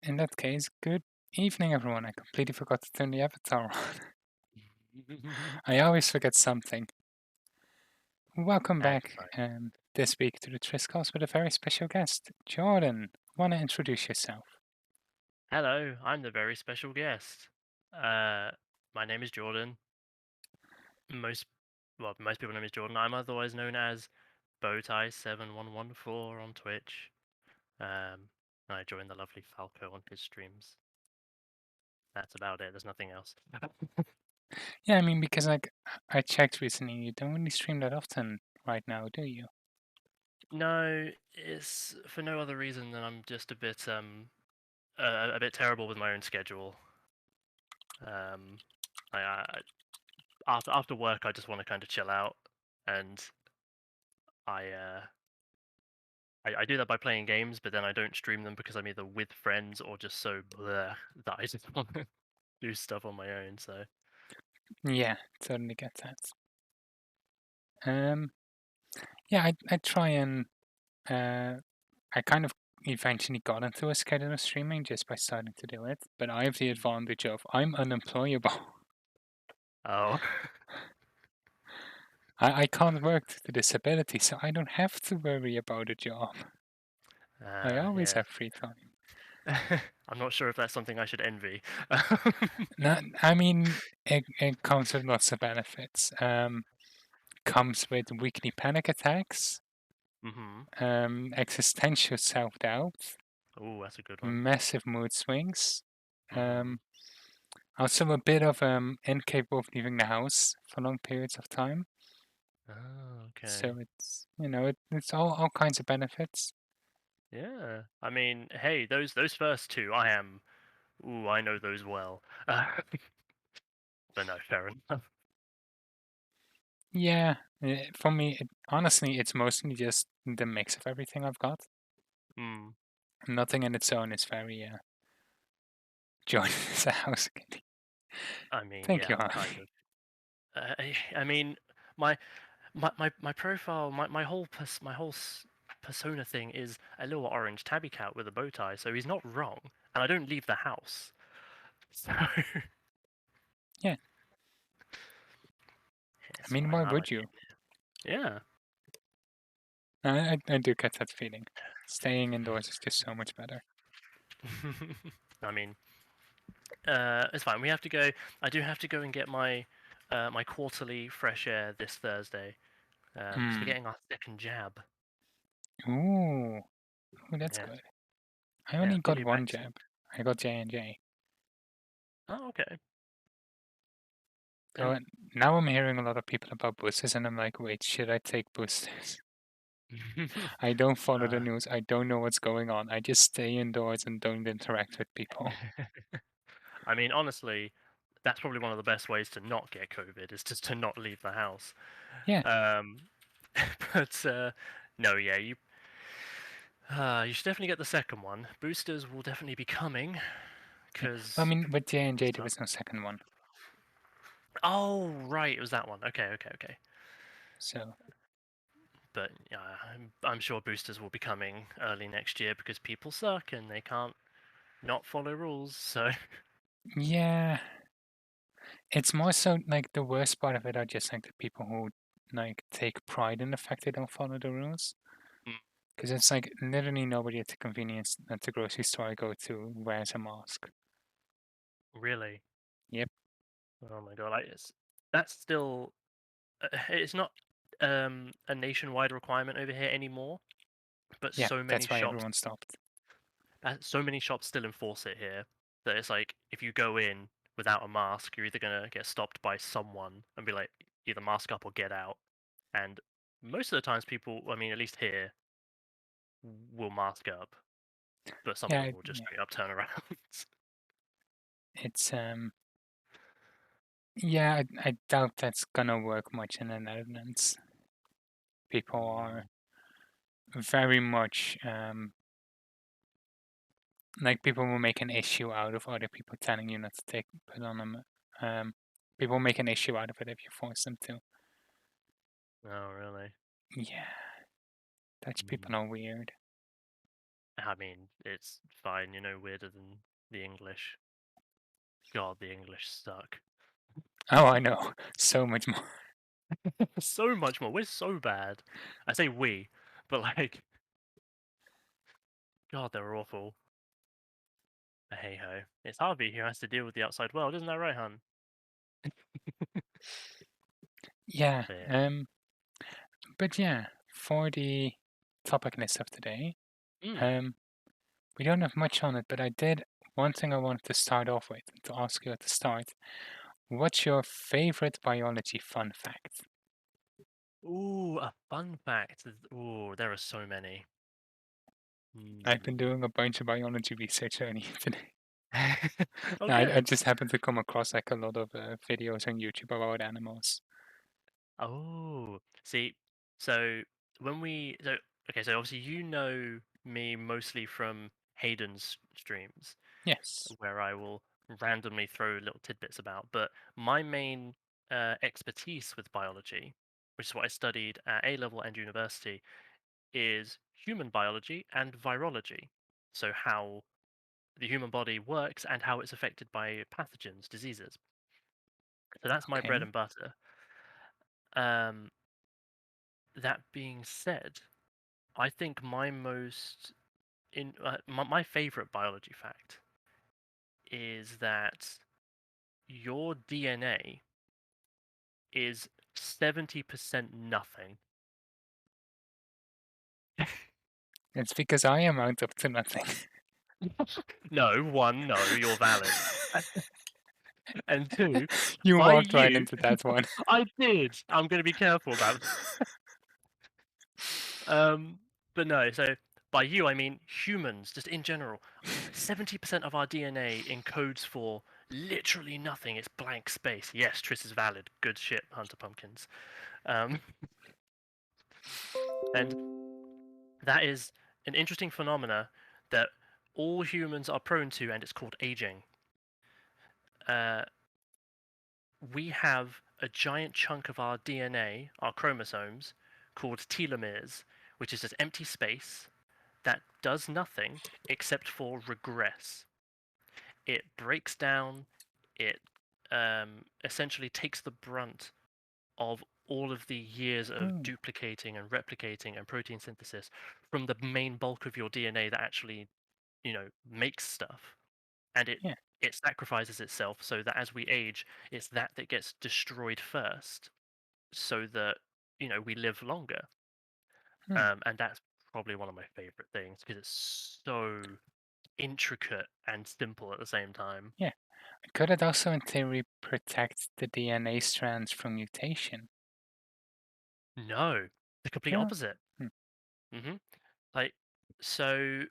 In that case, good evening, everyone. I completely forgot to turn the avatar on. I always forget something. Welcome That's back fine. this week to the Trisscast with a very special guest. Jordan, want to introduce yourself? Hello, I'm the very special guest. Uh, my name is Jordan. Most, most people know me as Jordan. I'm otherwise known as Bowtie7114 on Twitch. And I joined the lovely Falco on his streams. That's about it. There's nothing else. Yeah, I mean, because like I checked recently, you don't really stream that often right now, do you? No, it's for no other reason than I'm just a bit terrible with my own schedule. Um, after work, I just want to kind of chill out, and I I do that by playing games, but then I don't stream them because I'm either with friends or just so bleh that I just want to do stuff on my own. So Yeah, totally get that. Um, yeah, I try and uh, I kind of eventually got into a schedule of streaming just by starting to do it, but I have the advantage of I'm unemployable. oh I can't work to the disability, so I don't have to worry about a job. I always yeah. have free time. I'm not sure if that's something I should envy. Not, I mean, it comes with lots of benefits. Comes with weekly panic attacks, hmm. existential self-doubt, Oh, that's a good one. massive mood swings. Hmm. Um, Also a bit of incapable of leaving the house for long periods of time. Oh, So okay. it's all kinds of benefits. Yeah. I mean, hey, those first two, I am. Ooh, I know those well. But no, fair enough. Yeah, for me, honestly, it's mostly just the mix of everything I've got. Mm. Nothing in its own is very joining this house. I mean, Thank yeah, you, I'm hon. kind of. I mean, my my profile, my whole persona thing is a little orange tabby cat with a bow tie, so he's not wrong, and I don't leave the house. So Yeah, yeah, I so mean, why I would like you? it. Yeah. I do get that feeling. Staying indoors is just so much better. I mean, it's fine. We have to go. I do have to go and get my quarterly fresh air this Thursday. Because we're Hmm. getting our second jab. Ooh, that's Yeah, good. I yeah, only got fully one vaccinated. jab. I got J&J. Oh, okay. So And now I'm hearing a lot of people about boosters, and I'm like, wait, should I take boosters? I don't follow the uh, news. I don't know what's going on. I just stay indoors and don't interact with people. I mean, honestly, that's probably one of the best ways to not get COVID is just to not leave the house. Yeah, Um, but no, yeah, you should definitely get the second one. Boosters will definitely be coming yeah. I because mean, with J&J, there stuff. was no second one. Oh, right, it was that one. Okay, okay, okay. So, But yeah, I'm sure boosters will be coming early next year because people suck and they can't not follow rules. So yeah, it's more so like the worst part of it are just like the people who like take pride in the fact they don't follow the rules. Mm, Because it's like literally nobody at the convenience at the grocery store I go to wears a mask. really, Yep. oh my god, that's still it's not a nationwide requirement over here anymore, but Yeah, that's why everyone stopped. so many shops still enforce it here that it's like if you go in without a mask, you're either gonna get stopped by someone and be like either mask up or get out. And most of the times, people, I mean, at least here, will mask up, but some of Yeah, them will just yeah. straight up turn around. It's yeah, I doubt that's gonna work much in the Netherlands. People are Mm, very much like people will make an issue out of other people telling you not to take put on them. People make an issue out of it if you force them to. oh, really? Yeah, Dutch Mm. people are weird. I mean, it's fine, weirder than the English. God, the English suck. Oh, I know. So much more. So much more. We're so bad. I say we, but like, God, they're awful. But hey ho. It's Harvey who has to deal with the outside world, isn't that right, hun? Yeah. But yeah. But yeah, for the topic list of today, Mm. um, we don't have much on it, but I did one thing I wanted to start off with to ask you at the start. What's your favorite biology fun fact? Ooh, a fun fact. Ooh, there are so many. I've been Hmm. doing a bunch of biology research earlier today. Oh, No, I good. just happened to come across like a lot of videos on YouTube about animals. Oh, see, so okay, so obviously you know me mostly from Hayden's streams, Yes. where I will randomly throw little tidbits about. But my main expertise with biology, which is what I studied at A level and university, is human biology and virology. So how the human body works and how it's affected by pathogens, diseases. So that's my bread Okay. and butter. Um, that being said, I think my favorite biology fact is that your DNA is 70% nothing. It's because I amount up to nothing. No, one, no, you're valid. And two, You by walked right you, into that one. I did. I'm going to be careful about. Um, but no, so by you I mean humans, just in general. 70% of our DNA encodes for literally nothing. It's blank space. Yes, Triss is valid. Good shit, Hunter Pumpkins. Um, and that is an interesting phenomena that all humans are prone to, and it's called aging. Uh, we have a giant chunk of our DNA, our chromosomes, called telomeres, which is just empty space that does nothing except for regress. It breaks down, it essentially takes the brunt of all of the years of Oh, duplicating and replicating and protein synthesis from the main bulk of your DNA that actually, makes stuff. And yeah. it sacrifices itself so that as we age, it's that gets destroyed first so that, we live longer. Hmm. And that's probably one of my favorite things because it's so intricate and simple at the same time. Yeah. Could it also, in theory, protect the DNA strands from mutation? No, the complete No. opposite. Hmm. hmm Like, so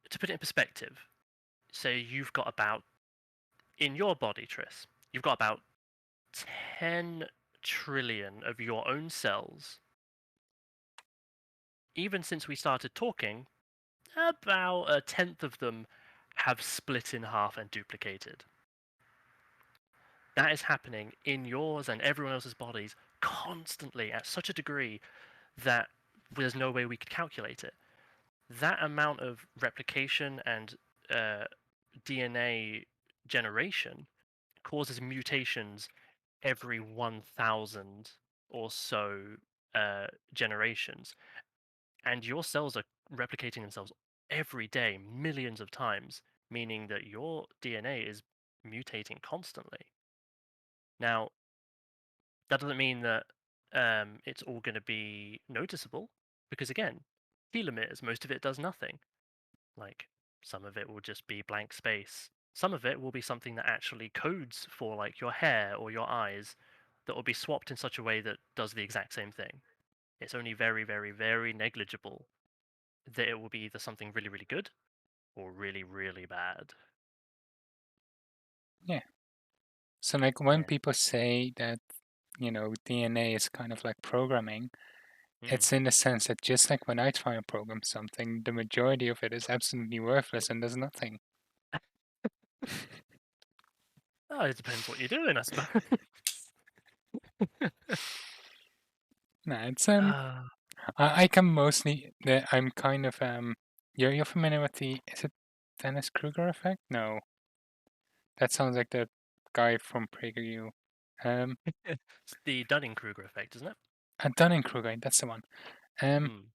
to put it in perspective, say you've got about in your body, Triss, you've got about 10 trillion of your own cells. Even since we started talking, about a tenth of them have split in half and duplicated. That is happening in yours and everyone else's bodies constantly at such a degree that there's no way we could calculate it. That amount of replication and uh, DNA generation causes mutations every 1,000 or so generations. And your cells are replicating themselves every day, millions of times, meaning that your DNA is mutating constantly. Now, that doesn't mean that it's all going to be noticeable, because again, telomeres, most of it does nothing. Like, some of it will just be blank space. Some of it will be something that actually codes for, like, your hair or your eyes, that will be swapped in such a way that does the exact same thing. It's only very, very, very negligible that it will be either something really, really good or really, really bad. Yeah. So, like, when Yeah. people say that, DNA is kind of like programming, Mm. it's in the sense that just like when I try and program something, the majority of it is absolutely worthless and does nothing. Oh, it depends what you're doing, I suppose. Nah, it's uh, I can mostly I'm kind of You're familiar with the is it Dennis Kruger effect? No, that sounds like the guy from PragerU. Um, It's the Dunning-Kruger effect, isn't it? Dunning-Kruger, that's the one. Um,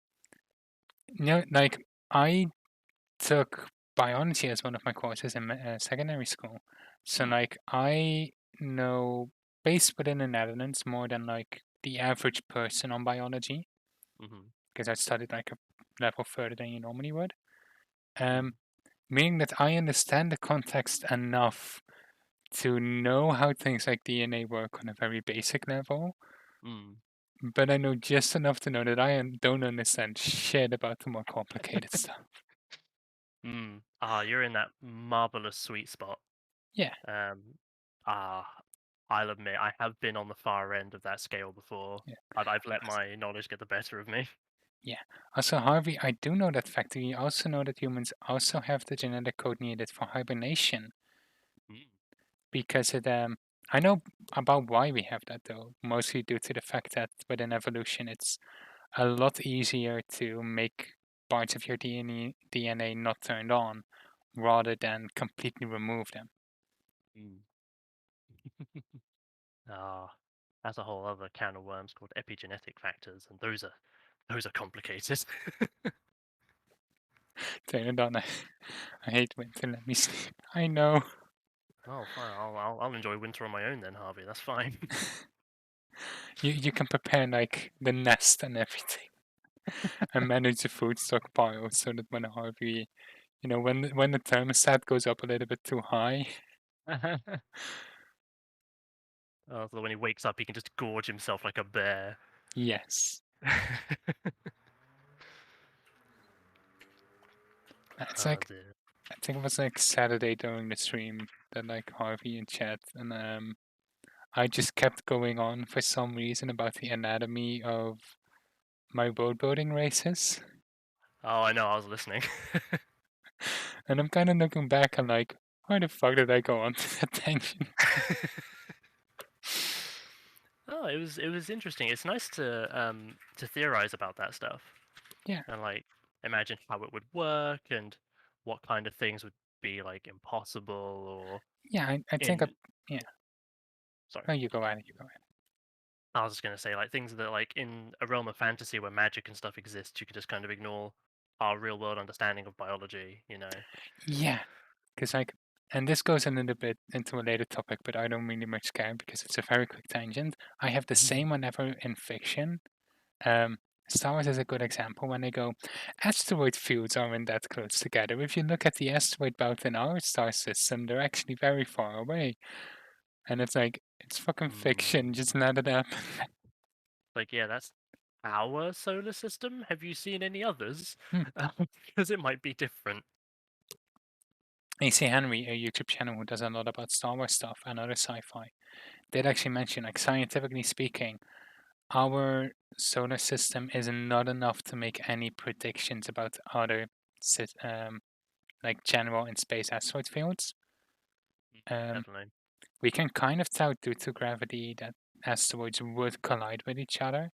Mm. like I took biology as one of my courses in secondary school, so Mm. like I know based within the Netherlands more than like the average person on biology Mhm. because I studied like a level further than you normally would. Mm. Um, Meaning that I understand the context enough to know how things like DNA work on a very basic level, Mm. but I know just enough to know that don't understand shit about the more complicated stuff. Mm. Ah, you're in that marvelous sweet spot. Yeah, Um, ah, I'll admit I have been on the far end of that scale before. yeah, I've let my knowledge get the better of me. yeah. Also, Harvey, I do know that fact. We also know that humans also have the genetic code needed for hibernation Mm. because I know about why we have that though, mostly due to the fact that within evolution, it's a lot easier to make parts of your DNA not turned on rather than completely remove them. Mm. Ah, that's a whole other can of worms called epigenetic factors, and those are complicated. Turn it on. I hate winter. Let me sleep. I know. Oh, fine. I'll enjoy winter on my own then, Harvey. That's fine. You can prepare like the nest and everything and manage the food stockpile so that when Harvey, when the thermostat goes up a little bit too high, Oh, so when he wakes up, he can just gorge himself like a bear. yes. It's Oh like dear. I think it was like Saturday during the stream that like Harvey in chat and I just kept going on for some reason about the anatomy of my boating races. Oh, I know. I was listening. And I'm kind of looking back and like, why the fuck did I go on to that tangent? Oh, it was interesting. It's nice to theorize about that stuff Yeah, and like imagine how it would work and what kind of things would be like impossible or yeah, I think, in yeah. sorry. No, you go at it, you go at I was just gonna say like things that like in a realm of fantasy where magic and stuff exists, you could just kind of ignore our real world understanding of biology, you know. it. Yeah, because like, and this goes a little bit into a later topic, but I don't really much care because it's a very quick tangent. I have the same whenever in fiction. Um, Star Wars is a good example when they go, asteroid fields aren't that close together. If you look at the asteroid belt in our star system, they're actually very far away. And it's like, it's fucking fiction, Mm. just let it happen. Like, yeah, that's our solar system. Have you seen any others? Hmm. Because it might be different. AC Henry, a YouTube channel who does a lot about Star Wars stuff and other sci-fi, did actually mention, like scientifically speaking, our solar system is not enough to make any predictions about other, like general in space asteroid fields. Um, Definitely. we can kind of tell due to gravity that asteroids would collide with each other,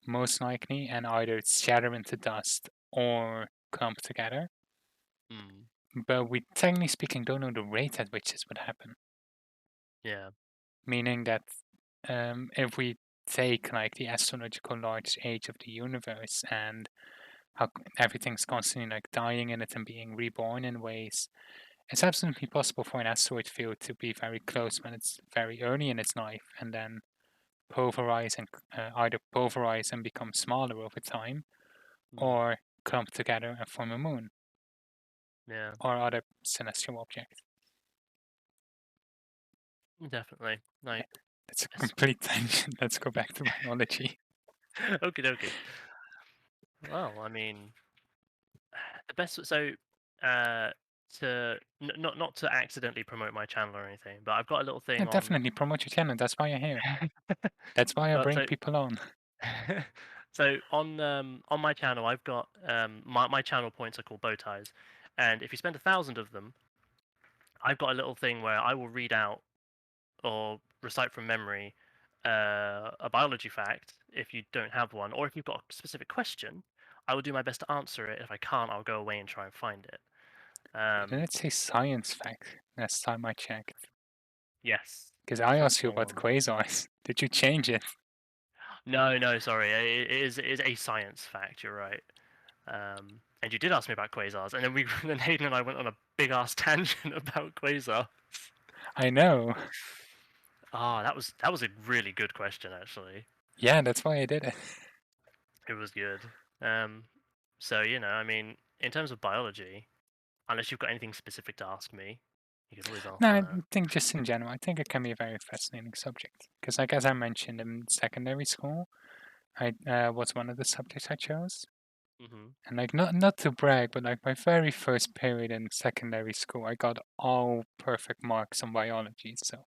most likely, and either shatter into dust or clump together. Mm. But we, technically speaking, don't know the rate at which this would happen. Yeah. Meaning that if we take like the astronomical large age of the universe and how everything's constantly like dying in it and being reborn in ways, it's absolutely possible for an asteroid field to be very close when it's very early in its life and then pulverize and either pulverize and become smaller over time Mm. or clump together and form a moon Yeah. or other celestial object. Definitely. Yeah, Like, that's a it's... complete tangent. Let's go back to biology. okie dokie. Well, I mean, the best. So, uh, not to accidentally promote my channel or anything, but I've got a little Yeah, thing on. definitely promote your channel. That's why you're here. That's why I But bring so people on. so on my channel, I've got my channel points are called bow ties, and if you spend 1,000 of them, I've got a little thing where I will read out or recite from memory a biology fact if you don't have one, or if you've got a specific question, I will do my best to answer it. If I can't, I'll go away and try and find it. Didn't it say science fact last time I checked? Yes, Because I asked you something about along those lines. quasars. Did you change it? No, no, sorry. It is a science fact. You're right. And you did ask me about quasars, and then then Hayden and I went on a big ass tangent about quasar. I know. Ah, that was a really good question actually. Yeah, that's why I did it. It was good. Um, so I mean, in terms of biology, unless you've got anything specific to ask me, you could always ask No, I that. think just in general, I think it can be a very fascinating subject. Because, like as I mentioned in secondary school, I was one of the subjects I chose. Hmm. And like not to brag, but like my very first period in secondary school, I got all perfect marks on biology. So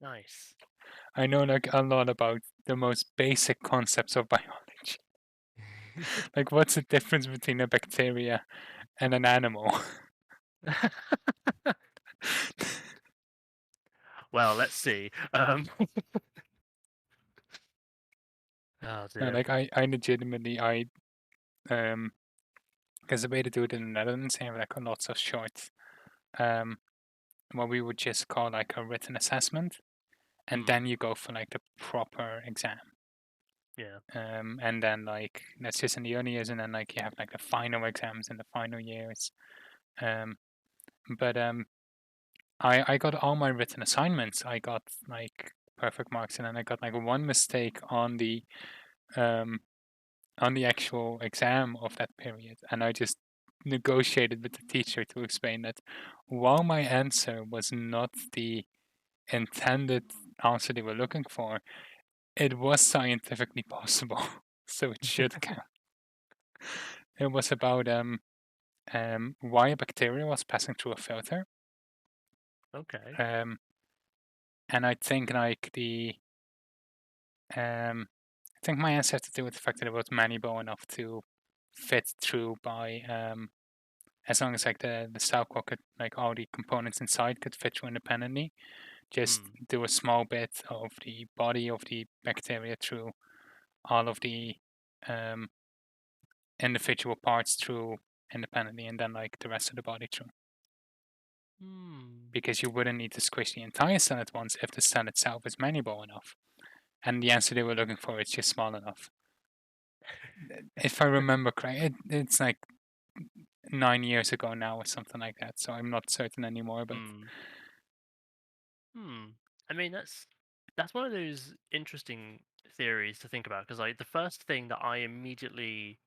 Nice. I know like a lot about the most basic concepts of biology. Like what's the difference between a bacteria and an animal? Well, let's see. Oh No, dear. like I legitimately um because the way to do it in the Netherlands, they have like lots of short um what we would just call like a written assessment, and Hmm. then you go for like the proper exam. Yeah. And then like that's just in the early years, and then like you have like the final exams in the final years. Um, but I got all my written assignments. I got like perfect marks, and then I got like one mistake um on the actual exam of that period, and I just negotiated with the teacher to explain that while my answer was not the intended answer they were looking for, it was scientifically possible, so it should count. It was about why a bacteria was passing through a filter. Okay. Um, and I think like I think my answer had to do with the fact that it was malleable enough to fit through by as long as like the cell core could like all the components inside could fit through independently. Just Hmm. do a small bit of the body of the bacteria through all of the um, individual parts through independently, and then like the rest of the body through. Hmm. Because you wouldn't need to squish the entire cell at once if the cell itself is malleable enough. And the answer they were looking for is just small enough. If I remember correctly, it's like 9 years ago now or something like that, so I'm not certain anymore. But Hmm. Hmm. I mean, that's one of those interesting theories to think about because like the first thing that I immediately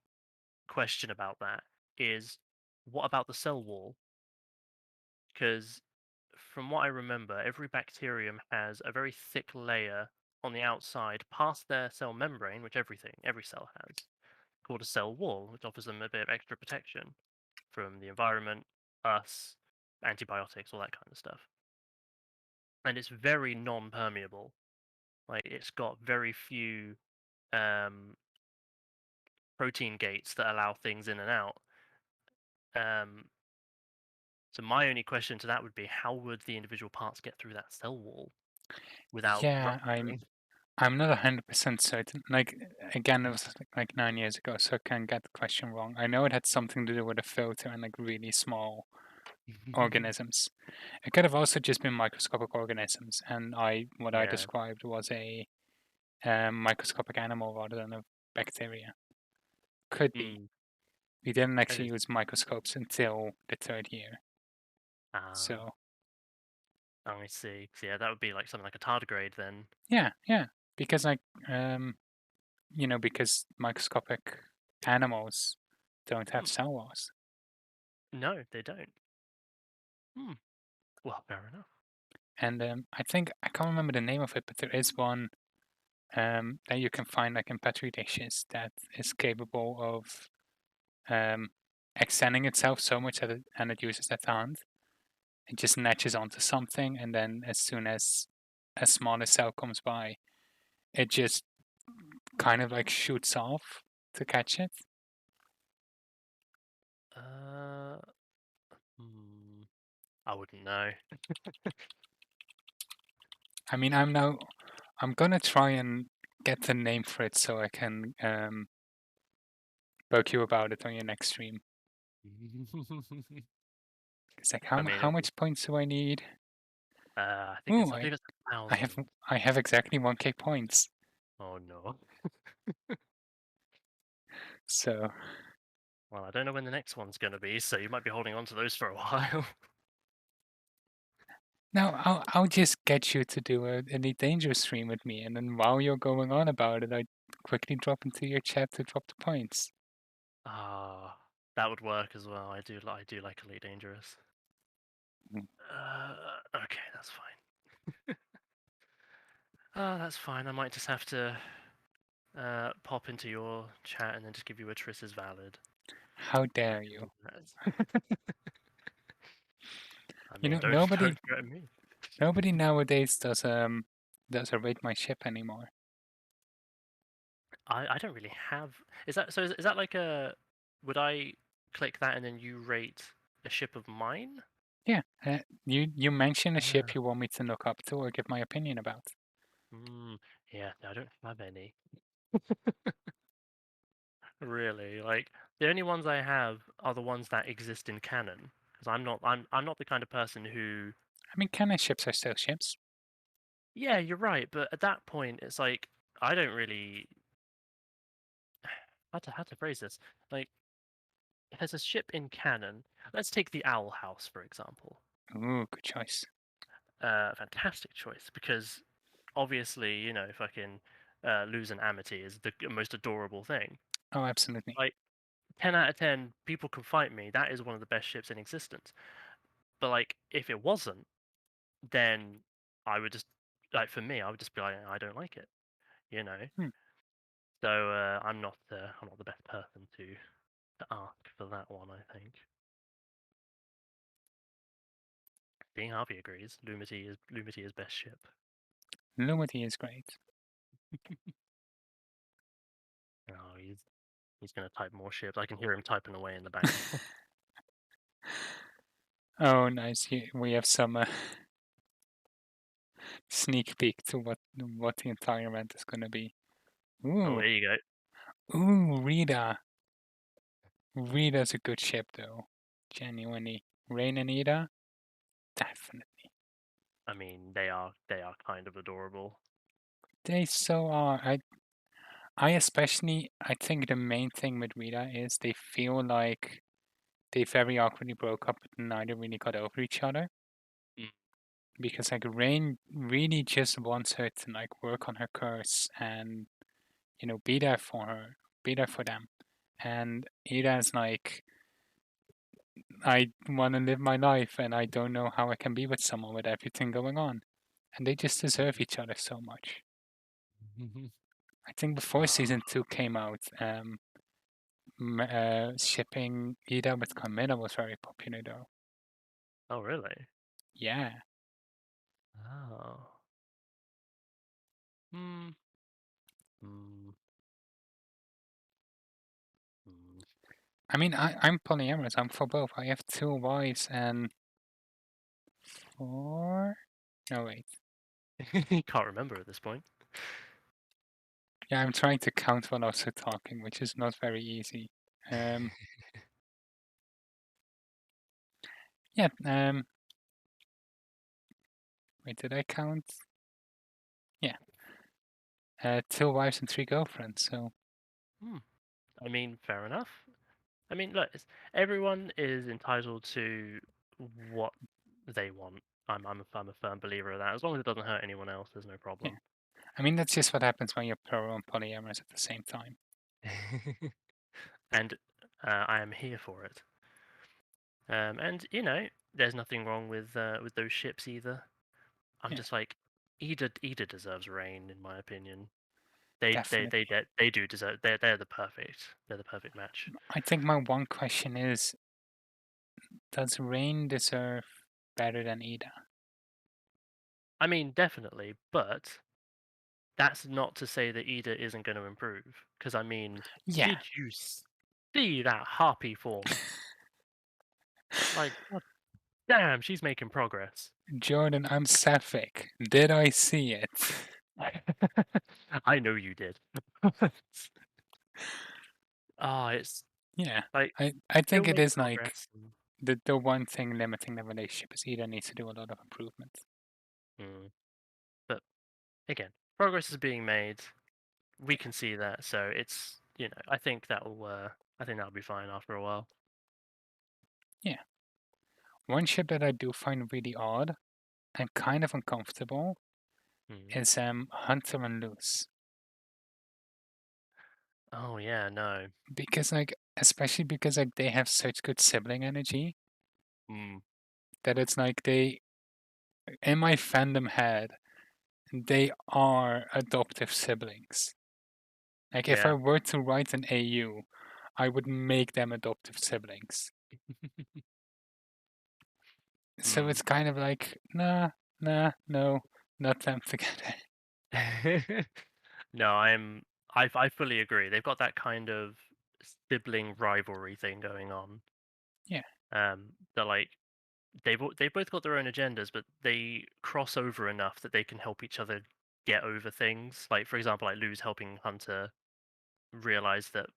question about that is what about the cell wall? Because from what I remember, every bacterium has a very thick layer on the outside past their cell membrane, which every cell has, called a cell wall, which offers them a bit of extra protection from the environment, us, antibiotics, all that kind of stuff. And it's very non-permeable. Like it's got very few um, protein gates that allow things in and out. Um, so my only question to that would be, how would the individual parts get through that cell wall without yeah, I'm rupturing? I'm not 100% certain. Like again, it was like 9 years ago, so I can get the question wrong. I know it had something to do with a filter and like really small organisms. It could have also just been microscopic organisms, and I what I Yeah. described was a microscopic animal rather than a bacteria. Could be. Mm. We didn't That actually is. use microscopes until the third year. Ah, So I see. So yeah, that would be like something like a tardigrade then. yeah, because like because microscopic animals don't have Hmm. cell walls. No, they don't. Hmm. Well, fair enough. And I think I can't remember the name of it, but there is one that you can find like in petri dishes that is capable of um, extending itself so much that it uses its hand. It just latches onto something, and then as soon as a smaller cell comes by, it just kind of like shoots off to catch it. Uh, hmm. I wouldn't know. I mean, I'm gonna try and get the name for it so I can bug you about it on your next stream. It's like, I mean, how much points do I need? I think Ooh, it's I 1,000. I have exactly 1k points. Oh no. So Well, I don't know when the next one's gonna be, so you might be holding on to those for a while. now I'll just get you to do a Elite Dangerous stream with me, and then while you're going on about it, I quickly drop into your chat to drop the points. Ah, that would work as well. I do like Elite Dangerous. Mm. Okay, that's fine. That's fine. I might just have to pop into your chat and then just give you a Triss is valid. How dare you? I You mean, know, don't threaten me. nobody nowadays does a rate my ship anymore. I don't really have. Is that so? Is that like a? Would I click that and then you rate a ship of mine? Yeah, you mention a ship Yeah. you want me to look up to or give my opinion about. Mm, yeah, no, I don't have any. Really, like the only ones I have are the ones that exist in canon. Because I'm not the kind of person who. I mean, canon ships are still ships. Yeah, you're right, but at that point, it's like I don't really how to phrase this. Like, if there's a ship in canon. Let's take the Owl House for example. Ooh, good choice. Fantastic choice because obviously, you know, fucking lose an Amity is the most adorable thing. Oh, absolutely. Like 10 out of 10, people can fight me. That is one of the best ships in existence. But like, if it wasn't, then I would just like for me, I would just be like, I don't like it, you know. Hmm. So I'm not the best person to ask for that one. I think. Being Harvey agrees. Lumity is best ship. Lumity is great. Oh, he's gonna type more ships. I can hear him typing away in the background. Oh, nice. We have some sneak peek to what the entire event is going to be. Oh, Ooh, here you go. ooh, Rita. Rita's a good ship, though. Genuinely. Rain and Ida, definitely. I mean, they are kind of adorable. They so are. I especially, I think the main thing with Rita is they feel like they very awkwardly broke up, but neither really got over each other. Mm. Because like Rain really just wants her to like work on her curse and be there for her, be there for them. And Ida's like, I want to live my life, and I don't know how I can be with someone with everything going on. And they just deserve each other so much. I think before Oh, season 2 came out, shipping Ida with Camilla was very popular though. oh, really? Yeah. Oh. Hmm. Hmm. Hmm. I mean, I'm polyamorous. I'm for both. I have two wives and four. No, wait. Can't remember at this point. Yeah, I'm trying to count while also talking, which is not very easy. Um, yeah. Wait, did I count? Yeah. Two wives and three girlfriends. So Hmm. I mean, fair enough. I mean, look, everyone is entitled to what they want. I'm a firm believer of that. As long as it doesn't hurt anyone else, there's no yeah. problem. I mean, that's just what happens when you're pro and polyamorous at the same time. And I am here for it. And you know, there's nothing wrong with those ships either. I'm Yeah, just like, Ida deserves rain, in my opinion. definitely. They do deserve. They're the perfect match. I think my one question is, does Rain deserve better than Ida? I mean, definitely, but that's not to say that Ida isn't going to improve. Because I mean, Yeah. did you see that harpy form? Like, god damn, she's making progress. Jordan, I'm sapphic. Did I see it? I know you did. It's Yeah, like I they'll think it make is like progress. And, the one thing limiting the relationship is either needs to do a lot of improvement. mm, but again, progress is being made. We can see that, so it's I think that'll be fine after a while. Yeah. One ship that I do find really odd and kind of uncomfortable Mm. is Hunter and Luce. Oh yeah, no. Because like especially because like they have such good sibling energy Mm. that it's like they in my fandom head they are adoptive siblings. Like if I Yeah. were to write an AU, I would make them adoptive siblings. So Mm. it's kind of like, nah, nah, no, not them together. No, I fully agree. They've got that kind of sibling rivalry thing going on. Yeah, They're like they've both got their own agendas, but they cross over enough that they can help each other get over things. Like for example, like Lou's helping Hunter realize that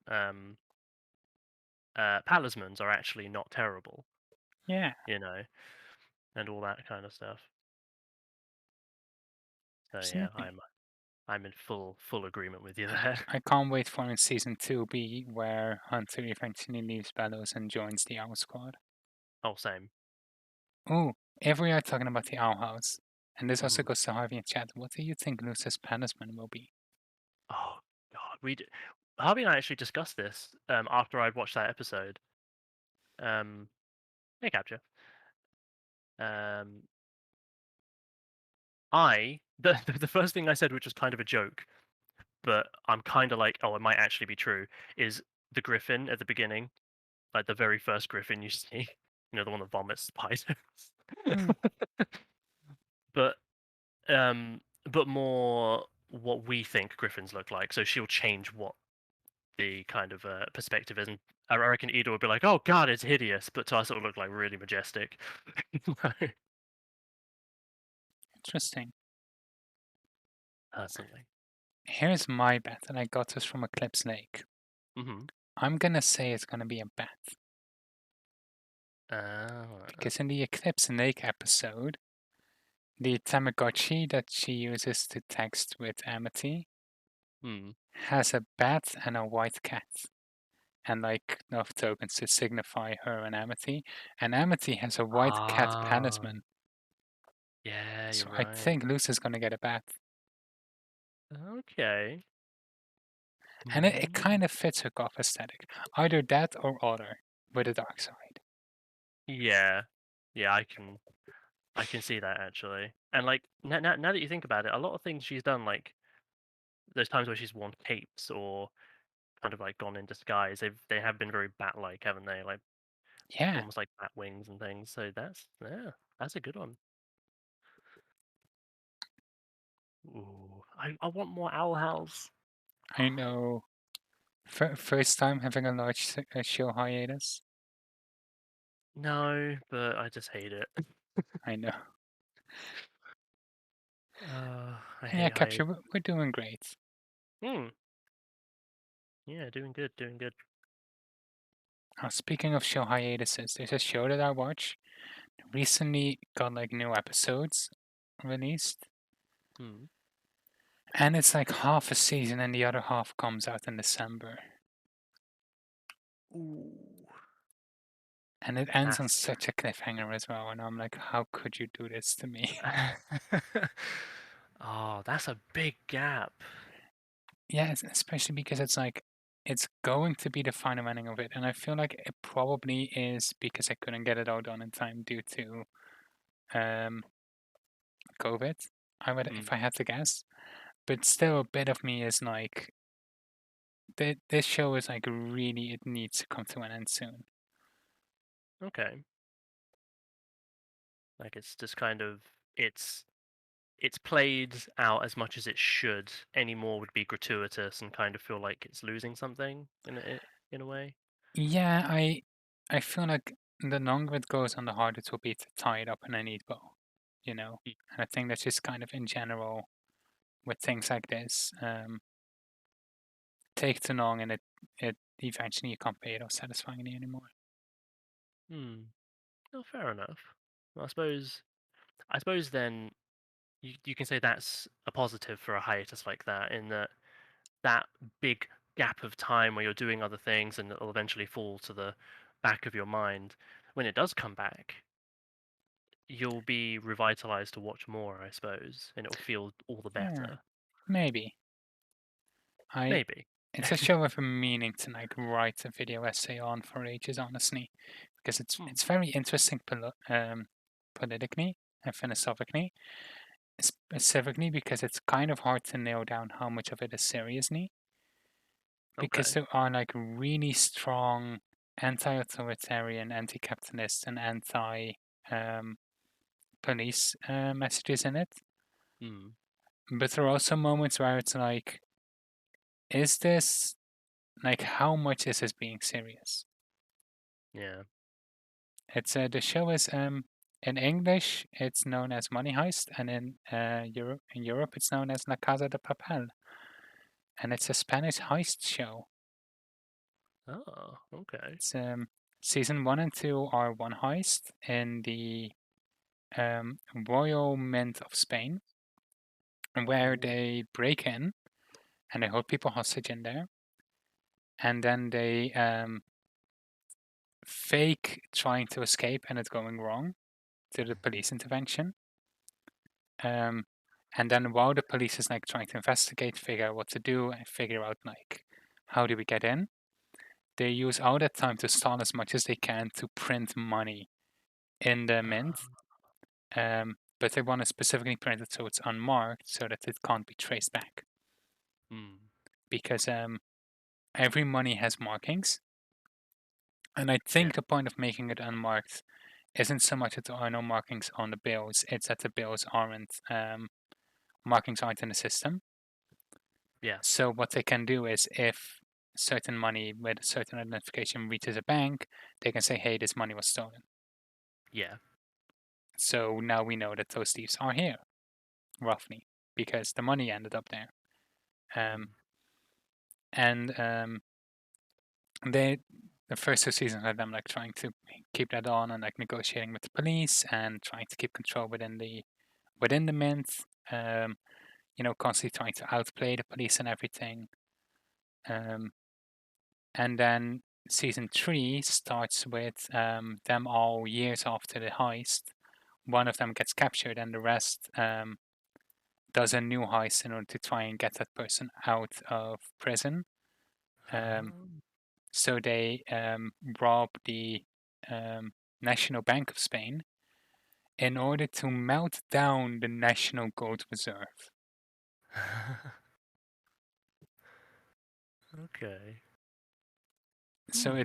talismans are actually not terrible, yeah, you know, and all that kind of stuff. So yeah, absolutely. I'm in full agreement with you there. I can't wait for in season 2B where Hunter eventually leaves Bellows and joins the Owl Squad. Oh, same. Oh, if we are talking about the Owl House, and this also Mhm. goes to Harvey in chat, what do you think Lucy's punishment will be? Oh God, Harvey and I actually discussed this after I'd watched that episode. Hey, Capture. Um, the first thing I said, which was kind of a joke, but I'm kind of like, oh, it might actually be true, is the griffin at the beginning, like the very first griffin you see, the one that vomits spiders. Hmm, but um, but more what we think griffins look like. So she'll change what the kind of perspective is, and I reckon Ida would be like, "Oh God, it's hideous," but to us it would look like really majestic. interesting. Personally. Here's my bet, and I got this from Eclipse Lake. Mm-hmm. I'm gonna say it's gonna be a bat. Uh, Because in the Eclipse Lake episode, the Tamagotchi that she uses to text with Amity hmm. has a bat and a white cat, and like enough tokens to signify her and Amity. And Amity has a white cat Ah, talisman, yeah, you're so I right. think Lucy's gonna get a bat. Okay. And it Mm, kind of fits her goth aesthetic. Either that or Otter with a dark side. yeah, yeah, I can see that actually. And like now that you think about it, a lot of things she's done, like there's times where she's worn capes or kind of like gone in disguise. They have been very bat-like, haven't they? Like Yeah, almost like bat wings and things. So that's a good one. Ooh, I want more owl house. I know. First time having a large show hiatus. No, but I just hate it. I know. I Yeah, hate Capture, hate. we're doing great. Hmm. Yeah, doing good, doing good. Speaking of show hiatuses, there's a show that I watch recently got like new episodes released, Hmm. and it's like half a season and the other half comes out in December. Ooh, And it ends on that's such a cliffhanger as well, and I'm like, how could you do this to me? oh, that's a big gap. Yeah, especially because it's like it's going to be the final ending of it, and I feel like it probably is because I couldn't get it all done in time due to um COVID. I would, Hmm. if I had to guess, but still, a bit of me is like, this show is like really, it needs to come to an end soon. Okay. Like it's just kind of it's played out as much as it should. Any more would be gratuitous and kind of feel like it's losing something in a way. Yeah, I feel like the longer it goes on, the harder it will be to tie it up in a neat bow, you know. Y- And I think that's just kind of in general with things like this. Take too long and it eventually you can't pay it or satisfyingly anymore. Hmm. Oh, fair enough. Well, I suppose then you can say that's a positive for a hiatus like that, in that that big gap of time where you're doing other things and it'll eventually fall to the back of your mind. When it does come back, you'll be revitalized to watch more, I suppose, and it'll feel all the Yeah, better. maybe. I Maybe. It's a show with a meaning to like write a video essay on for ages, honestly, because it's Hmm, it's very interesting politically and philosophically, specifically because it's kind of hard to nail down how much of it is seriously, because okay. there are like really strong anti-authoritarian, anti-capitalist, and anti police messages in it. Hmm, But there are also moments where it's like, is this like how much is this being serious? yeah. It's the show is in English it's known as Money Heist, and in Europe it's known as La Casa de Papel, and it's a Spanish heist show. Oh, okay. It's season 1 and 2 are one heist in the Royal Mint of Spain, where Ooh. they break in and they hold people hostage in there, and then they fake trying to escape and it's going wrong to the police intervention. Um, and then while the police is like trying to investigate, figure out what to do, and figure out like how do we get in, they use all that time to stall as much as they can to print money in the mint. Uh, But they want to specifically print it so it's unmarked, so that it can't be traced back. hmm, Because every money has markings, and I yeah. think the point of making it unmarked isn't so much that there are no markings on the bills; it's that the bills aren't markings aren't in the system. Yeah. So what they can do is if certain money with a certain identification reaches a bank, they can say, hey, this money was stolen. Yeah. So now we know that those thieves are here, roughly, because the money ended up there. Hmm. Um, and they, the first 2 seasons had them like trying to keep that on and like negotiating with the police and trying to keep control within the mint. Um, constantly trying to outplay the police and everything. Um, and then season 3 starts with them all years after the heist. One of them gets captured, and the rest does a new heist in order to try and get that person out of prison. Um, Um, so they rob the National Bank of Spain in order to melt down the National Gold Reserve. okay. So Hmm.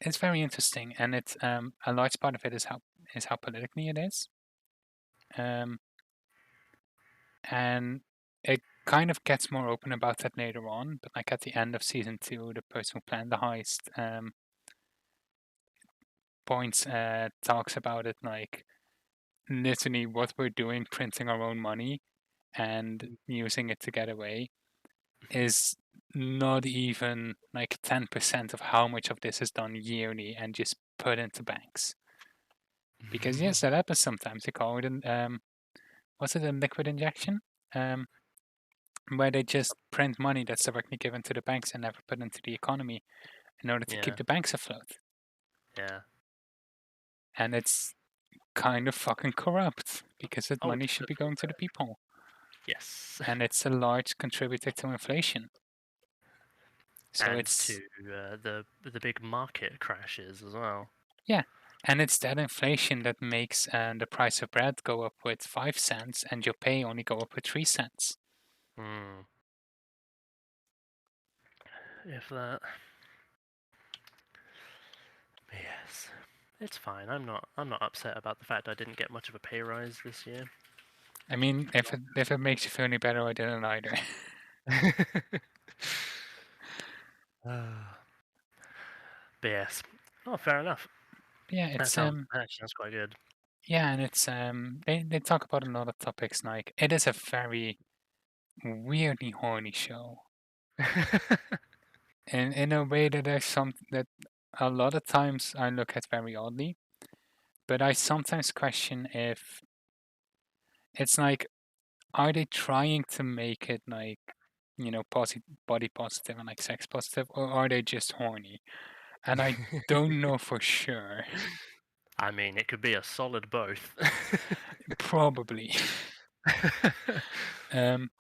it's very interesting, and it's a large part of it is how politically it is. Um, and it kind of gets more open about that later on. But like at the end of season 2, the person who planned the heist points talks about it like literally what we're doing, printing our own money and using it to get away, is not even like 10% of how much of this is done yearly and just put into banks. Because yes, that happens sometimes. They call it an was it a liquid injection? Um, where they just print money that's directly given to the banks and never put into the economy in order to keep Yeah. the banks afloat. Yeah. And it's kind of fucking corrupt because that Oh, money should be definitely. going to the people. Yes. And it's a large contributor to inflation. So And it's, to the big market crashes as well. yeah. And it's that inflation that makes the price of bread go up with 5 cents and your pay only go up with 3 cents. Hmm. If that. Yes. It's fine. I'm not upset about the fact I didn't get much of a pay rise this year. I mean, if it makes you feel any better, I didn't either. Ah, but yes. Oh, fair enough. Yeah, That it's sounds actually sounds quite good. yeah, and it's they talk about a lot of topics like it is a very weirdly horny show. in a way that there's some that a lot of times I look at very oddly, but I sometimes question if it's like, are they trying to make it like, body positive and like sex positive, or are they just horny? And I don't know for sure. I mean, it could be a solid both. Probably. um,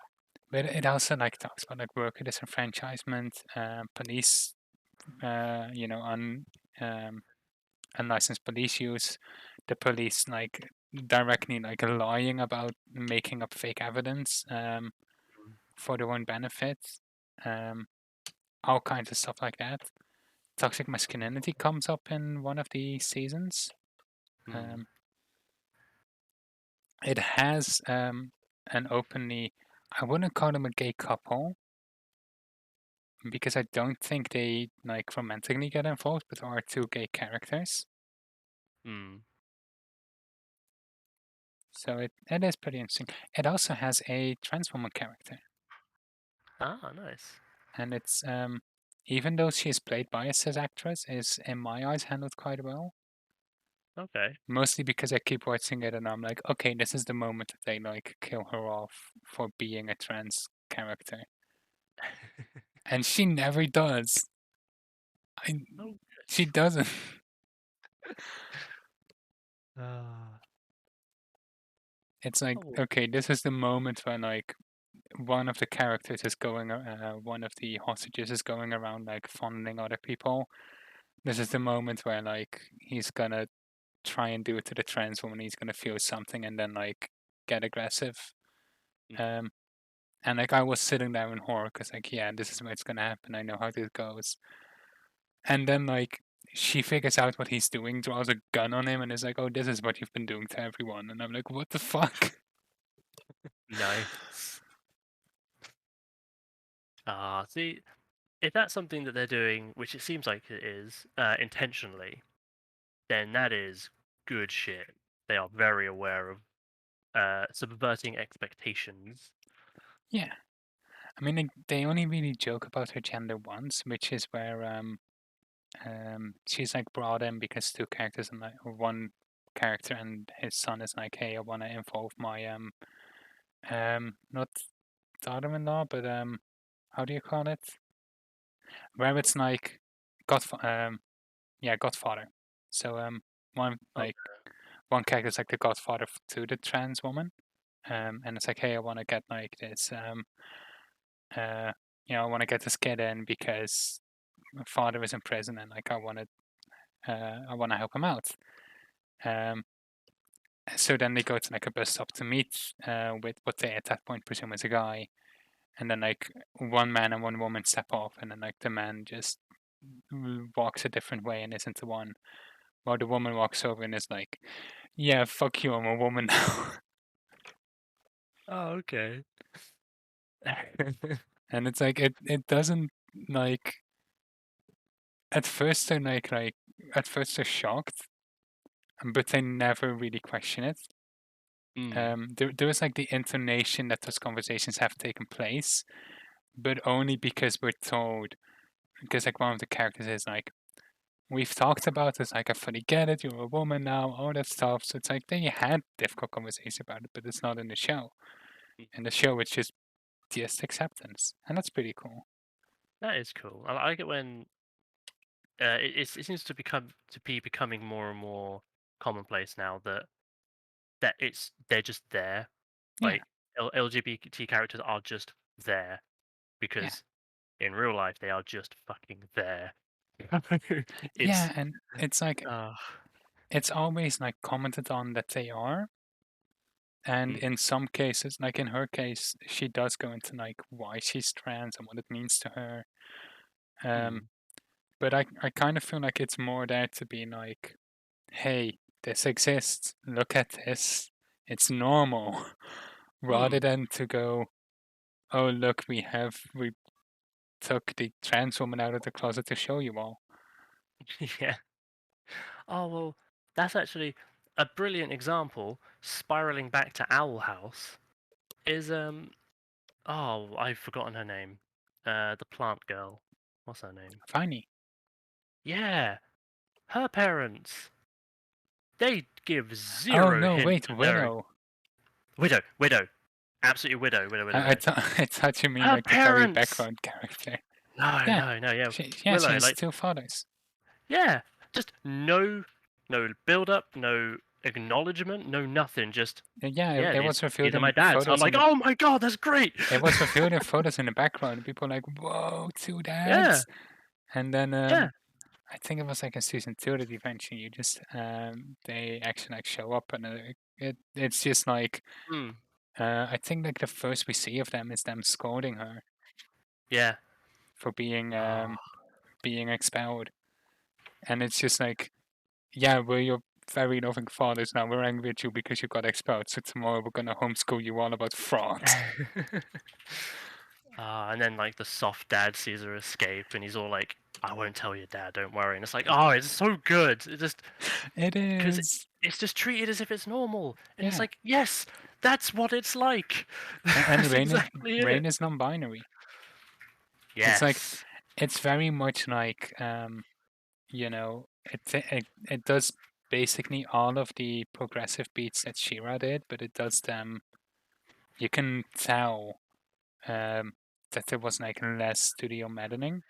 but it also like talks about like worker disenfranchisement, police, um, unlicensed police use, the police like directly like lying about making up fake evidence for their own benefit, um, all kinds of stuff like that. Toxic masculinity comes up in one of the seasons. Hmm. Um, it has an openly, I wouldn't call them a gay couple because I don't think they like romantically get involved, but there are two gay characters. Hmm. So it is pretty interesting. It also has a trans woman character. Ah, nice. And it's even though she is played by a cis actress, is in my eyes handled quite well. Okay. Mostly because I keep watching it and I'm like, okay, this is the moment that they like kill her off for being a trans character, and she never does. I, Oh, she doesn't. Ah. It's like, Oh. okay, this is the moment when like one of the characters is going, one of the hostages is going around like fondling other people. This is the moment where like he's gonna try and do it to the trans woman. He's gonna feel something and then like get aggressive. Mm. Um, and like I was sitting there in horror because like yeah, this is what's gonna happen. I know how this goes. And then like she figures out what he's doing, draws a gun on him, and is like, "Oh, this is what you've been doing to everyone." And I'm like, "What the fuck?" Nice. Ah, see, if that's something that they're doing, which it seems like it is, intentionally, then that is good shit. They are very aware of subverting expectations. Yeah, I mean, like, they only really joke about her gender once, which is where she's like brought in because two characters and like one character and his son is like, "Hey, I want to involve my not daughter-in-law, but how do you call it? Where it's like Godfather. So one Oh, like one character is like the godfather to the trans woman, and it's like, hey, I want to get like this, uh, I want to get this kid in because my father is in prison, and like I want to help him out. Um, so then they go to like a bus stop to meet with what they at that point presume is a guy, and then like one man and one woman step off, and then like the man just walks a different way and isn't the one, while the woman walks over and is like, "Yeah, fuck you, I'm a woman now." oh okay. And it's like it doesn't like at first they're like at first they're shocked, but they never really question it. Mm. There is like the intonation that those conversations have taken place, but only because we're told, because like one of the characters is like, we've talked about this, like I fully get it, you're a woman now, all that stuff. So it's like they had difficult conversations about it, but it's not in the show. In the show it's just acceptance. And that's pretty cool. That is cool. I like it when it seems to be becoming more and more commonplace now that they're just there. Yeah, Like LGBT characters are just there yeah. because in real life they are just fucking there. it's Yeah, and it's like uh, it's always like commented on that they are, and mm, in some cases, like in her case, she does go into like why she's trans and what it means to her. Um, mm, but I kind of feel like it's more there to be like, hey, this exists. Look at this. It's normal, rather mm. than to go, oh look, we took the trans woman out of the closet to show you all. Yeah. Oh well, that's actually a brilliant example. Spiraling back to Owl House is oh I've forgotten her name. The plant girl. What's her name? Finey. Yeah, her parents. They give Oh zero no, hint wait, that they're Widow. widow, absolutely widow. I thought you mean Her like the very parents. background character. No, Yeah, no, no. Yeah, she Willow. has Like, two fathers. yeah, just no build up, no acknowledgement, no nothing. Just Yeah, yeah, it these was revealed these are my in dads. I'm photos in like, the. oh my god, that's great. It was revealed in photos in the background. And people were like, whoa, two Yeah, dads. And then yeah. I think it was like in season two that eventually you just they actually like show up and it's just like Mm, I think like the first we see of them is them scolding her yeah. for Oh. being expelled, and it's just like, yeah, we're your very loving fathers now. We're angry at you because you got expelled. So tomorrow we're gonna homeschool you all about fraud. And then like the soft dad sees her escape, and he's all like, "I won't tell your dad, don't worry." And it's like, oh, it's so good. It just It because is, it's just treated as if it's normal, and it's yeah. like, yes, that's what it's like. And That's exactly it. Rain is non-binary. It's like Yes. it's very much like you know, it does basically all of the progressive beats that Shira did, but it does them. You can tell that there was like less studio meddling.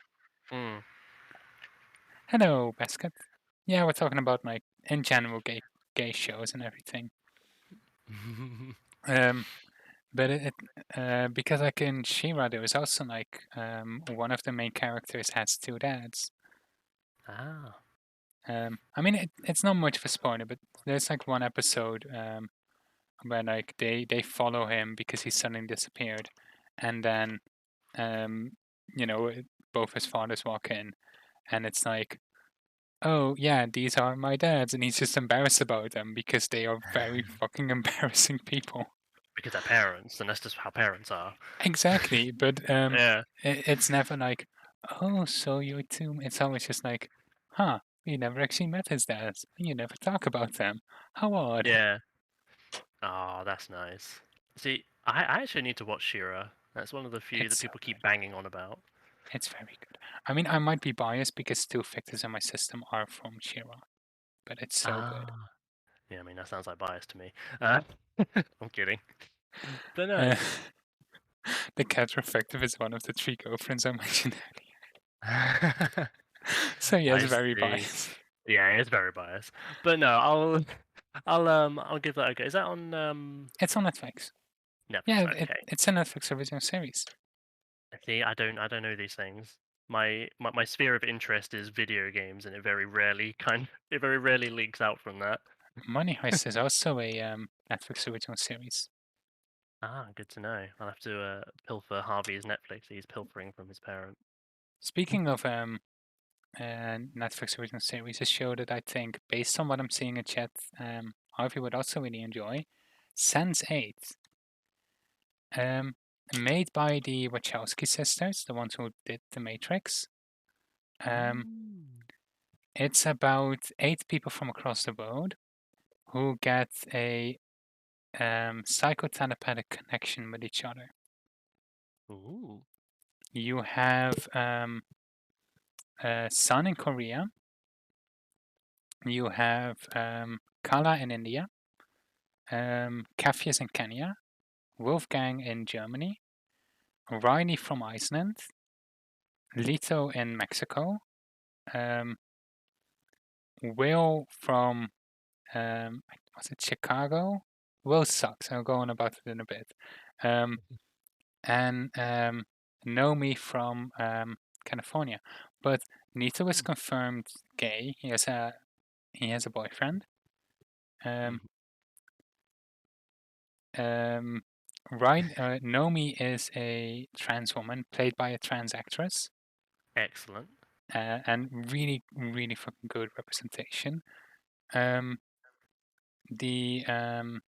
Mm. Hello, Basket. Yeah, we're talking about like in general gay shows and everything. Um, but because like in Shira, there was also like one of the main characters has two dads. Ah. I mean, it's not much of a spoiler, but there's like one episode where like they follow him because he suddenly disappeared, and then um, you know, both his fathers walk in, and it's like, oh yeah, these are my dads, and he's just embarrassed about them because they are very fucking embarrassing people. Because they're parents, and that's just how parents are. Exactly, but Yeah. it's never like, oh, so you're two. It's always just like, huh, you never actually met his dads. You never talk about them. How odd. Yeah. Oh, that's nice. See, I actually need to watch Shira. That's one of the few that It's so people keep good. banging on about. It's very good. I mean, I might be biased because two factors in my system are from Shira, but it's so good. Ah. Yeah, I mean, that sounds like bias to me. I'm kidding. But no. Uh, the cat reflective is one of the three girlfriends I mentioned earlier. So yes, I very see. biased. Yeah, it's very biased. But no, I'll give that a go. Is that on It's on Netflix. Netflix? Yeah, Okay. it's a Netflix original series. See, I don't know these things. My sphere of interest is video games, and it very rarely leaks out from that. Money Heist is also a Netflix original series. Ah, good to know. I'll have to pilfer Harvey's Netflix. He's pilfering from his parent. Speaking of Netflix original series, a show that I think, based on what I'm seeing in chat, Harvey would also really enjoy, Sense 8. Um, made by the Wachowski sisters, the ones who did The Matrix. Um, Mm. it's about 8 people from across the world who get a psychotelepathic connection with each other. Ooh. You have Sun in Korea. You have Kala in India. Cafius in Kenya. Wolfgang in Germany. Riley from Iceland. Lito in Mexico. Um, Will from was it Chicago? Will sucks. I'll go on about it in a bit. And Nomi from California. But Nito is confirmed gay. He has a boyfriend. Um, Mhm. Nomi is a trans woman played by a trans actress. Excellent. And really, really fucking good representation. Um, the and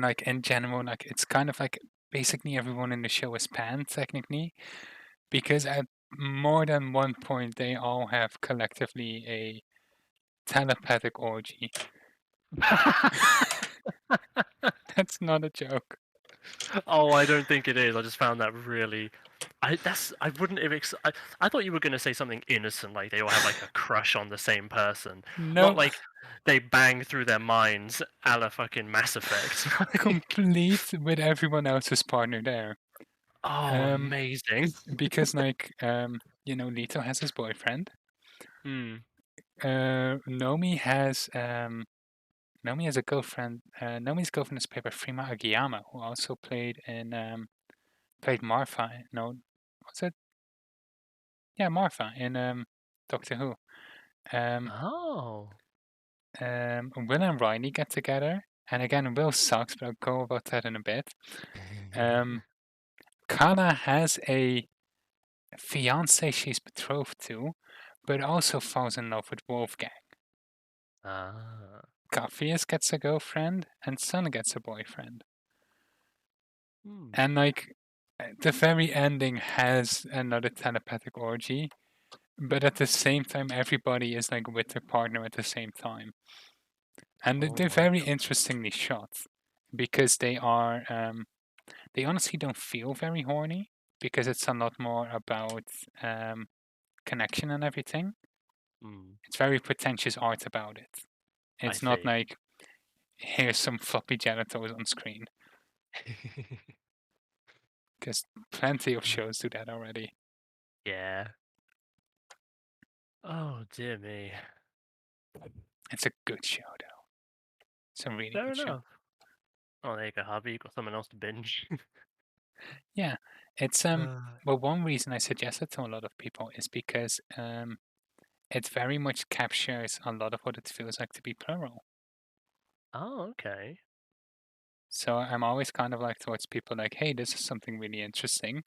like in general, like it's kind of like basically everyone in the show is pan technically, because at more than one point they all have collectively a telepathic orgy. That's not a joke. Oh, I don't think it is. I just found that really. I wouldn't have I thought you were gonna say something innocent, like they all have like a crush on the same person, not No, like they bang through their minds a la fucking Mass Effect. complete with everyone else's partner there. Oh, Um, amazing. because like Lito has his boyfriend. Hmm. Nomi has a girlfriend. Nomi's girlfriend is played by Frima Agiyama, who also played Martha. No, what's it? Yeah, Martha in Doctor Who. Um, Oh. Will and Riley get together, and again, Will sucks, but I'll go about that in a bit. Um, Kana has a fiance she's betrothed to, but also falls in love with Wolfgang. Ah. Garfias gets a girlfriend, and Sun gets a boyfriend. Hmm. And like the very ending has another telepathic orgy, but at the same time, everybody is like with their partner at the same time, and Oh they're my very god. interestingly shot because they honestly don't feel very horny because it's a lot more about um, connection and everything. Hmm. It's very pretentious art about it. I It's not see. like here's some floppy genitals on screen because plenty of shows do that already. Yeah. Oh dear me. It's a good show though. It's a really Fair good show. enough. Oh, there you go, Harvey. You got someone else to binge. Yeah, it's Uh, well, one reason I suggest it to a lot of people is because it very much captures a lot of what it feels like to be plural. oh, okay. So I'm always kind of like towards people like, hey, this is something really interesting.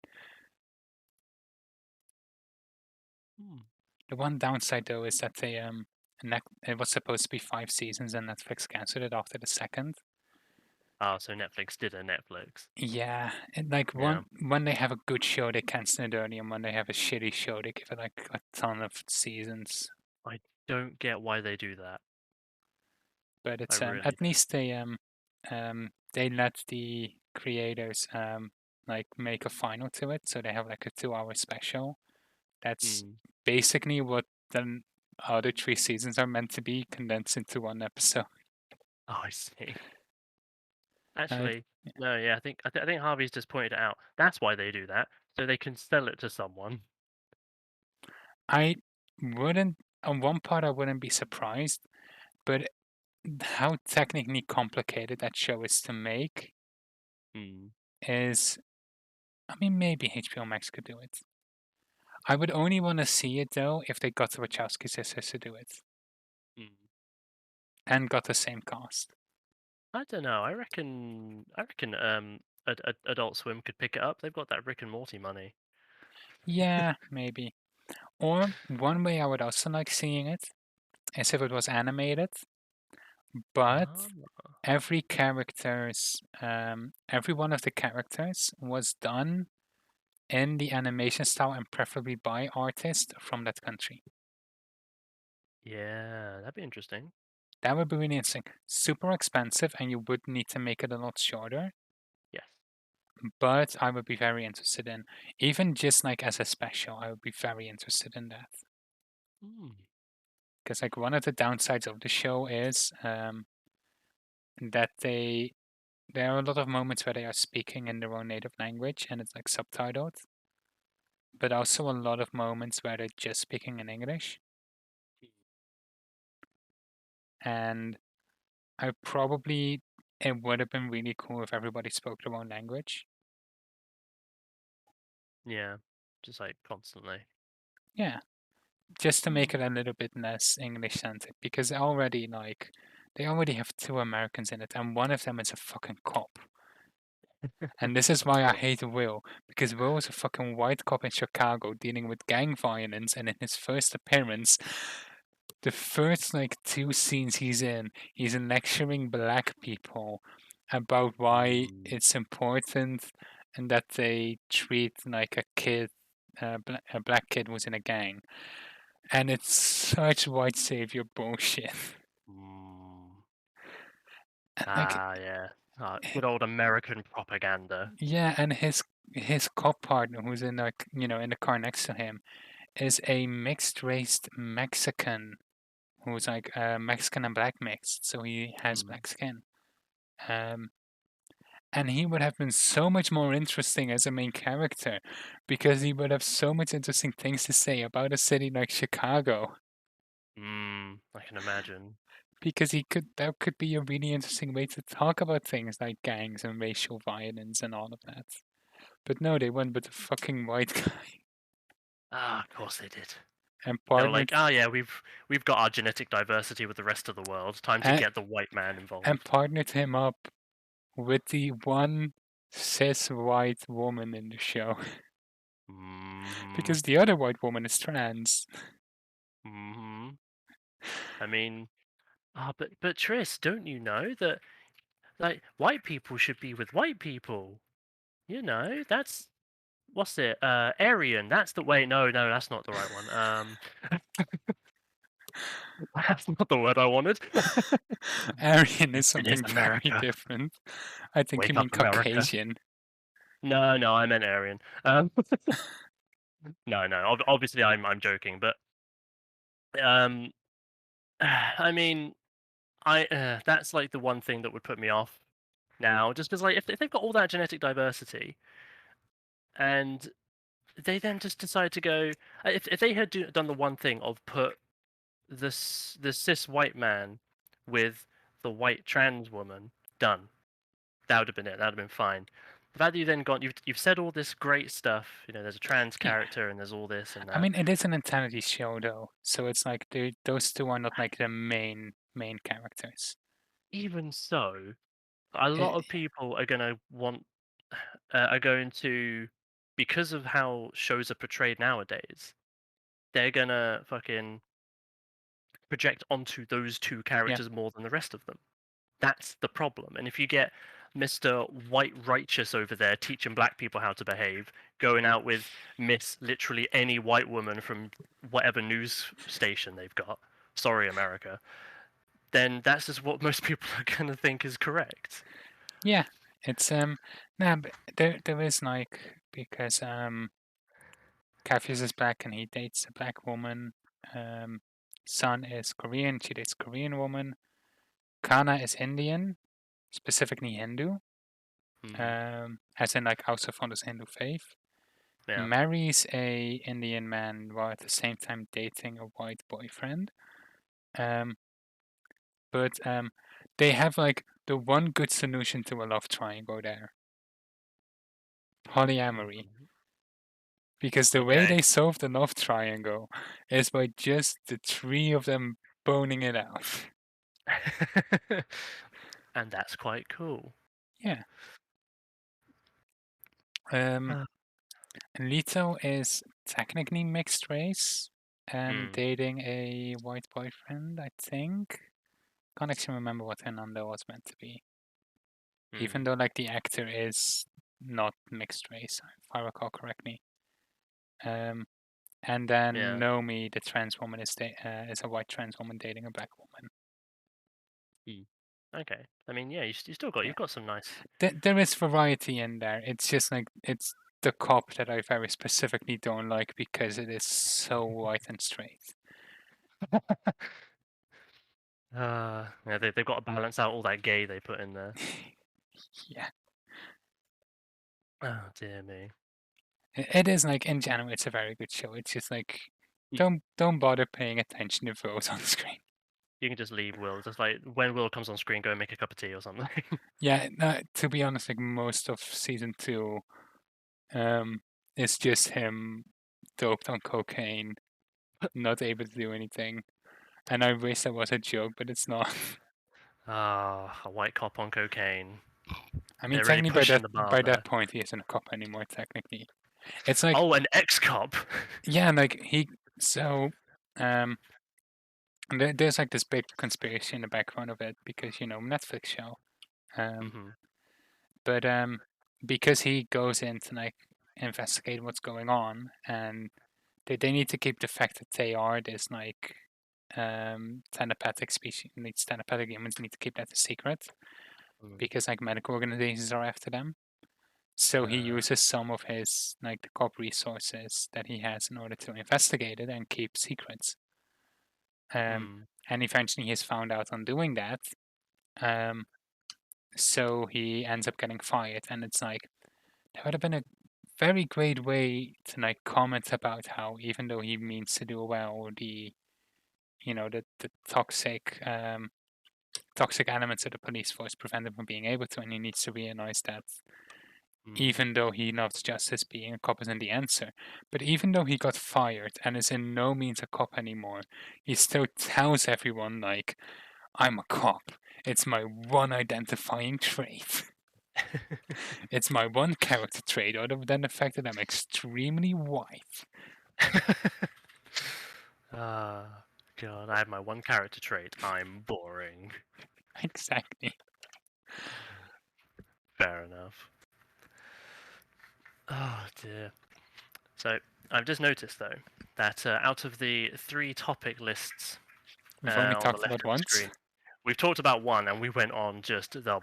Hmm. The one downside though is that it was supposed to be 5 seasons and Netflix cancelled it after the second. Oh, so Netflix did a Netflix. Yeah, and like Yeah. when they have a good show, they cancel it early, and when they have a shitty show, they give it like a ton of seasons. I don't get why they do that. But I it's really at least they let the creators like make a final to it, so they have like a 2 hour special. That's don't. basically what the other 3 seasons are meant to be, condensed into one episode. Oh, I see. Uh, Actually, no, yeah, I think Harvey's just pointed it out. That's why they do that, so they can sell it to someone. I wouldn't, on one part, I wouldn't be surprised, but how technically complicated that show is to make Hmm. is, I mean, maybe HBO Max could do it. I would only want to see it though if they got the Wachowski sisters to do it Hmm. and got the same cast. I don't know. I reckon. Adult Swim could pick it up. They've got that Rick and Morty money. Yeah, maybe. Or one way I would also like seeing it is if it was animated, but Ah. every one of the characters was done in the animation style and preferably by artists from that country. Yeah, that'd be interesting. That would be really interesting. Super expensive, and you would need to make it a lot shorter. Yes. But I would be very interested in, even just like as a special, I would be very interested in that. Hmm. Because like one of the downsides of the show is that there are a lot of moments where they are speaking in their own native language and it's like subtitled, but also a lot of moments where they're just speaking in English. And it would have been really cool if everybody spoke their own language. Yeah. Just like constantly. Yeah, just to Hmm. make it a little bit less English centric because already like they already have two Americans in it and one of them is a fucking cop. And this is why I hate Will, because Will is a fucking white cop in Chicago dealing with gang violence, and in his first appearance, the first like 2 scenes he's lecturing black people about why Mm. it's important and that they treat like a black kid who's in a gang. And it's such white savior bullshit. Mm. And like, Ah, yeah. Good old American propaganda. yeah, and his cop partner, who's in like in the car next to him, is a mixed race Mexican who's like Mexican and black mixed, so he has Mm. black skin. Um, and he would have been so much more interesting as a main character because he would have so much interesting things to say about a city like Chicago. I can imagine. Because that could be a really interesting way to talk about things like gangs and racial violence and all of that. But no, they went with the fucking white guy Ah, of course they did. and They were partnered like, "Ah, yeah, we've got our genetic diversity with the rest of the world. Time to and, get the white man and involved." partnered him up with the one cis white woman in the show Hmm. because the other white woman is trans. Hmm. I mean, but Triss, don't you know that like white people should be with white people? You know, that's what's it? Aryan. That's the way. No, no, that's not the right one. That's not the word I wanted. Aryan is It is something very America. different. I think you Wake up, mean America. Caucasian. No, no, I meant Aryan. No, no. Obviously, I'm joking, but um, I mean, I that's like the one thing that would put me off now, just because like if they've got all that genetic diversity and they then just decide to go, if they had done the one thing of put the cis white man with the white trans woman, done. That would have been it. That would have been fine. The fact that you then gone, you've said all this great stuff. You know, there's a trans Yeah. character and there's all this and I that. mean, it is an insanity show though, so it's like those two are not like the main characters. Even so, a Eh, lot of people are gonna are going to, because of how shows are portrayed nowadays, they're gonna fucking project onto those two yeah, characters more than the rest of them. That's the problem. And if you get Mr. White Righteous over there teaching black people how to behave, going out with Miss literally any white woman from whatever news station they've got, sorry America, then that's just what most people are gonna think is correct. yeah. It's nah, but there is like because Cassius is black and he dates a black woman. Um, Sun is Korean, she dates a Korean woman. Kana is Indian, specifically Hindu. Hmm. As in like also follows Hindu faith. Yeah. Marries a Indian man while at the same time dating a white boyfriend. Um, but they have like the one good solution to a love triangle there: polyamory. Mhm. Because the way Okay. they solve the love triangle is by just the three of them boning it out. And that's quite cool. Yeah. Um, Uh, Lito is technically mixed race and mm, dating a white boyfriend, I think. Can't actually remember what Hernando was meant to be. Even mm, though like the actor is not mixed race, if I recall correctly. Um, and then yeah. Nomi, the trans woman, is a white trans woman dating a black woman. Mm. Okay. I mean, yeah, you still got Yeah, you've got some nice. there is variety in there. It's just like it's the cop that I very specifically don't like because it is so white and straight. Yeah, they've got to balance out all that gay they put in there. Yeah, Oh dear me. it is like in general, it's a very good show. It's just like Mm. don't bother paying attention to those on screen. You can just leave Will. Just like when Will comes on screen, go and make a cup of tea or something. Yeah, no, to be honest, like most of season two, um, it's just him doped on cocaine, not able to do anything. And I wish that was a joke, but it's not. Ah, a white cop on cocaine. I mean, They're really technically pushing the bar by there. that point, he isn't a cop anymore. Technically, it's like Oh, an ex-cop. yeah, like he so um. There's like this big conspiracy in the background of it because Netflix show. Um, Hmm. but because he goes in to like investigate what's going on, and they need to keep the fact that they are this like telepathic species, these telepathic humans need to keep that a secret Mm. because like medical organizations are after them. So he Uh, uses some of his like the cop resources that he has in order to investigate it and keep secrets. Um, hmm. and eventually he's found out on doing that. Um, so he ends up getting fired, and it's like that would have been a very great way to like comment about how even though he means to do well, the toxic toxic elements of the police force prevent him from being able to, and he needs to realize that Hmm. even though he loves justice, being a cop isn't the answer. But even though he got fired and is in no means a cop anymore, he still tells everyone like, I'm a cop. It's my one identifying trait. It's my one character trait, other than the fact that I'm extremely white. Ah, God, I have my one character trait. I'm boring. Exactly. Fair enough. Oh dear. So I've just noticed though that out of the three topic lists We've only on the talked left about of the once. screen, we've talked about one and we went on just the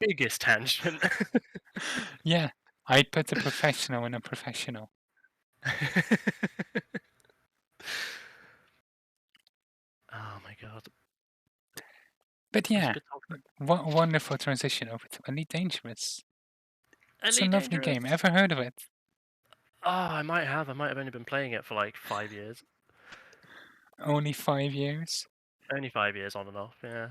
biggest tangent. Yeah, I put a professional in a professional. Oh my God, But such a yeah, good topic. wonderful transition over to Elite Dangerous. It's a Elite lovely game. Dangerous. Ever heard of it? Oh, I might have. I might have only been playing it for like 5 years. Only 5 years? Only 5 years on and off. Yeah.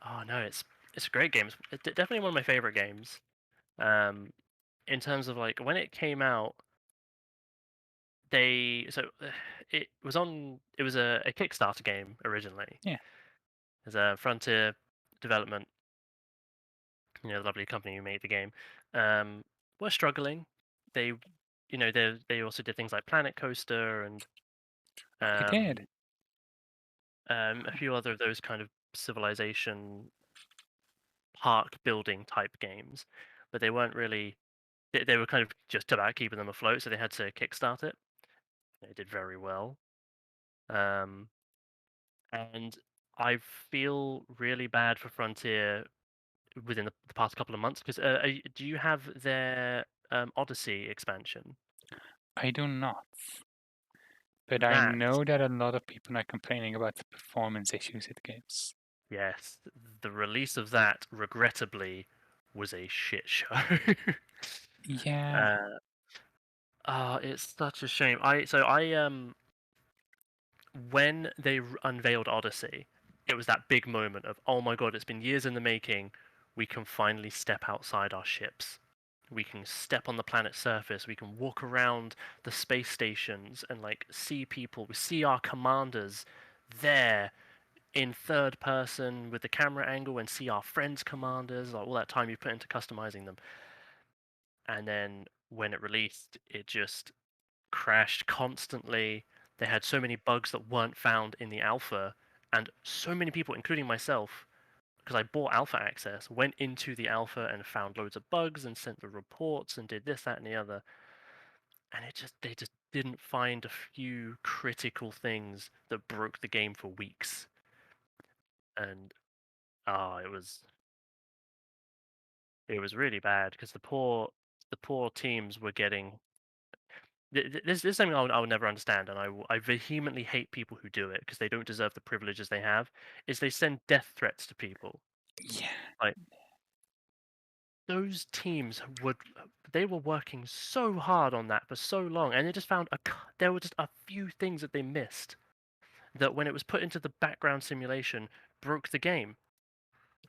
Oh no, it's a great game. It's definitely one of my favorite games. Um, in terms of like when it came out, it was on. It was a Kickstarter game originally. Yeah. As a Frontier development, the lovely company who made the game, um, were struggling. They, they also did things like Planet Coaster and I did. um, a few other of those kind of civilization park building type games, but they weren't really. They were kind of just about keeping them afloat, so they had to kickstart it. They did very well, um, and I feel really bad for Frontier within the past couple of months because do you have their Odyssey expansion? I do not. But I That know that a lot of people are complaining about the performance issues it gives. Yes, the release of that regrettably was a shit show. Yeah, uh, it's such a shame. I when they unveiled Odyssey, it was that big moment of, oh my god, it's been years in the making. We can finally step outside our ships. We can step on the planet's surface. We can walk around the space stations and like see people. We see our commanders there in third person with the camera angle and see our friends' commanders. Like all that time you put into customizing them. And then when it released, it just crashed constantly. They had so many bugs that weren't found in the alpha, and so many people, including myself, because I bought alpha access, went into the alpha and found loads of bugs and sent the reports and did this, that, and the other. And they just didn't find a few critical things that broke the game for weeks. And it was really bad because the poor teams were getting this is something I would never understand, and I vehemently hate people who do it because they don't deserve the privileges they have. Is they send death threats to people. yeah, Like those teams they were working so hard on that for so long, and they just found there were just a few things that they missed that when it was put into the background simulation broke the game.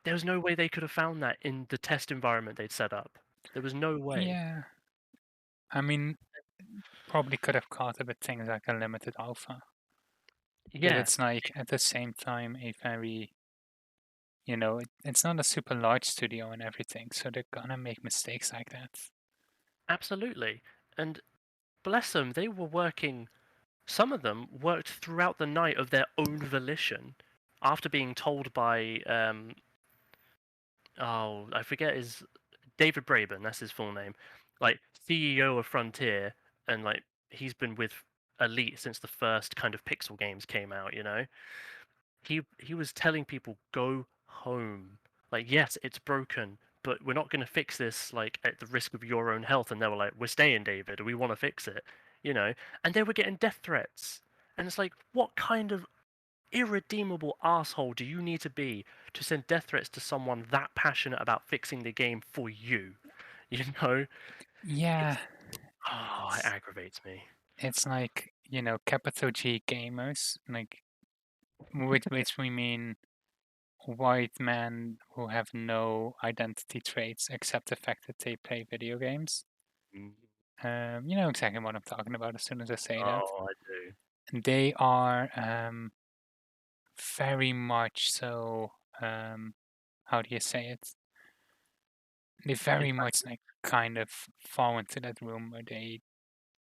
There was no way they could have found that in the test environment they'd set up. There was no way. yeah. I mean, probably could have caught it with things like a limited alpha. But Yeah, it's like at the same time a very, it's not a super large studio and everything, so they're gonna make mistakes like that. absolutely. And bless them, they were working. Some of them worked throughout the night of their own volition, after being told by oh, I forget his David Braben, that's his full name, like CEO of Frontier, and like he's been with Elite since the first kind of Pixel games came out. He was telling people go home. Like yes, it's broken, but we're not going to fix this like at the risk of your own health. And they were like, we're staying, David. We want to fix it, you know. And they were getting death threats, and it's like, what kind of irredeemable asshole do you need to be to send death threats to someone that passionate about fixing the game for you? You know, Yeah, it's it it's aggravates me. it's like, capital G gamers, like with which we mean white men who have no identity traits except the fact that they play video games. Mm. You know exactly what I'm talking about as soon as I say that. Oh, I do. They are very much so, how do you say it? They very much like kind of fall into that room where they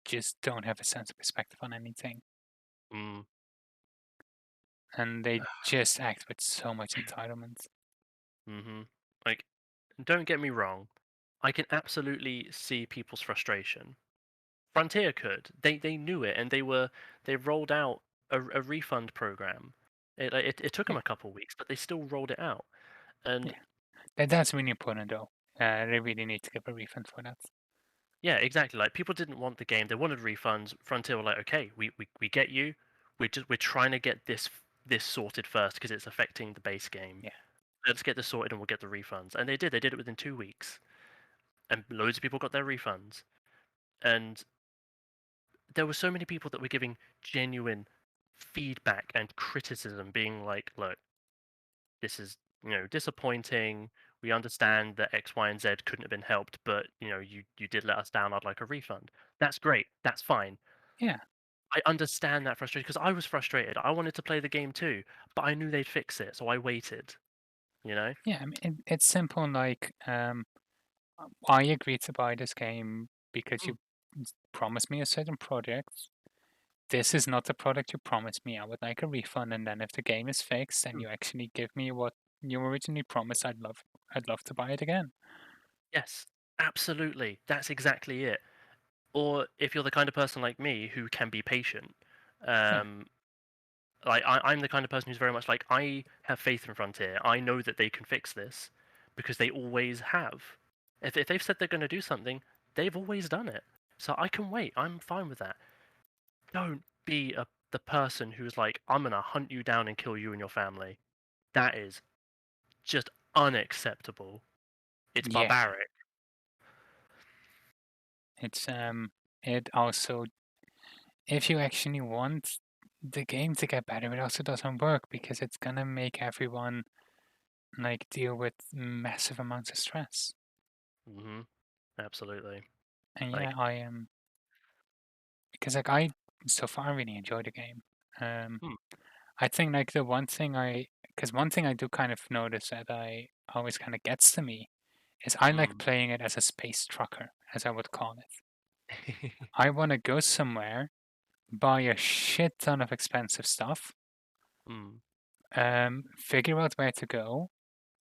just don't have a sense of perspective on anything. Mm. And they just act with so much entitlement. Mm-hmm. Like, don't get me wrong, I can absolutely see people's frustration. Frontier could. They knew it, and they rolled out a refund program. It took them Yeah, a couple weeks, but they still rolled it out. And yeah. That's really important though. They really need to give a refund for that. yeah, exactly. Like people didn't want the game; they wanted refunds. Frontier were like, okay, we get you. We're trying to get this sorted first because it's affecting the base game. Yeah, Let's get this sorted, and we'll get the refunds. And they did. They did it within 2 weeks, and loads of people got their refunds. And there were so many people that were giving genuine feedback and criticism, being like, look, this is disappointing. We understand that X, Y, and Z couldn't have been helped, but you did let us down. I'd like a refund. That's great. That's fine. yeah, I understand that frustration because I was frustrated. I wanted to play the game too, but I knew they'd fix it, so I waited. You know? yeah. I mean, it's simple. Like, I agreed to buy this game because Mm, you promised me a certain project. This is not the product you promised me. I would like a refund, and then if the game is fixed and mm. you actually give me what you originally promised, I'd love to buy it again. Yes, absolutely. That's exactly it. Or if you're the kind of person like me who can be patient, Yeah, um, like I'm the kind of person who's very much like I have faith in Frontier. I know that they can fix this because they always have. If they've said they're going to do something, they've always done it. So I can wait. I'm fine with that. Don't be the person who's like, I'm gonna hunt you down and kill you and your family. That is just unacceptable. It's yeah. barbaric. It's it also, if you actually want the game to get better, it also doesn't work because it's gonna make everyone like deal with massive amounts of stress. Hmm. Absolutely. And yeah, Like, I am, because like I so far really enjoy the game. Um, hmm, I think like the one thing because one thing I do kind of notice that I always kind of gets to me is I like hmm, playing it as a space trucker, as I would call it. I want to go somewhere, buy a shit ton of expensive stuff, hmm, figure out where to go,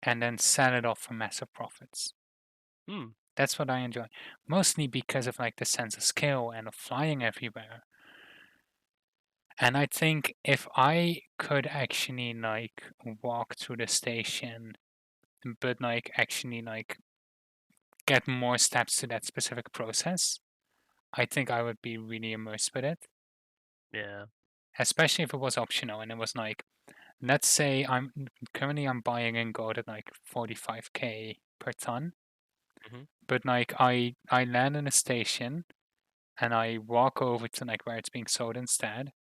and then sell it off for massive profits. hmm, That's what I enjoy, mostly because of like the sense of skill and of flying everywhere. And I think if I could actually like walk through the station, but like actually like get more steps to that specific process, I think I would be really immersed with it. yeah, Especially if it was optional and it was like, let's say I'm buying in gold at like 45k per ton, hmm, but like I land in a station and I walk over to like where it's being sold instead,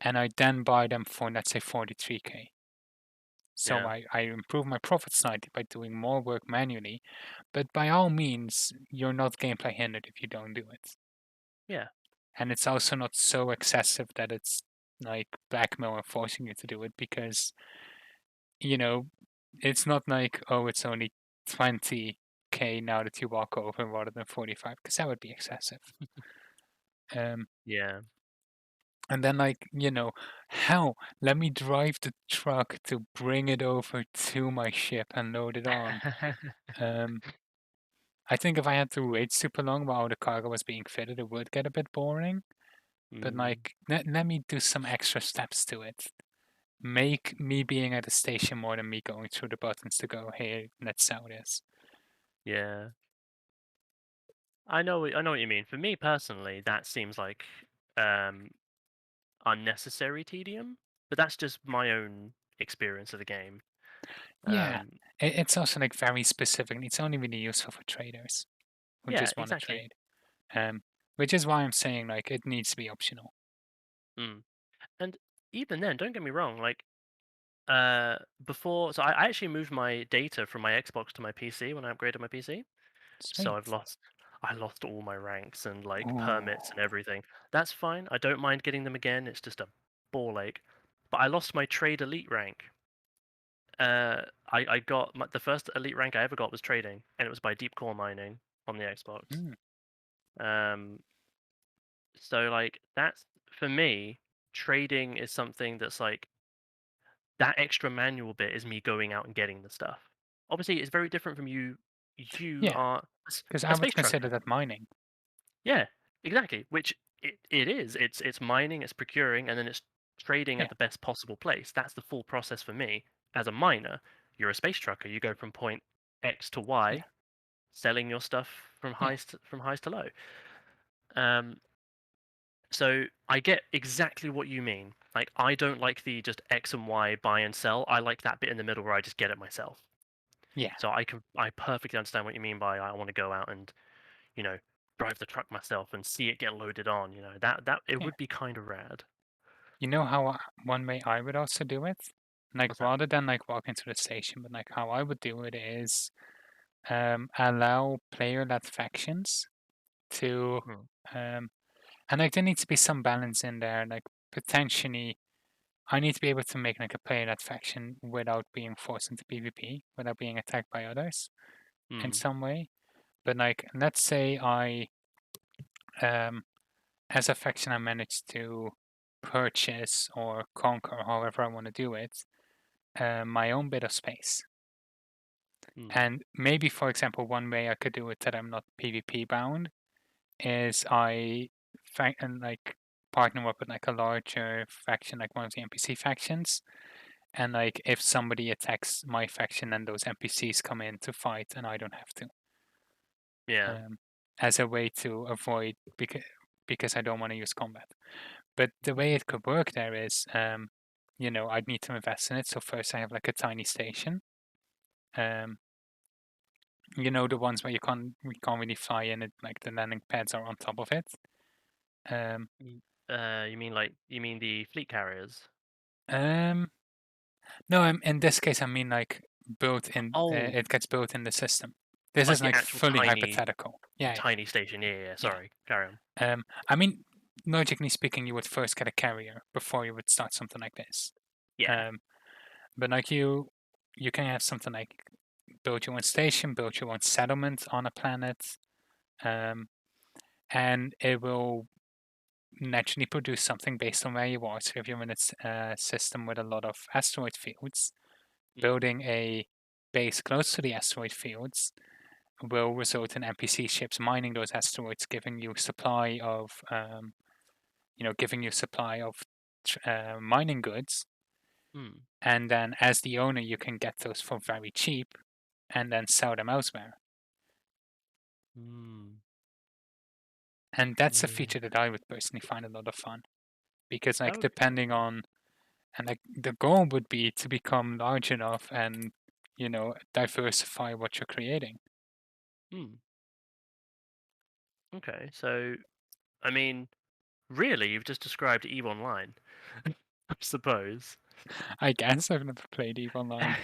and I then buy them for let's say 43k. So yeah, I improve my profit slightly by doing more work manually, but by all means, you're not gameplay hindered if you don't do it. yeah, And it's also not so excessive that it's like blackmail or forcing you to do it because, you know, it's not like, oh, it's only 20k now that you walk over rather than 45, because that would be excessive. Um, yeah. and then, like, hell, let me drive the truck to bring it over to my ship and load it on. Um, I think if I had to wait super long while the cargo was being fitted, it would get a bit boring. But Mm, like, let me do some extra steps to it. Make me being at the station more than me going through the buttons to go, hey, let's sell this. Yeah. I know what you mean. For me personally, that seems like um unnecessary tedium, but that's just my own experience of the game. Yeah, Um, it's also like very specific. And it's only really useful for traders who yeah, just want to exactly. trade. Um, which is why I'm saying like it needs to be optional. Mm. And even then, don't get me wrong, like before, so I actually moved my data from my Xbox to my PC when I upgraded my PC. So Sweet. I lost all my ranks and like Oh, permits and everything. That's fine. I don't mind getting them again. It's just a ball ache. But I lost my trade elite rank. I got the first elite rank I ever got was trading, and it was by deep core mining on the Xbox. mm, Um, so like that's for me, trading is something that's like that extra manual bit is me going out and getting the stuff. Obviously, it's very different from you. You yeah, are because I a would space consider trucker. that mining. Yeah, exactly. Which it is. It's mining, it's procuring, and then it's trading Yeah, at the best possible place. That's the full process for me. As a miner, you're a space trucker. You go from point X to yeah, Y, selling your stuff yeah, from highs to low. Um, so I get exactly what you mean. Like I don't like the just X and Y buy and sell. I like that bit in the middle where I just get it myself. yeah, So I perfectly understand what you mean by I want to go out and you know drive the truck myself and see it get loaded on. You know that it yeah. would be kind of rad. You know how one way I would also do it? Like What's that? rather than like walking to the station, but like how I would do it is allow player-led factions to Hmm. um, and like there needs to be some balance in there. Like potentially, I need to be able to make like a player-led faction without being forced into PvP, without being attacked by others in Hmm. some way. But like, let's say um, as a faction, I manage to purchase or conquer, however I want to do it, my own bit of space. Hmm. And maybe, for example, one way I could do it that I'm not PvP bound is and like partner up with like a larger faction, like one of the NPC factions. And like if somebody attacks my faction, then those NPCs come in to fight, and I don't have to. Yeah. Um, as a way to avoid because I don't want to use combat. But the way it could work there is, I'd need to invest in it. So first I have like a tiny station. Um, the ones where we can't really fly in it, like the landing pads are on top of it. Um, You mean like you mean the fleet carriers? um, no, in this case I mean like built in. Oh, It gets built in the system. This like is the like actual fully hypothetical. Yeah, yeah, tiny station. Yeah. Yeah. yeah. Sorry. Carry on. I mean, logically speaking, you would first get a carrier before you would start something like this. Yeah. Um, but like you can have something like build your own station, build your own settlement on a planet, um, and it will naturally produce something based on where you are. So if you're in a system with a lot of asteroid fields, Mm. building a base close to the asteroid fields will result in NPC ships mining those asteroids, giving you supply of mining goods. Mm. And then as the owner, you can get those for very cheap and then sell them elsewhere. Mm. And that's a Yeah. feature that I would personally find a lot of fun because That like would be kind of depending cool. on and like the goal would be to become large enough and diversify what you're creating. Mm. Okay. So I mean, really, you've just described Eve Online, I suppose. I guess I've never played Eve Online.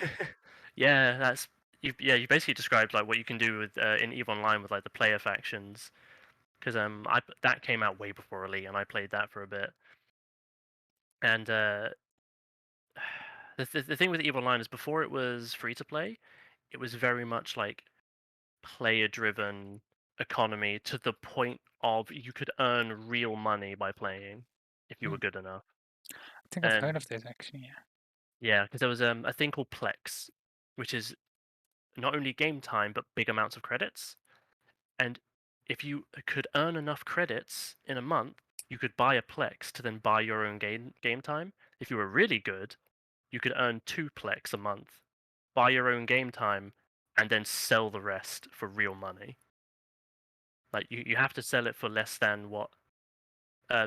Yeah, you basically described like what you can do with in Eve Online with like the player factions because that came out way before Elite and I played that for a bit and the thing with Eve Online is before it was free to play, it was very much like player driven economy to the point of you could earn real money by playing if you Hmm. were good enough. I think I've heard And of this actually. Yeah. yeah, because there was a thing called Plex, which is not only game time but big amounts of credits. And if you could earn enough credits in a month, you could buy a Plex to then buy your own game time. If you were really good, you could earn two Plex a month, buy your own game time, and then sell the rest for real money. Like you have to sell it for less than what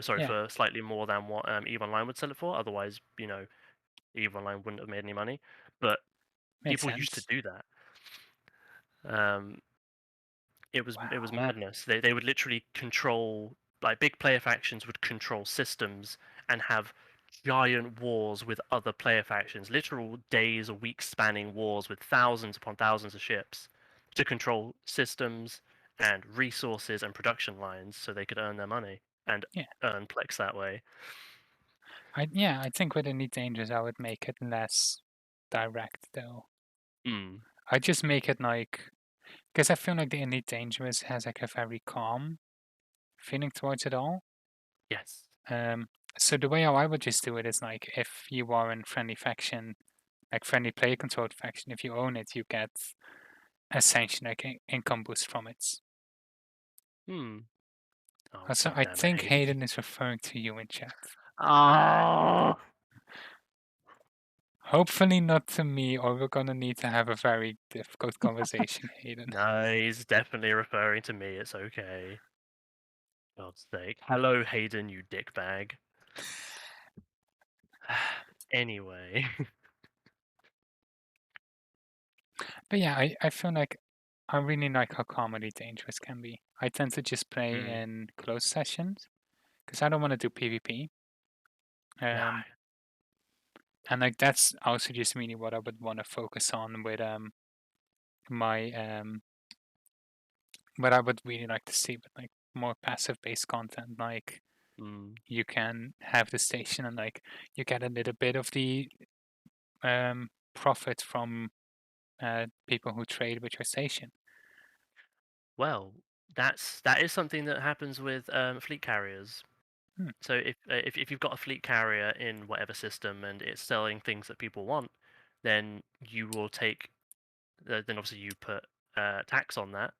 sorry, Yeah, for slightly more than what EVE Online would sell it for. Otherwise, EVE Online wouldn't have made any money. But makes people used to sense. do that. Um, it was Wow. madness. They would literally control, like, big player factions would control systems and have giant wars with other player factions, literal days or weeks spanning wars with thousands upon thousands of ships to control systems and resources and production lines so they could earn their money and Yeah. earn Plex that way. I think with Elite Dangerous I would make it less direct though. Mm, I just make it like because I feel like the Elite Dangerous has like a very calm feeling towards it all. yes. Um, so the way how I would just do it is like if you are in friendly faction, like friendly player controlled faction, if you own it, you get essentially like income boost from it. Hmm. Oh Also, god I damn it, think Hayden. Hayden is referring to you in chat. Oh Hopefully not to me, or we're gonna need to have a very difficult conversation, Hayden. no, he's definitely referring to me. It's okay. God's sake. Hello, Hayden, you dickbag. Anyway. But yeah, I feel like I really like how comedy dangerous can be. I tend to just play Mm. in closed sessions because I don't want to do PvP. Yeah. Um, and like that's also just really what I would want to focus on with my what I would really like to see with like more passive based content. Like Mm. you can have the station and like you get a little bit of the profit from people who trade with your station. Well, that is something that happens with fleet carriers. Hmm, So if you've got a fleet carrier in whatever system and it's selling things that people want, then you will take. Then obviously you put tax on that.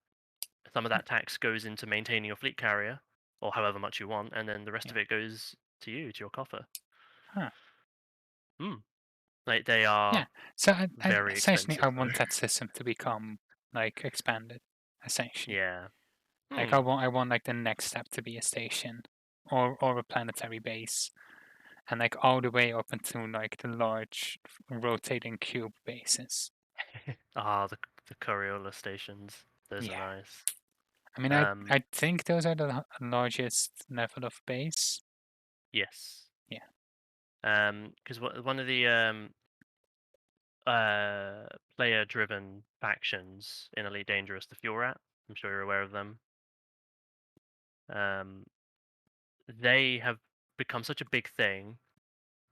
Some of yeah, that tax goes into maintaining your fleet carrier, or however much you want, and then the rest yeah. of it goes to you, to your coffer. Huh. Hmm. Like they Yeah. are So very essentially, I expensive though. want that system to become like expanded. Essentially, Yeah. like Hmm. I want like the next step to be a station or a planetary base, and like all the way up until like the large rotating cube bases. Ah, the Coriolis stations. Those are Yeah. nice. I mean, Um. I think those are the largest level of base. Yes. Yeah. Because one of the player-driven factions in Elite Dangerous, the Fuel Rat. I'm sure you're aware of them. Um. They have become such a big thing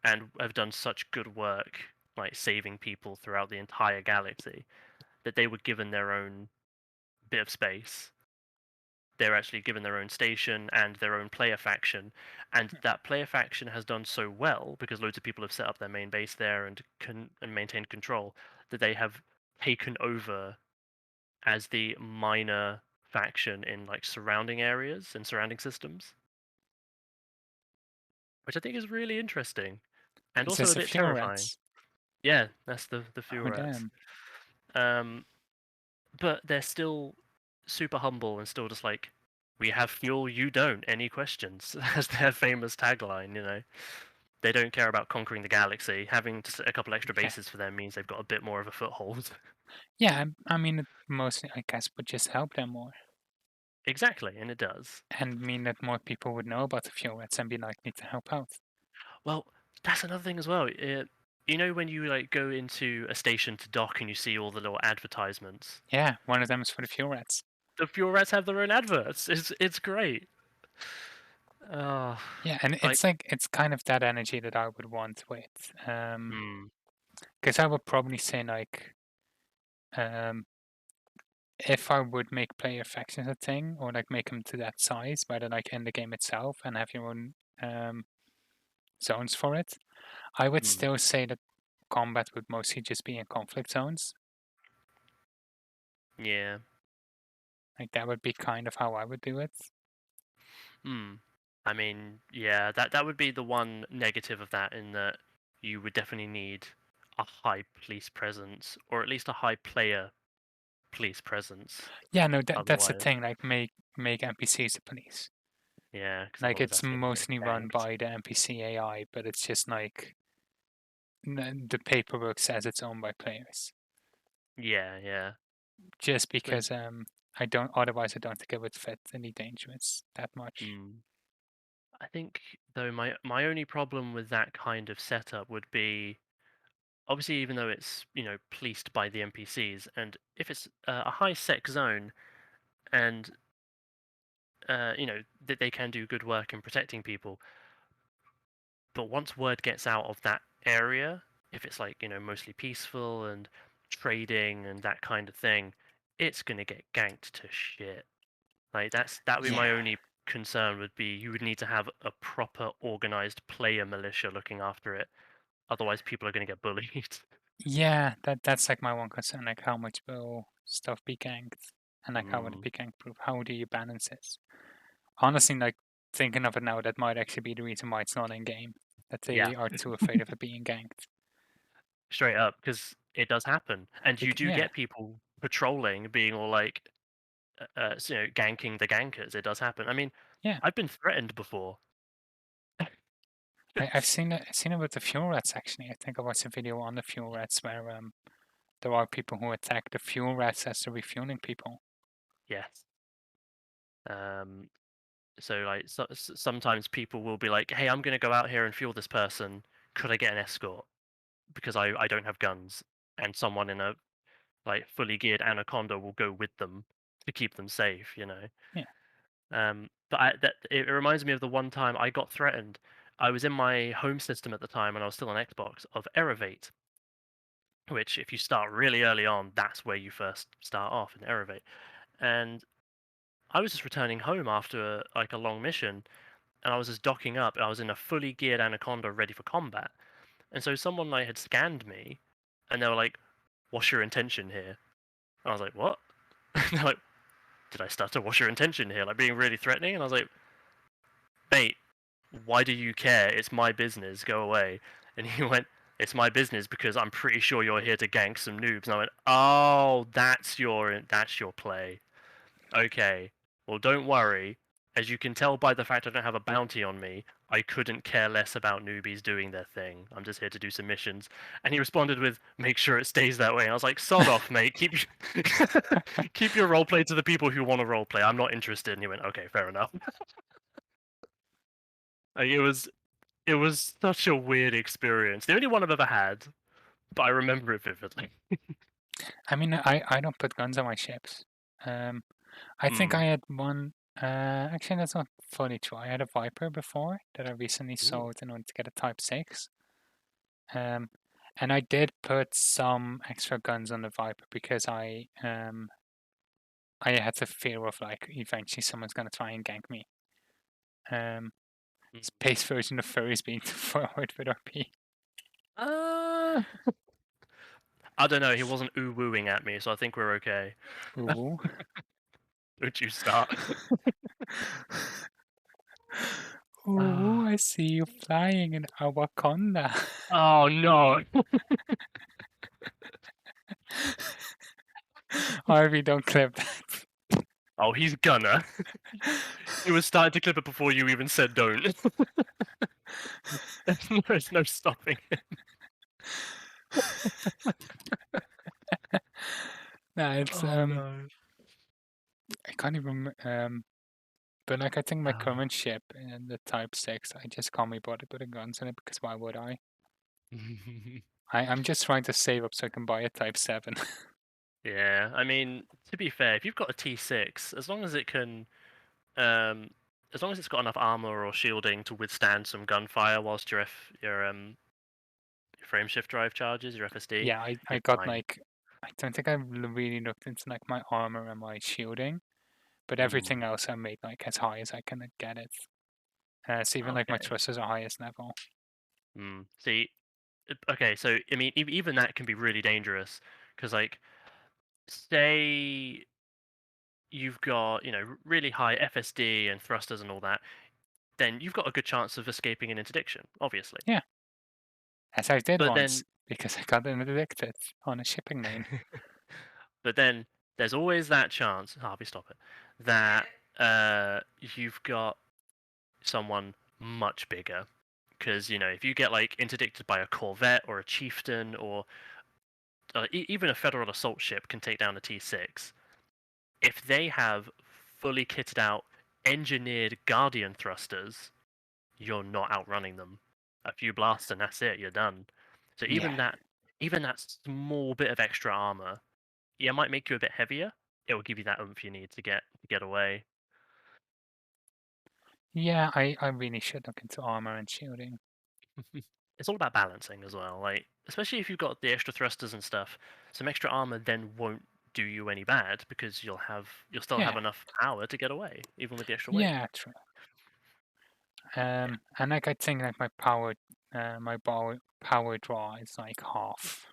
and have done such good work, like saving people throughout the entire galaxy, that they were given their own bit of space. They're actually given their own station and their own player faction, and that player faction has done so well because loads of people have set up their main base there and maintained control that they have taken over as the minor faction in like surrounding areas and surrounding systems, which I think is really interesting and Is also this a a bit fuel terrifying. rats? Yeah, that's the few Oh rats. damn. Um, but they're still super humble and still just like, we have fuel, you don't. Any questions? As their famous tagline. They don't care about conquering the galaxy. Having just a couple extra Yeah. bases for them means they've got a bit more of a foothold. Yeah. I mean, it mostly I guess would just help them more Exactly, and it does. and mean that more people would know about the fuel rats and be likely to help out. Well, that's another thing as well. When you like go into a station to dock and you see all the little advertisements. Yeah, one of them is for the fuel rats. The fuel rats have their own adverts. It's great. Oh, Yeah, and like, it's kind of that energy that I would want with hmm, because I would probably say like um if I would make player factions a thing or like make them to that size, whether like in the game itself and have your own um zones for it, I would hmm, still say that combat would mostly just be in conflict zones. yeah. Like that would be kind of how I would do it. Hmm. I mean, yeah, that would be the one negative of that, in that you would definitely need a high police presence, or at least a high player police presence. Yeah, no, that's the Otherwise, thing. Like, make NPCs the police. yeah, because Like, otherwise it's that's when you get mostly run ganked. by the NPC AI, but it's just like the paperwork says it's owned by players. Yeah, yeah. Just So, because I don't otherwise I don't think it would fit any dangerous that much. mm, I think though my only problem with that kind of setup would be obviously even though it's policed by the NPCs, and if it's a high sec zone and that they can do good work in protecting people, but once word gets out of that area, if it's like mostly peaceful and trading and that kind of thing, it's gonna get ganked to shit. Like that would be my Yeah. only concern would be you would need to have a proper organized player militia looking after it. Otherwise people are gonna get bullied. Yeah, that's like my one concern, like how much will stuff be ganked and like how would it Mm, be gank proof? How do you balance this? Honestly, like thinking of it now, that might actually be the reason why it's not in game. That yeah, they are too afraid of it being ganked. straight up, because it does happen, and you do Yeah, get people patrolling, being all like, ganking the gankers. It does happen. I mean, yeah. I've been threatened before. I've seen it. I've seen it with the fuel rats actually. I think I watched a video on the fuel rats where there are people who attack the fuel rats as they're refueling people. Yes. Um, so like sometimes people will be like, "Hey, I'm gonna go out here and fuel this person. Could I get an escort? Because I don't have guns." And someone in a like fully geared anaconda will go with them to keep them safe. Yeah, But it reminds me of the one time I got threatened. I was in my home system at the time, and I was still on Xbox of Erivate, which if you start really early on, that's where you first start off in Erivate. And I was just returning home after like a long mission, and I was just docking up. I was in a fully geared anaconda, ready for combat. And so someone like had scanned me, and they were like, "What's your intention here?" And I was like, "What?" They're like, "Did I start to wash your intention here?" Like being really threatening. And I was like, "Mate, why do you care? It's my business. Go away." And he went, "It's my business because I'm pretty sure you're here to gank some noobs." And I went, "Oh, that's your play. Okay. Well, don't worry. As you can tell by the fact I don't have a bounty on me, I couldn't care less about newbies doing their thing. I'm just here to do some missions." And he responded with, "Make sure it stays that way." And I was like, "Sod off, mate. Keep your roleplay to the people who want to roleplay. I'm not interested." And he went, "Okay, fair enough." Like, it was such a weird experience. The only one I've ever had, but I remember it vividly. I mean, I don't put guns on my ships. Um, I think Hmm. I had one. Actually, that's not fully true. I had a Viper before that I recently Ooh. sold in order to get a Type 6. Um, and I did put some extra guns on the Viper because I had the fear of like eventually someone's gonna try and gank me. Um, Mm. Space version of furries being too forward with RP. Uh, I don't know. He wasn't ooh wooing at me, so I think we're okay. Ooh. Don't you start. Ooh, I see you flying in Awakanda. Oh no! Harvey, don't clip that. Oh, he's gonna. He was starting to clip it before you even said don't. There's no stopping it. Nah, it's Oh no. I can't even but like I think my Oh. current ship in the Type 6, I just can't be bothered putting guns in it because why would I? I'm just trying to save up so I can buy a Type 7. Yeah, I mean, to be fair, if you've got a T6, as long as it can, um, as long as it's got enough armor or shielding to withstand some gunfire whilst your frame shift drive charges, your FSD, Yeah, I you're got fine. like I don't think I've really looked into like my armor and my shielding, but everything Mm, else I made like as high as I can get it. So even like my okay. thrusters are highest level. See, okay, so I mean, even that can be really dangerous because, like, say you've got really high FSD and thrusters and all that, then you've got a good chance of escaping an interdiction, obviously. Yeah, as I did But once then, because I got interdicted on a shipping lane. but then there's always that chance. Harvey, stop it. That you've got someone much bigger. Because if you get like interdicted by a corvette or a chieftain or even a federal assault ship can take down a T6. If they have fully kitted out, engineered guardian thrusters, you're not outrunning them. A few blasts and that's it. You're done. So Yeah. even that small bit of extra armor, yeah, might make you a bit heavier. It will give you that oomph you need to get away. Yeah, I really should look into armor and shielding. It's all about balancing as well. Like especially if you've got the extra thrusters and stuff, some extra armor then won't do you any bad because you'll still have Yeah. enough power to get away even with the extra weight. Yeah, true. And like I think like my power draw is like half.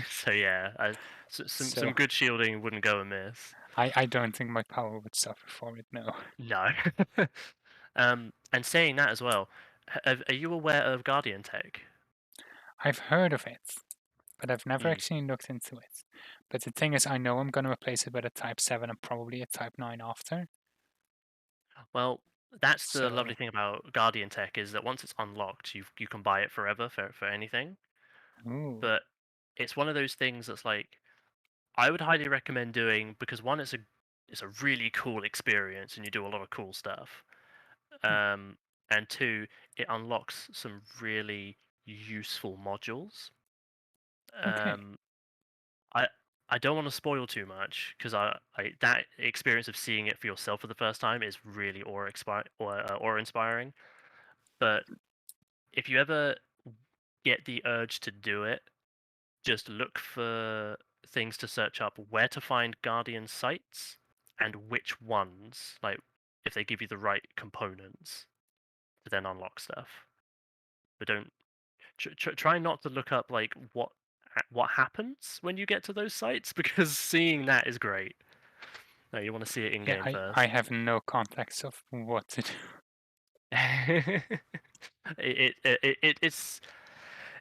So yeah, some So good shielding wouldn't go amiss. I don't think my power would suffer for it, no. No. And saying that as well, are you aware of Guardian Tech? I've heard of it, but I've never Hmm. actually looked into it. But the thing is, I know I'm going to replace it with a Type 7 and probably a Type 9 after. Well, that's the So, lovely thing about Guardian Tech is that once it's unlocked, you can buy it forever for anything. ooh, But it's one of those things that's like I would highly recommend doing because one, it's a really cool experience and you do a lot of cool stuff. Um, and two, it unlocks some really useful modules. okay. Um, I I don't want to spoil too much because I that experience of seeing it for yourself for the first time is really awe-inspiring. But if you ever get the urge to do it, just look for things to search up where to find Guardian sites and which ones, like if they give you the right components to then unlock stuff. But don't try not to look up like what happens when you get to those sites because seeing that is great. No, you want to see it in Yeah, game I first. have no context of what to do.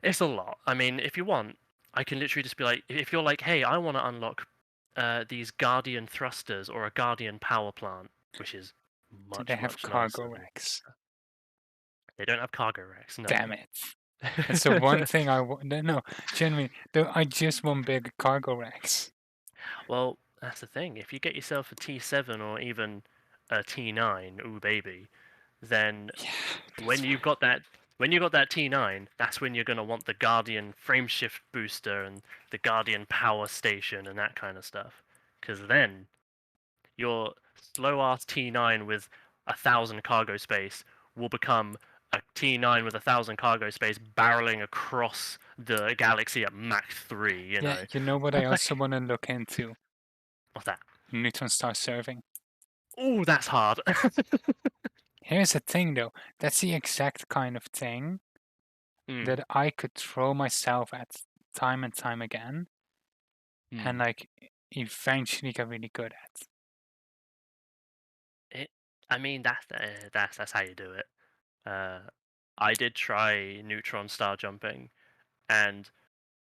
It's a lot. I mean, if you want, I can literally just be like, if you're like, hey, I want to unlock these Guardian thrusters or a Guardian power plant, which is Do they much have much cargo nicer than racks? they don't have cargo racks. No. Damn it. That's the one thing I want. No, no, genuinely, though I just want big cargo racks. Well, that's the thing. If you get yourself a T7 or even a T9, ooh baby, then Yeah, when that's you've got that when you got that T9, that's when you're gonna want the Guardian frameshift booster and the Guardian power station and that kind of stuff. Because then your slow ass T9 with 1,000 cargo space will become a T9 with 1,000 cargo space barreling across the galaxy at Mach 3. You yeah. know, You know what I also want to look into? what's that? Neutron star serving. Oh, that's hard. Here's the thing, though. That's the exact kind of thing Hmm. that I could throw myself at time and time again, and Hmm. like eventually get really good at. It. I mean, that's how you do it. Uh, I did try neutron star jumping, and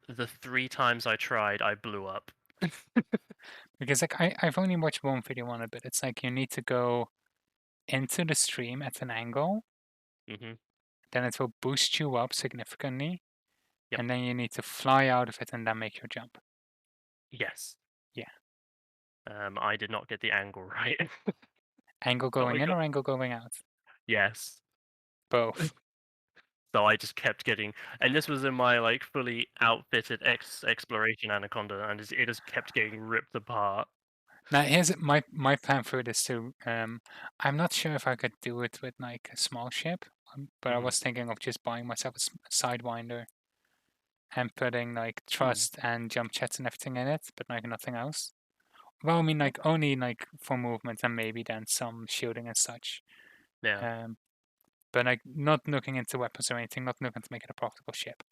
the 3 times I tried, I blew up. Because like I've only watched one video on it, but it's like you need to go into the stream at an angle, Hmm. then it will boost you up significantly, Yep. and then you need to fly out of it and then make your jump. Yes. Yeah. I did not get the angle right. Angle Oh going my in god. or angle going out? Yes. Both. So I just kept getting, and this was in my like fully outfitted exploration anaconda, and it just kept getting ripped apart. Now here's my plan for this too. I'm not sure if I could do it with like a small ship, but I Hmm. was thinking of just buying myself a sidewinder and putting like Hmm. thrust and jump jets and everything in it, but like nothing else. Well, I mean like only like for movement and maybe then some shielding and such. Yeah. Um, but like not looking into weapons or anything, not looking to make it a profitable ship,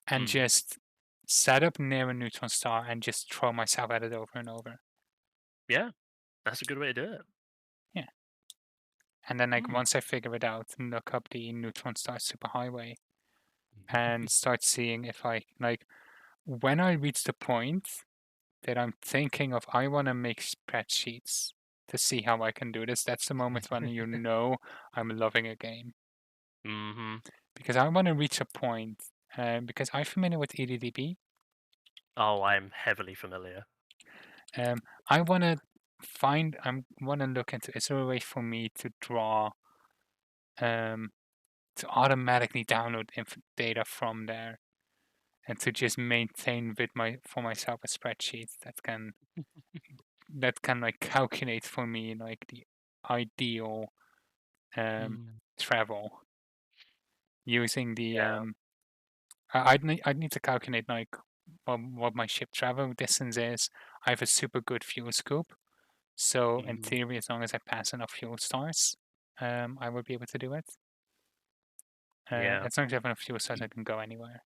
and Hmm. just set up near a neutron star and just throw myself at it over and over. Yeah. That's a good way to do it. Yeah. And then like Hmm. once I figure it out, look up the neutron star superhighway and start seeing if I like when I reach the point that I'm thinking of. I want to make spreadsheets to see how I can do this. That's the moment when you know I'm loving a game Mm-hmm. because I want to reach a point. Because I'm familiar with EDDB. Oh, I'm heavily familiar. I want to want to look into, is there a way for me to draw, um, to automatically download data from there and to just maintain for myself a spreadsheet that can like calculate for me like the ideal um, Mm. travel using the Yeah. I'd need to calculate like what my ship travel distance is. I have a super good fuel scoop, so in Mm-hmm. theory, as long as I pass enough fuel stars, I will be able to do it. Yeah. As long as I have enough fuel stars, I can go anywhere.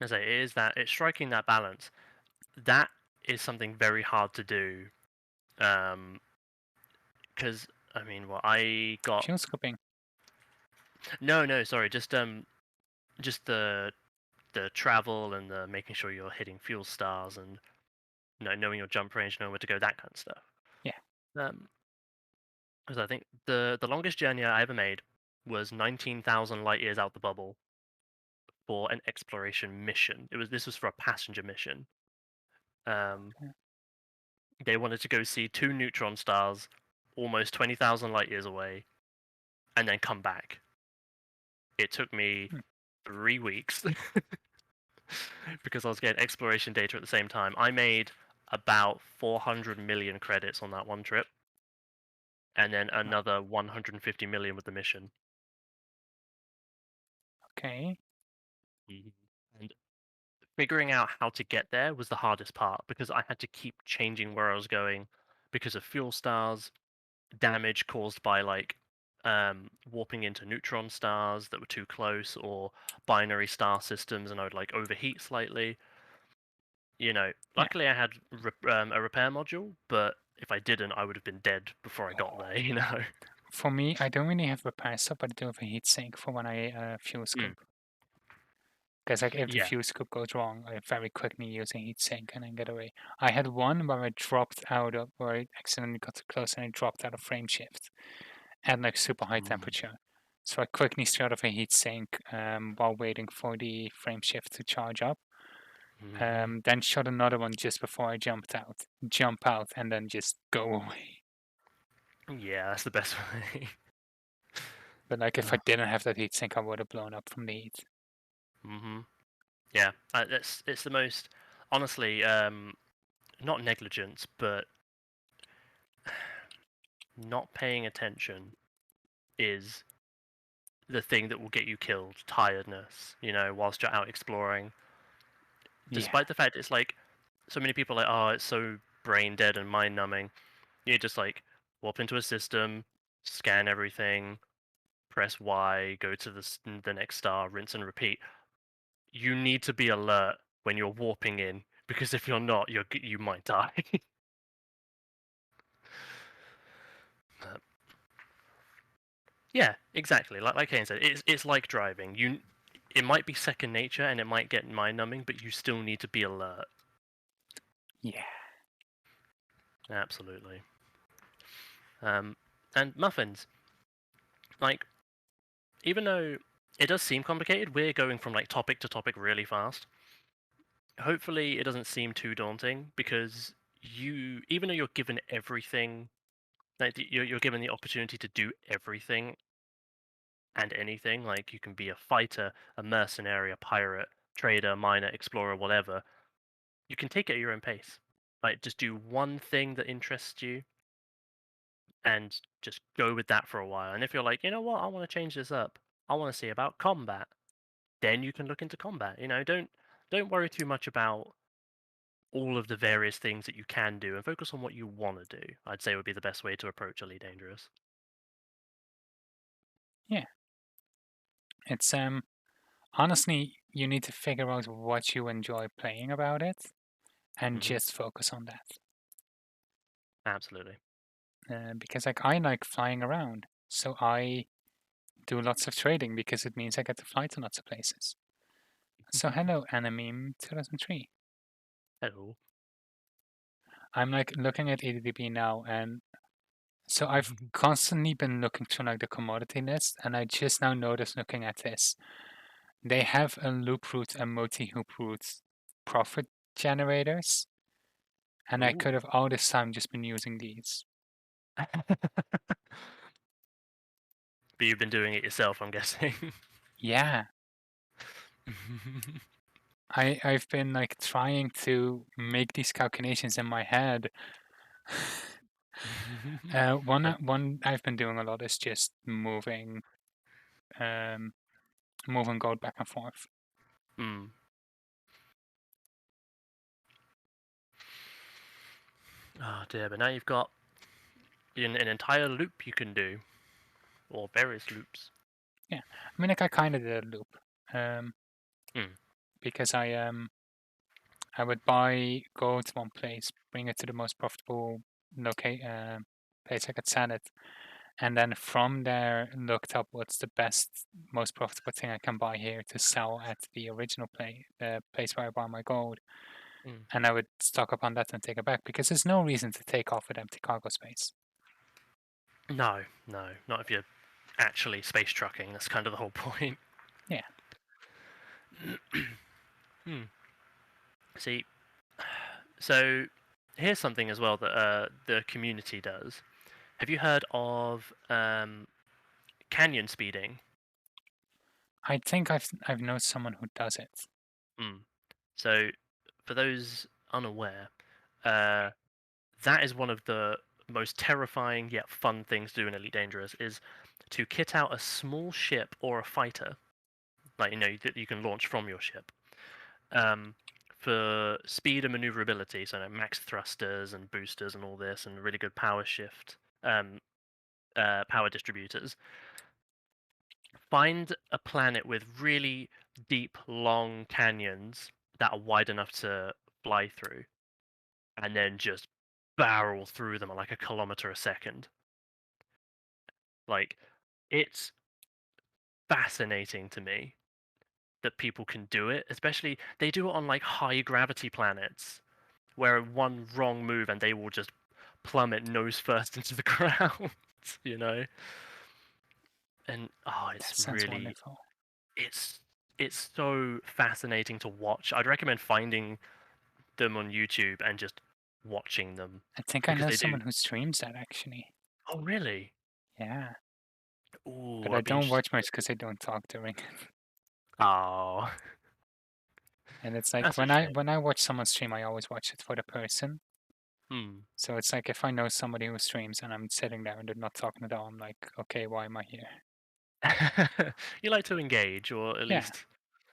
As I say, it is that it's striking that balance. That is something very hard to do. Because I mean, well, I got Fuel scooping, no, sorry, just the travel and the making sure you're hitting fuel stars and knowing your jump range, knowing where to go, that kind of stuff. yeah, Um, because I think the longest journey I ever made was 19,000 light years out the bubble for an exploration mission. This was for a passenger mission. Um, yeah. they wanted to go see two neutron stars, almost 20,000 light years away, and then come back. It took me Hmm, 3 weeks because I was getting exploration data at the same time. I made about 400 million credits on that one trip, and then wow, another 150 million with the mission. okay, Mhm. And figuring out how to get there was the hardest part because I had to keep changing where I was going because of fuel stars, damage caused by like warping into neutron stars that were too close, or binary star systems, and I would like overheat slightly. yeah. Luckily I had a repair module, but if I didn't, I would have been dead before I got there. For me, I don't really have repair stuff, but I do have a heat sink for when I fuel Mm, scoop. Because like if the yeah. fuel scoop goes wrong, I very quickly use a heat sink and then get away. I had one where I dropped out of, where I accidentally got too close and I dropped out of frame shift at like super high temperature. So I quickly straight off a heat sink while waiting for the frame shift to charge up. Mm-hmm. Then shot another one just before I jump out, and then just go away. Yeah, that's the best way. But like if I Uh, didn't have that heat sink, I would have blown up from the heat. mm-hmm. Yeah, it's the most honestly not negligence, but not paying attention is the thing that will get you killed. Tiredness, whilst you're out exploring. Yeah, Despite the fact it's like so many people are like, oh, it's so brain dead and mind numbing. You just like warp into a system, scan everything, press Y, go to the next star, rinse and repeat. You need to be alert when you're warping in because if you're not, you might die. But, yeah, exactly. Like Kane said, it's like driving. It might be second nature and it might get mind numbing, but you still need to be alert. yeah, Absolutely. Um, and muffins, like even though it does seem complicated, we're going from like topic to topic really fast. Hopefully, it doesn't seem too daunting because even though you're given everything, like you're given the opportunity to do everything and anything. Like you can be a fighter, a mercenary, a pirate, trader, miner, explorer, whatever. You can take it at your own pace. Like just do one thing that interests you and just go with that for a while. And if you're like, you know what, I want to change this up. I want to see about combat. Then you can look into combat. Don't worry too much about all of the various things that you can do and focus on what you want to do. I'd say would be the best way to approach Elite Dangerous. yeah. It's honestly, you need to figure out what you enjoy playing about it and Hmm. just focus on that. Absolutely. Because like I like flying around, so I do lots of trading because it means I get to fly to lots of places. So hello, Anime 2003. Hello. I'm like looking at EDDB now, and so I've constantly been looking through like the commodity list, and I just now noticed looking at this, they have a loop root and multi-hoop root profit generators, and I Ooh. could have all this time just been using these. But you've been doing it yourself, I'm guessing. Yeah, I've been like trying to make these calculations in my head. And One I've been doing a lot is just um, moving gold back and forth. mm. Oh dear, but now you've got an entire loop you can do, or various loops. Yeah, I mean like I kind of did a loop, um, Mm. because I would buy gold to one place, bring it to the most profitable place I could sell it, and then from there looked up what's the best, most profitable thing I can buy here to sell at the original the place where I buy my gold, Mm. and I would stock up on that and take it back because there's no reason to take off with empty cargo space. No, no, not if you're actually space trucking. That's kind of the whole point. Yeah, Hmm. See, so here's something as well that the community does. Have you heard of canyon speeding? I think I've known someone who does it. Mm. So, for those unaware, uh, that is one of the most terrifying yet fun things to do in Elite Dangerous is to kit out a small ship or a fighter, like that you can launch from your ship, um, for speed and maneuverability. So max thrusters and boosters and all this, and really good power shift, power distributors. Find a planet with really deep, long canyons that are wide enough to fly through, and then just barrel through them at like a kilometer a second. Like, it's fascinating to me that people can do it, especially they do it on like high gravity planets where one wrong move and they will just plummet nose first into the ground, you know? And oh, That it's sounds really wonderful. it's it's so fascinating to watch. I'd recommend finding them on YouTube and just watching them I think I because know they do. someone who streams that actually. Oh, really? Yeah, Oh, but I I'd be don't interested watch to much see. because I don't talk during it. Oh, And it's like that's a shame. when I watch someone stream, I always watch it for the person. Hmm. So it's like if I know somebody who streams and I'm sitting there and they're not talking at all, I'm like, okay, why am I here? You like to engage, or at Yeah, least,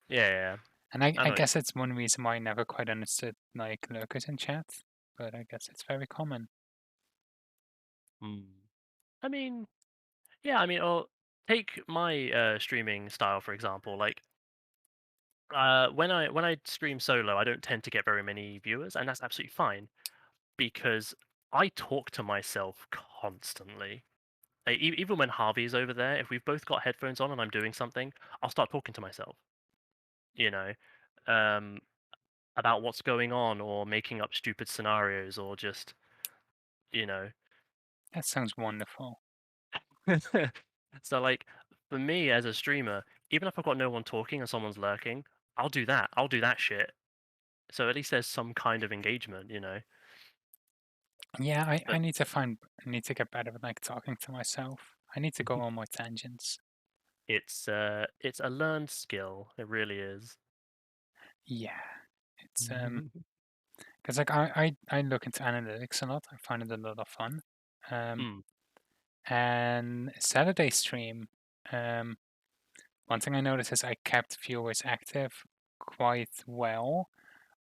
yeah, yeah. and I I know. guess it's one reason why I never quite understood like lurkers in chat, but I guess it's very common. Hmm. I mean, yeah. I mean, take my streaming style for example. Like, when I stream solo, I don't tend to get very many viewers, and that's absolutely fine because I talk to myself constantly. Even when Harvey's over there, if we've both got headphones on and I'm doing something, I'll start talking to myself. You know, um, about what's going on, or making up stupid scenarios, or just you know. That sounds wonderful. So like for me as a streamer, even if I've got no one talking and someone's lurking, I'll do that. I'll do that shit. So at least there's some kind of engagement. Yeah, But I need to get better at like talking to myself. I need to go on more tangents. it's a learned skill. It really is. Yeah, it's because like I look into analytics a lot. I find it a lot of fun. Um, Mm, and Saturday stream, um, one thing I noticed is I kept viewers active quite well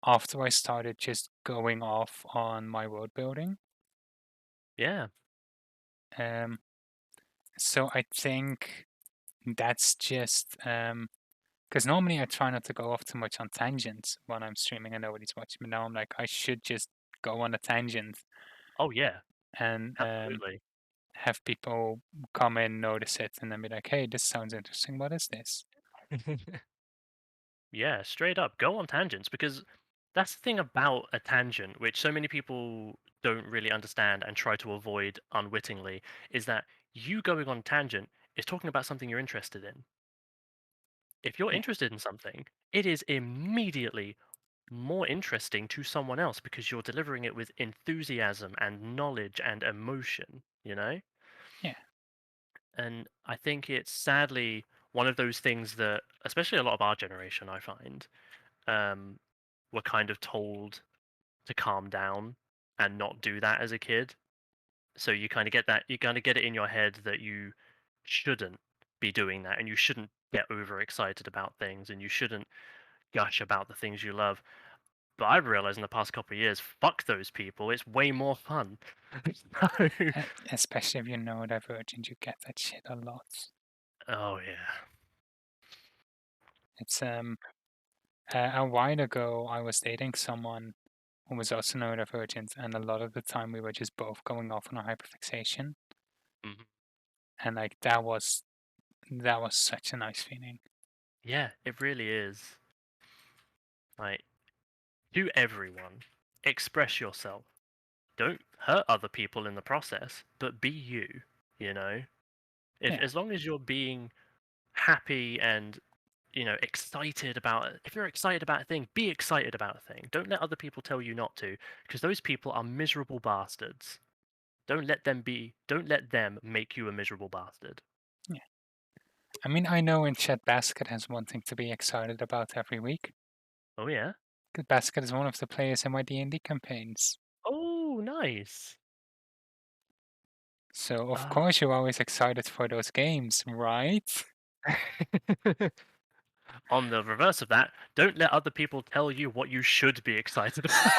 after I started just going off on my world building. yeah. Um, so I think that's just because normally I try not to go off too much on tangents when I'm streaming and nobody's watching. But now I'm like, I should just go on a tangent Oh yeah. and Absolutely. have people come in, notice it, and then be like, hey, this sounds interesting. What is this? Yeah, straight up. Go on tangents because that's the thing about a tangent, which so many people don't really understand and try to avoid unwittingly, is that you going on tangent is talking about something you're interested in. If you're Yeah, interested in something, it is immediately more interesting to someone else because you're delivering it with enthusiasm and knowledge and emotion, you know? yeah, And I think it's sadly one of those things that, especially a lot of our generation, I find, um, were kind of told to calm down and not do that as a kid. So you kind of get that, you kind of get it in your head that you shouldn't be doing that and you shouldn't get overexcited about things and you shouldn't gush about the things you love. But I've realized in the past couple of years, fuck those people. It's way more fun. So- especially if you know Divergent, you get that shit a lot. oh yeah. It's a while ago, I was dating someone who was also neurodivergent, and a lot of the time we were just both going off on a hyperfixation, Mhm. and like that was such a nice feeling. Yeah, it really is. Like, to everyone, express yourself. Don't hurt other people in the process, but be you, you know? If Yeah, as long as you're being happy and excited about it. If you're excited about a thing, be excited about a thing. Don't let other people tell you not to, because those people are miserable bastards. Don't let them make you a miserable bastard. yeah. I mean, I know in chat Basket has one thing to be excited about every week. Oh yeah. 'Cause Basket is one of the players in my D&D campaigns. Oh nice. So of Uh, course you're always excited for those games, right? on the reverse of that, don't let other people tell you what you should be excited about.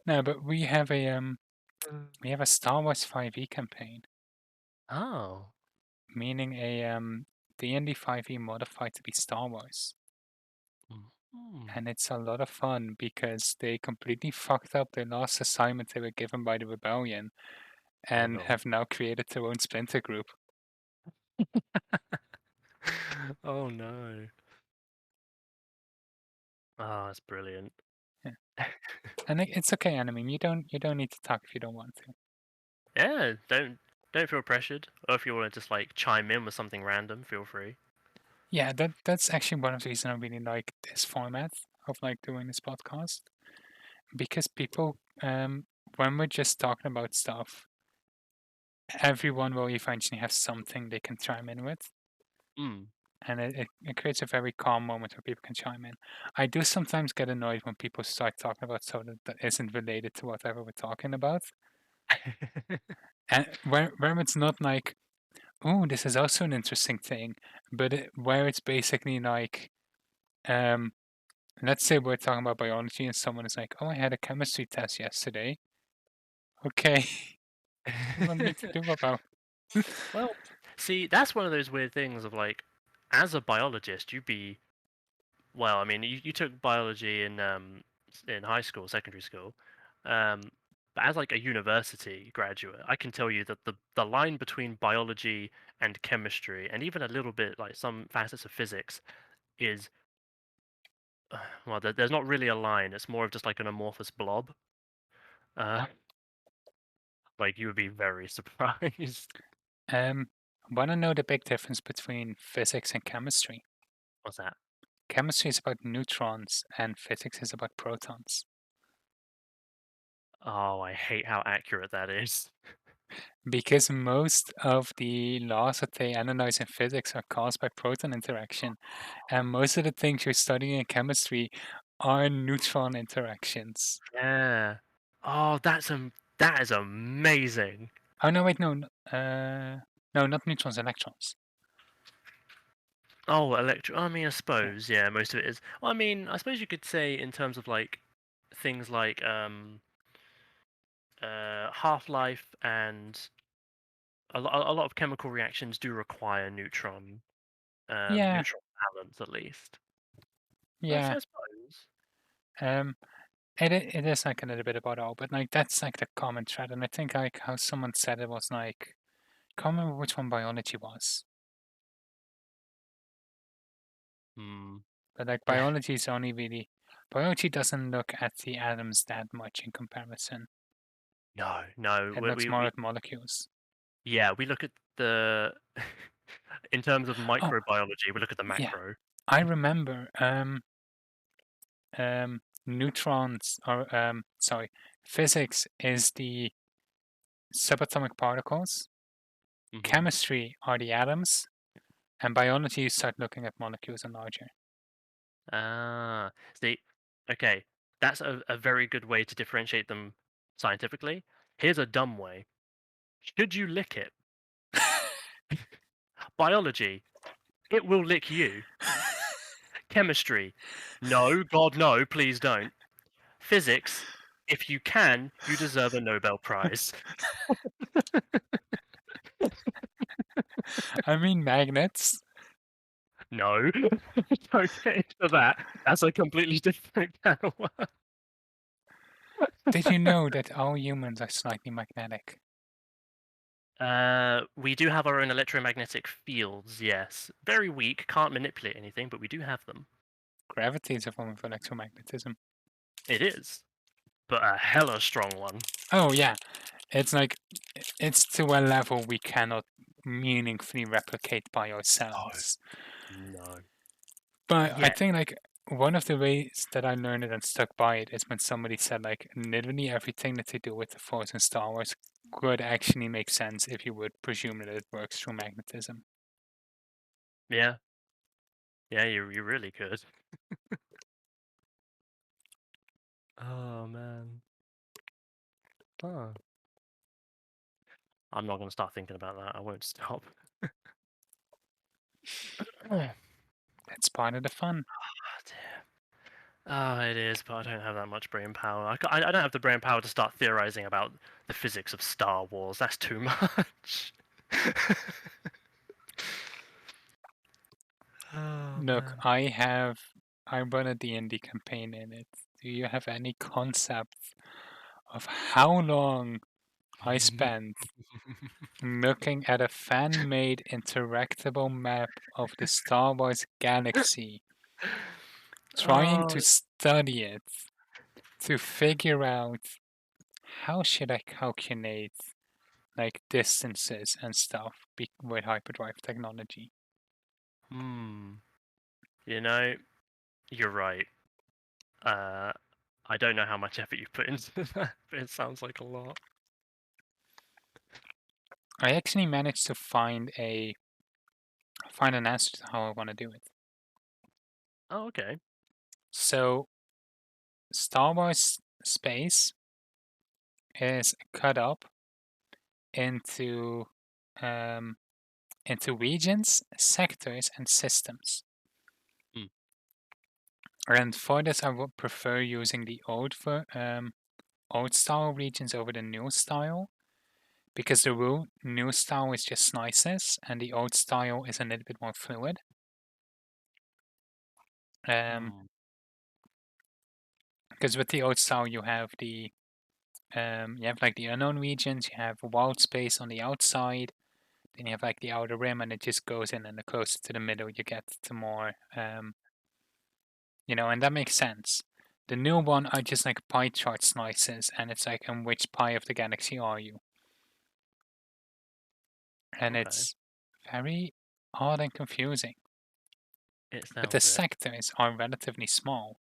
No, but we have a Star Wars 5e campaign, oh. meaning a D&D 5e modified to be Star Wars. Mhm. And it's a lot of fun because they completely fucked up the last assignment they were given by the rebellion Oh and god. have now created their own splinter group. oh no. Oh, that's brilliant. Yeah. And it's okay, and I mean you don't need to talk if you don't want to. Yeah, don't feel pressured. Or if you want to just like chime in with something random, feel free. Yeah, that's actually one of the reasons I really like this format of like doing this podcast. Because people when we're just talking about stuff, everyone will eventually have something they can chime in with. Mm. And it creates a very calm moment where people can chime in. I do sometimes get annoyed when people start talking about stuff that isn't related to whatever we're talking about. And where it's not like, oh, this is also an interesting thing, but where it's basically like, um, let's say we're talking about biology and someone is like, oh, I had a chemistry test yesterday. Okay, what do you want me to do about? well, see, that's one of those weird things of like, as a biologist, you'd be well. I mean, you took biology in high school, secondary school, um, but as like a university graduate, I can tell you that the line between biology and chemistry, and even a little bit like some facets of physics, is well, there's not really a line. It's more of just like an amorphous blob. Uh, like you would be very surprised. Um, Want to know the big difference between physics and chemistry? What's that? Chemistry is about neutrons and physics is about protons. Oh, I hate how accurate that is. Because most of the laws that they analyze in physics are caused by proton interaction, and most of the things you're studying in chemistry are neutron interactions. Yeah. Oh, that is amazing. Oh no, wait, no, no, not neutrons, electrons. Oh, I mean, I Yeah, suppose, yeah, most of it is. Well, I mean, I suppose you could say in terms of like things like half-life and a lot of chemical reactions do require yeah, neutron balance at least. yeah. I suppose. Um, it is like a little bit about all, but like that's like the common thread, and I think like how someone said it was like, can't remember which one biology was. Hmm. But like Yeah. biology is only really biology doesn't look at the atoms that much in comparison. No, no. It We, looks we, more we at molecules. yeah, we look at the in terms of Oh, microbiology, we look at the yeah. macro. I remember neutrons or sorry, physics is the subatomic particles, Hmm. chemistry are the atoms, and biology you start looking at molecules and larger. Ah, see, okay, that's a very good way to differentiate them scientifically. Here's a dumb way. Should you lick it? Biology, it will lick you. Chemistry, no, God, no, please don't. Physics, if you can, you deserve a Nobel Prize. I mean magnets. No, don't get into that. That's a completely different can of worms. Did you know that all humans are slightly magnetic? We do have our own electromagnetic fields, yes. Very weak, can't manipulate anything, but we do have them. Gravity is a form of electromagnetism. It is, but a hella strong one. Oh yeah, it's like it's to a level we cannot meaningfully replicate by No, ourselves. no. But I Yet. think like one of the ways that I learned it and stuck by it is when somebody said like literally everything that they do with the Force in Star Wars could actually make sense if you would presume that it works through magnetism. Yeah, yeah, you really could. Oh man. Huh. I'm not gonna start thinking about that. I won't stop. Oh That's part of the fun. dear. Ah, it is, but I don't have that much brain power. I don't have the brain power to start theorizing about the physics of Star Wars. That's too much. Oh Look, man. I run a D&D campaign in it. Do you have any concept of how long I spent looking at a fan-made interactable map of the Star Wars galaxy, trying Oh, to study it, to figure out how should I calculate like distances and stuff with hyperdrive technology. hmm. You know, you're right. Uh, I don't know how much effort you put into that, but it sounds like a lot. I actually managed to find an answer to how I want to do it. Oh, okay. So Star Wars space is cut up into um, into regions, sectors, and systems. Hmm. And for this, I would prefer using the old style regions over the new style because the new style is just slices and the old style is a little bit more fluid. Um, Hmm. because with the old style you have like the unknown regions, you have wild space on the outside, then you have like the outer rim, and it just goes in, and the closer to the middle you get, to more and that makes sense. The new one are just like pie chart slices, and it's like, in which pie of the galaxy are you? And Okay. it's very odd and confusing. It But the sounds it. sectors are relatively small,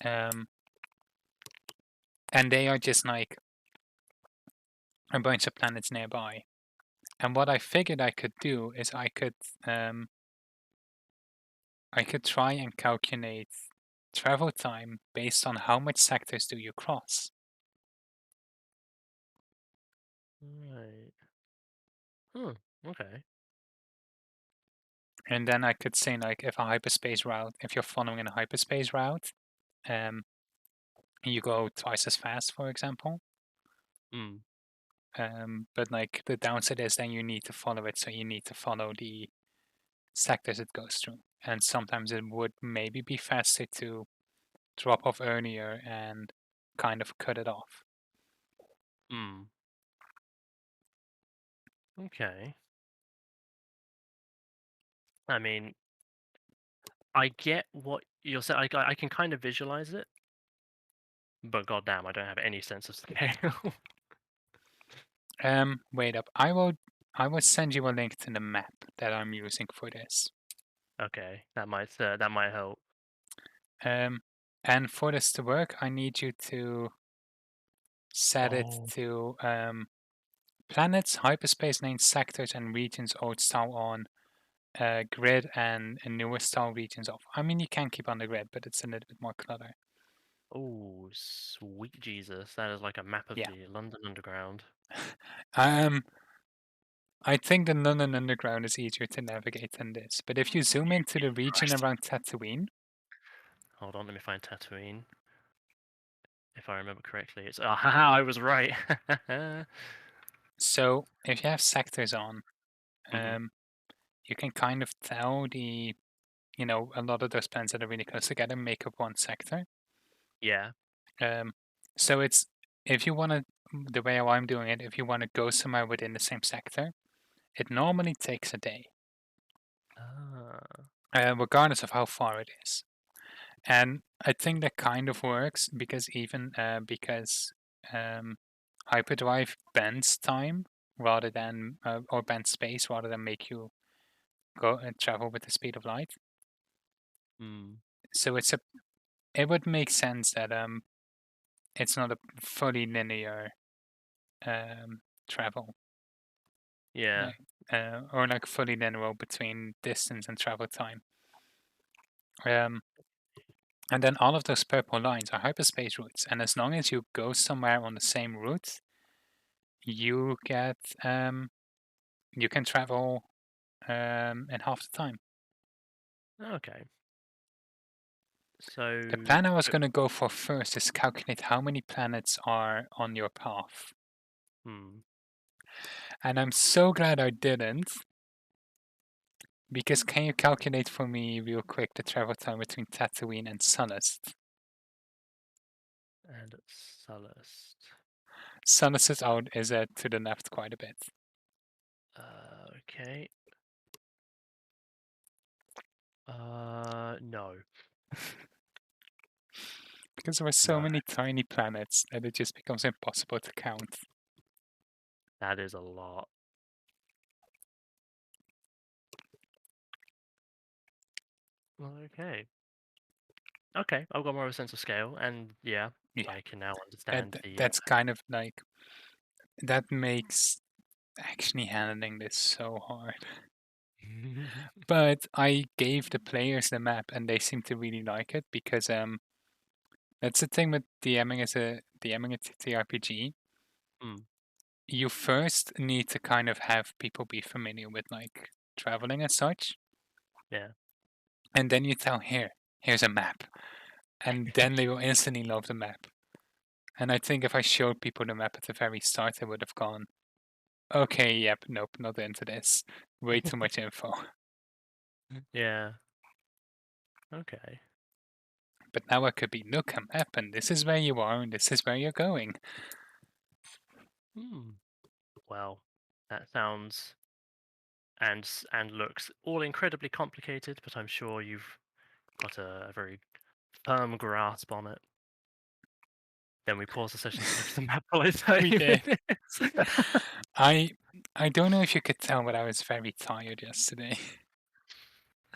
um, and they are just like a bunch of planets nearby. And what I figured I could do is I could try and calculate travel time based on how much sectors do you cross. Right. Hmm. Okay. And then I could say like if you're following in a hyperspace route, um, you go twice as fast, for example. Hmm. But like the downside is then you need to follow it, so you need to follow the sectors it goes through. And sometimes it would maybe be faster to drop off earlier and kind of cut it off. Hmm. Okay. I mean, I get what you're saying. I can kind of visualize it, but goddamn, I don't have any sense of scale. Wait up. I will send you a link to the map that I'm using for this. Okay, that might help. Um, and for this to work, I need you to set it Oh, to planets, hyperspace names, sectors, and regions old style on, grid, and newer style regions off. I mean, you can keep on the grid, but it's a little bit more clutter. oh, sweet Jesus! That is like a map of Yeah. the London Underground. Um, I think the London Underground is easier to navigate than this. But if you zoom into the region Christ. around Tatooine, Hold on, let me find Tatooine. If I remember correctly, it's haha, I was right. so if you have sectors on, hmm um, you can kind of tell a lot of those planets that are really close together make up one sector. Yeah. Um, so it's if you want to, the way how I'm doing it, if you want to go somewhere within the same sector, it normally takes a day, Ah. regardless of how far it is. And I think that kind of works because because hyperdrive bends time rather than or bends space rather than make you go and travel with the speed of light. Hmm. So it would make sense that it's not a fully linear travel, Yeah. like or like fully linear between distance and travel time. Um, and then all of those purple lines are hyperspace routes, and as long as you go somewhere on the same route, you get you can travel in half the time. Okay. The So, plan I was going to go for first is calculate how many planets are on your path. hmm. And I'm so glad I didn't, because can you calculate for me real quick the travel time between Tatooine and Sullust? And Sullust. Sullust out is to the left quite a bit. Okay. No. Because there are so No. many tiny planets that it just becomes impossible to count. That is a lot. Okay. Okay, I've got more of a sense of scale, and yeah, Yeah, I can now that understand the. that's kind of like that makes actually handling this so hard. But I gave the players the map, and they seem to really like it because that's the thing with DMing a TTRPG. Hmm. You first need to kind of have people be familiar with like traveling and such, Yeah. and then you tell here's a map, and then they will instantly love the map. And I think if I showed people the map at the very start, they would have gone, okay, yep, nope, not into this. Way too much info. Yeah. Okay. But now I could be, look, a map, and this is where you are, and this is where you're going. Hmm. Well, that sounds and looks all incredibly complicated, but I'm sure you've got a very firm grasp on it. Then we pause the session to look at the map for like We 30 did. minutes. I I don't know if you could tell, but I was very tired yesterday.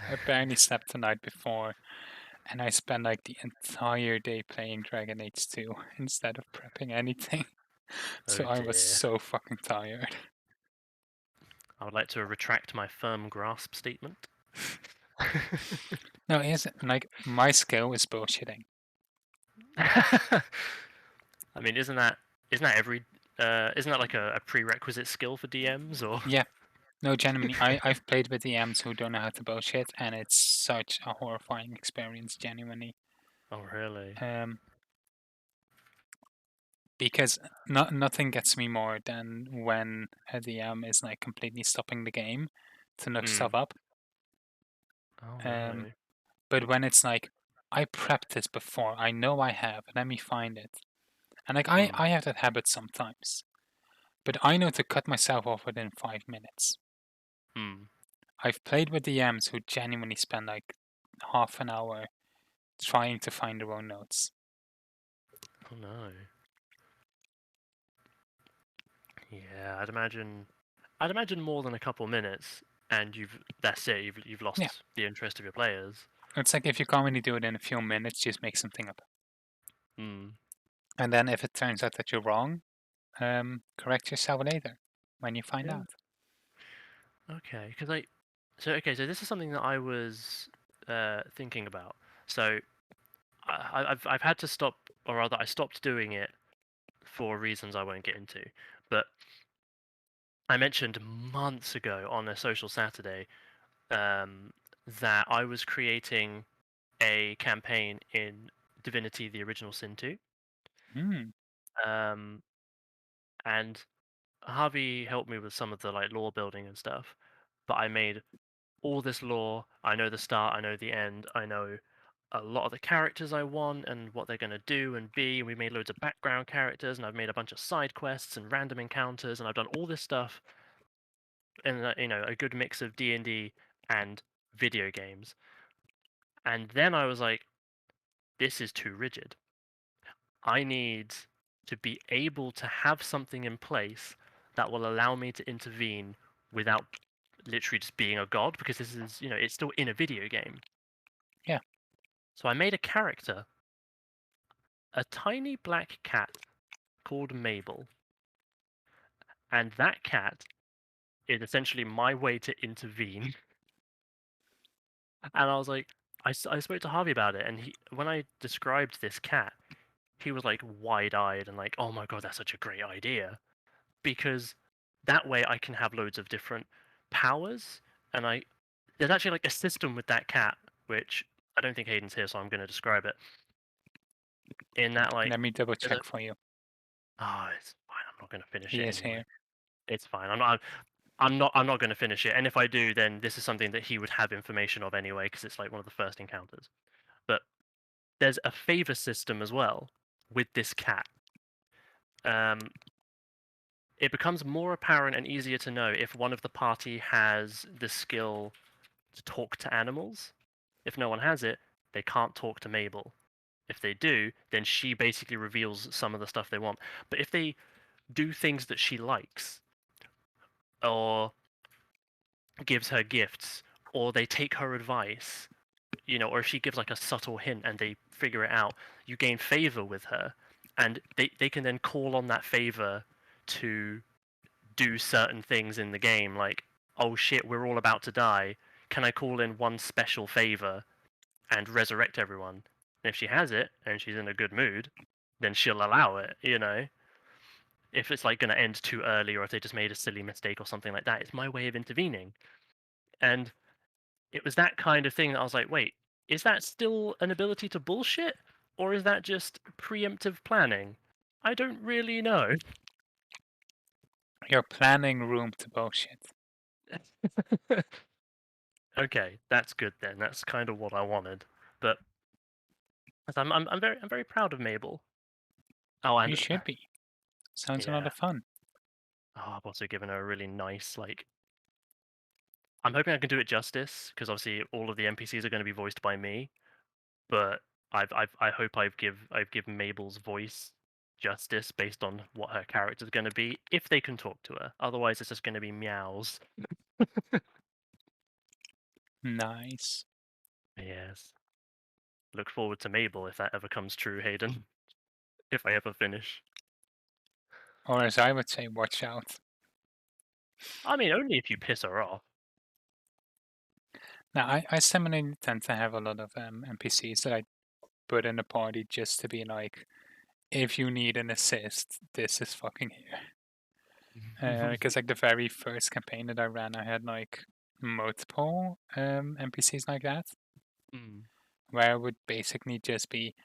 I barely slept the night before, and I spent like the entire day playing Dragon Age 2 instead of prepping anything. So Oh I was dear. so fucking tired. I would like to retract my firm grasp statement. No, here's like my skill is bullshitting. I mean, isn't that every isn't that like a prerequisite skill for DMs or? Yeah, no, genuinely, I've played with DMs who don't know how to bullshit, and it's such a horrifying experience, genuinely. Oh really? Um, because nothing gets me more than when a DM is like completely stopping the game to look Hmm. stuff up. Oh Um, no. but when it's like, I prepped this before, I know I have, let me find it. And like Hmm. I have that habit sometimes, but I know to cut myself off within 5 minutes. Hmm. I've played with DMs who genuinely spend like half an hour trying to find the wrong notes. Oh no. Yeah, I'd imagine more than a couple minutes, and that's it. You've Yeah, lost the interest of your players. it's like if you can't really do it in a few minutes, just make something up. Hmm. And then if it turns out that you're wrong, correct yourself later when you find Yeah. out. Okay. So this is something that I was thinking about. So I've had to stop, or rather, I stopped doing it for reasons I won't get into. But I mentioned months ago on a social Saturday um, that I was creating a campaign in Divinity: The Original Sin 2. Hmm. Um, and Harvey helped me with some of the like lore building and stuff, but I made all this lore. I know the start, I know the end, I know a lot of the characters I want and what they're gonna do and be. And we made loads of background characters, and I've made a bunch of side quests and random encounters, and I've done all this stuff in a good mix of D&D and video games. And then I was like, this is too rigid. I need to be able to have something in place that will allow me to intervene without literally just being a god, because this is, it's still in a video game. Yeah. So I made a character, a tiny black cat called Mabel, and that cat is essentially my way to intervene. And I was like, I spoke to Harvey about it, and when I described this cat, he was like wide-eyed and like, "Oh my god, that's such a great idea." Because that way I can have loads of different powers, and there's actually like a system with that cat, which I don't think Hayden's here, so I'm going to describe it. In that, like, Let me double there's a check for you. it's fine. I'm not going to finish He it is anyway. here. It's fine. I'm not going to finish it. And if I do, then this is something that he would have information of anyway, because it's like one of the first encounters. But there's a favor system as well with this cat. Um, it becomes more apparent and easier to know if one of the party has the skill to talk to animals. If no one has it, they can't talk to Mabel. If they do, then she basically reveals some of the stuff they want. But if they do things that she likes, or gives her gifts, or they take her advice, or if she gives like a subtle hint and they figure it out, you gain favor with her, and they can then call on that favor to do certain things in the game, like, oh shit, we're all about to die. Can I call in one special favor and resurrect everyone? And if she has it and she's in a good mood, then she'll allow it. If it's like going to end too early, or if they just made a silly mistake or something like that, it's my way of intervening. And it was that kind of thing that I was like, wait, is that still an ability to bullshit? Or is that just preemptive planning? I don't really know. You're planning room to bullshit. Okay, that's good then. That's kind of what I wanted. But I'm very proud of Mabel. Oh, and You should be. Sounds a lot yeah. of fun. Oh, I've also given her a really nice, like. I'm hoping I can do it justice, because obviously all of the NPCs are going to be voiced by me. But I hope I've given Mabel's voice justice based on what her character's going to be, if they can talk to her. Otherwise, it's just going to be meows. Nice. Yes. Look forward to Mabel if that ever comes true, Hayden. If I ever finish. Or as I would say, watch out. I mean, only if you piss her off. Now, I similarly tend to have a lot of NPCs that I put in the party just to be like, if you need an assist, this is fucking here. Because like the very first campaign that I ran, I had like multiple NPCs like that, Mm, where it would basically just be,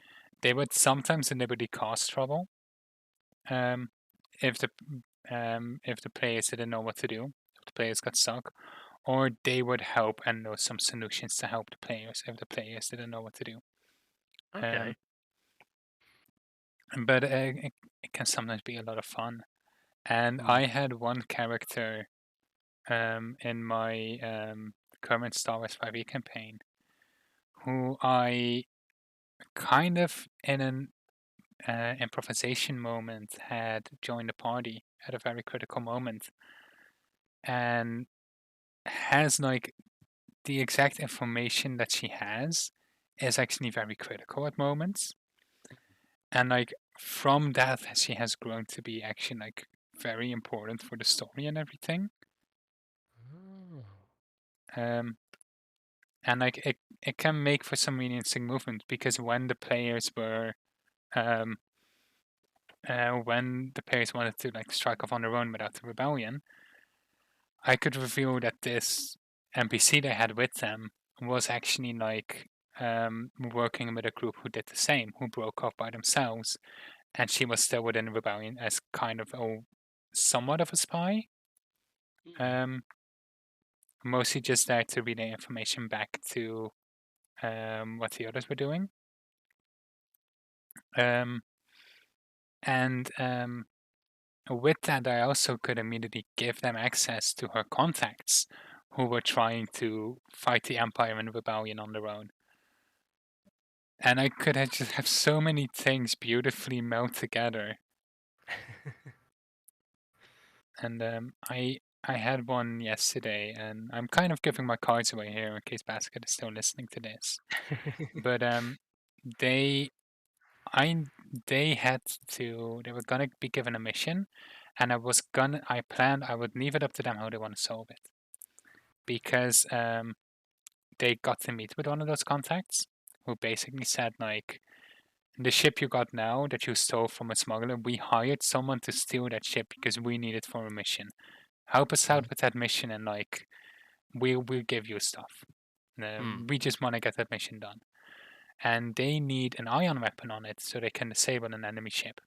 they would sometimes deliberately cause trouble, um, if the players didn't know what to do, if the players got stuck, or they would help and know some solutions to help the players if the players didn't know what to do. Um, okay. but it can sometimes be a lot of fun. And Mm, I had one character in my current Star Wars 5e campaign who I kind of in an improvisation moment had joined the party at a very critical moment and has like the exact information that she has is actually very critical at moments. And like from that she has grown to be actually like very important for the story and everything. Oh. Um and like it can make for some really interesting movement because um when the players wanted to like strike off on their own without the rebellion, I could reveal that this NPC they had with them was actually like working with a group who did the same, who broke off by themselves, and she was still within the rebellion as kind of a somewhat of a spy. Mm. Um, Mostly just there to relay information back to what the others were doing. Um, and with that, I also could immediately give them access to her contacts who were trying to fight the Empire and Rebellion on their own. And I could have just have so many things beautifully meld together. And I had one yesterday, and I'm kind of giving my cards away here in case Basket is still listening to this. But they I they had they were gonna be given a mission, and I planned I would leave it up to them how they want to solve it because they got to meet with one of those contacts who basically said like the ship you got now that you stole from a smuggler, we hired someone to steal that ship because we need it for a mission. Help us out with that mission and like we'll give you stuff. Mm. We just want to get that mission done. And they need an ion weapon on it so they can disable an enemy ship.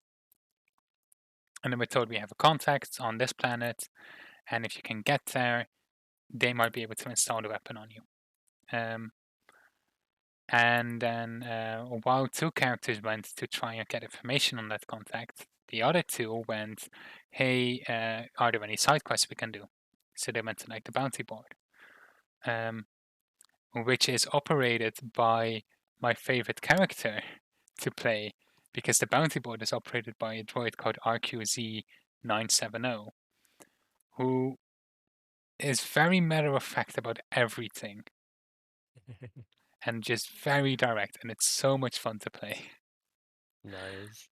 And then we're told we have a contact on this planet, and if you can get there, they might be able to install the weapon on you. And then while two characters went to try and get information on that contact, the other two went, "Hey, are there any side quests we can do?" So they went to like the bounty board, um, which is operated by my favorite character to play, because the bounty board is operated by a droid called RQZ970, who is very matter of fact about everything and just very direct, and it's so much fun to play. Nice.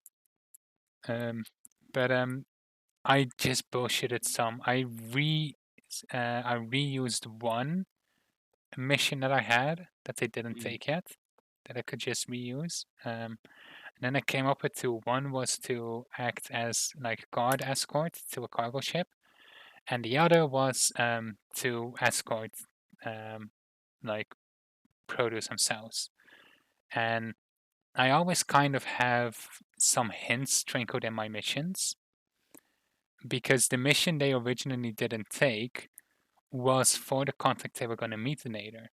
Um, but I just bullshitted some. I reused one mission that I had that they didn't Mm. take yet that I could just reuse. And then I came up with two. One was to act as like guard escort to a cargo ship, and the other was to escort um, like produce themselves. And I always kind of have some hints sprinkled in my missions because the mission they originally didn't take was for the contact they were going to meet later.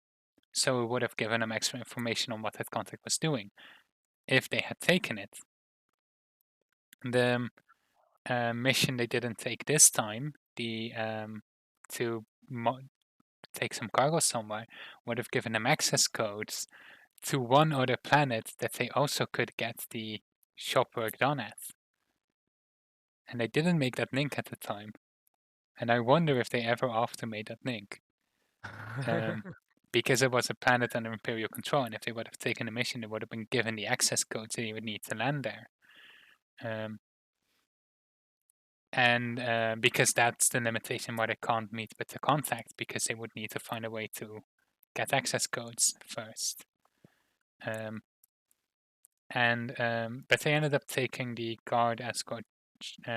So it would have given them extra information on what that contact was doing if they had taken it. The mission they didn't take this time, the to take some cargo somewhere, would have given them access codes to one other planet that they also could get the shop work done at. And they didn't make that link at the time. And I wonder if they ever after made that link. Um, because it was a planet under Imperial control, and if they would have taken a mission, they would have been given the access codes they would need to land there. Um, and because that's the limitation why they can't meet with the contact, because they would need to find a way to get access codes first. But they ended up taking the guard escort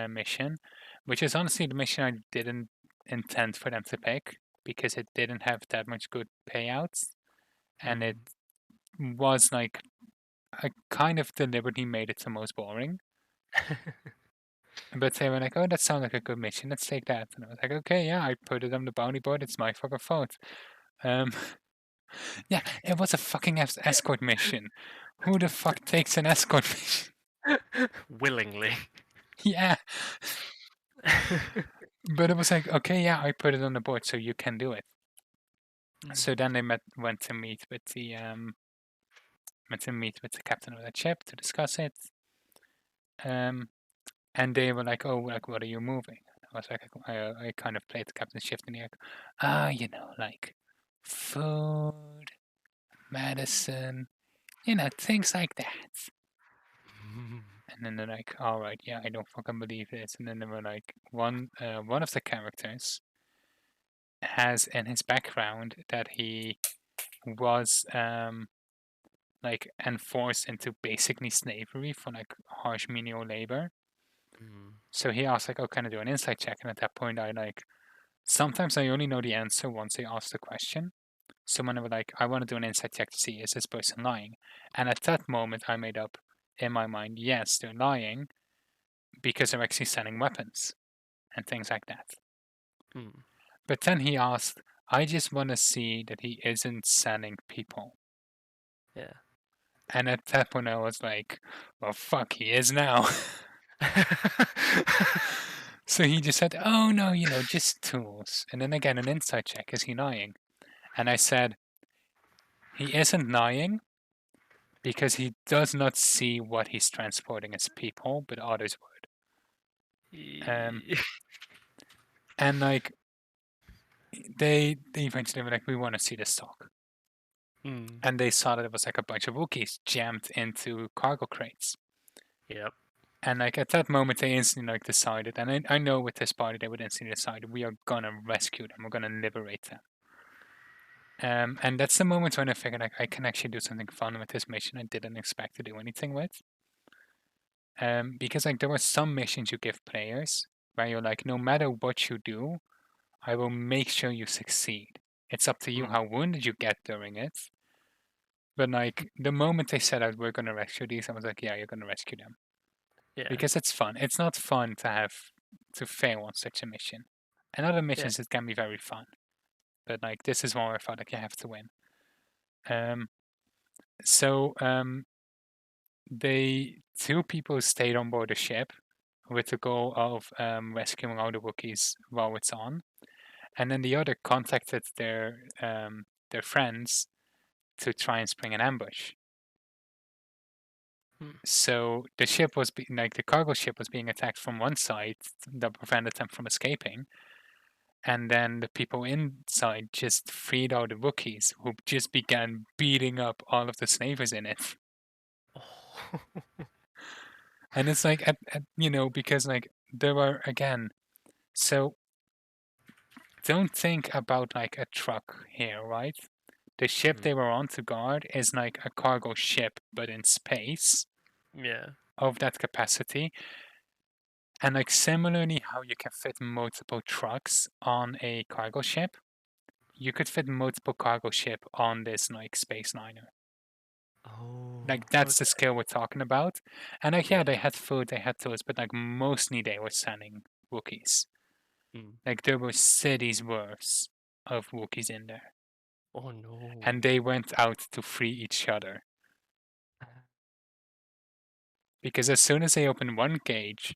mission, which is honestly the mission I didn't intend for them to pick because it didn't have that much good payouts, and it was like I kind of deliberately made it the most boring. But they were like, "Oh, that sounds like a good mission. Let's take that." And I was like, "Okay, yeah, I put it on the bounty board. It's my fucking fault." Um, yeah, it was a fucking escort mission. Who the fuck takes an escort mission? Willingly. Yeah, but it was like, okay, yeah, I put it on the board, so you can do it. Mm. So then they went to meet with the went to meet with the captain of that ship to discuss it. And they were like, "Oh, like what are you moving?" I was like, I kind of played the captain's shift, and they're like, like food, medicine, things like that. And then they're like, "All right, yeah, I don't fucking believe this." And then they were like, one of the characters has in his background that he was like enforced into basically slavery for like harsh menial labor. So he asked like, "Oh, can I do an insight check?" And at that point, I like sometimes I only know the answer once they ask the question. So when I was like, "I want to do an insight check to see is this person lying," and at that moment, I made up in my mind, yes, they're lying because they're actually selling weapons and things like that. But then he asked, "I just want to see that he isn't selling people." Yeah. And at that point, I was like, "Well, fuck, he is now." So he just said, "Oh no, just tools." And then again, an insight check, is he lying? And I said, he isn't lying because he does not see what he's transporting as people, but others would. And like they eventually were like, "We want to see the stock." And they saw that it was like a bunch of Wookiees jammed into cargo crates. Yep. And like at that moment, they instantly like decided, and I know with this party they would instantly decide, we are gonna rescue them, we're gonna liberate them. And that's the moment when I figured like I can actually do something fun with this mission I didn't expect to do anything with. Because like there were some missions you give players where you're like, no matter what you do, I will make sure you succeed. It's up to you how wounded you get during it. But like the moment they said out we're gonna rescue these, I was like, yeah, you're gonna rescue them. Yeah. Because it's fun. It's not fun to have to fail on such a mission. And other missions it can be very fun. But like this is one where I felt like you have to win. So they two people stayed on board the ship with the goal of rescuing all the Wookiees while it's on, and then the other contacted their friends to try and spring an ambush. So the ship was like the cargo ship was being attacked from one side that prevented them from escaping, and then the people inside just freed all the Wookiees, who just began beating up all of the slavers in it. And it's like, because like there were again, so don't think about like a truck here, right? The ship they were on to guard is like a cargo ship, but in space. Yeah. Of that capacity. And like similarly, how you can fit multiple trucks on a cargo ship, you could fit multiple cargo ship on this like space liner. Oh. Like that's the scale we're talking about. And like yeah, they had food, they had tools, but like mostly they were sending Wookiees. Like there were cities worth of Wookiees in there. Oh no. And they went out to free each other. Because as soon as they opened one cage,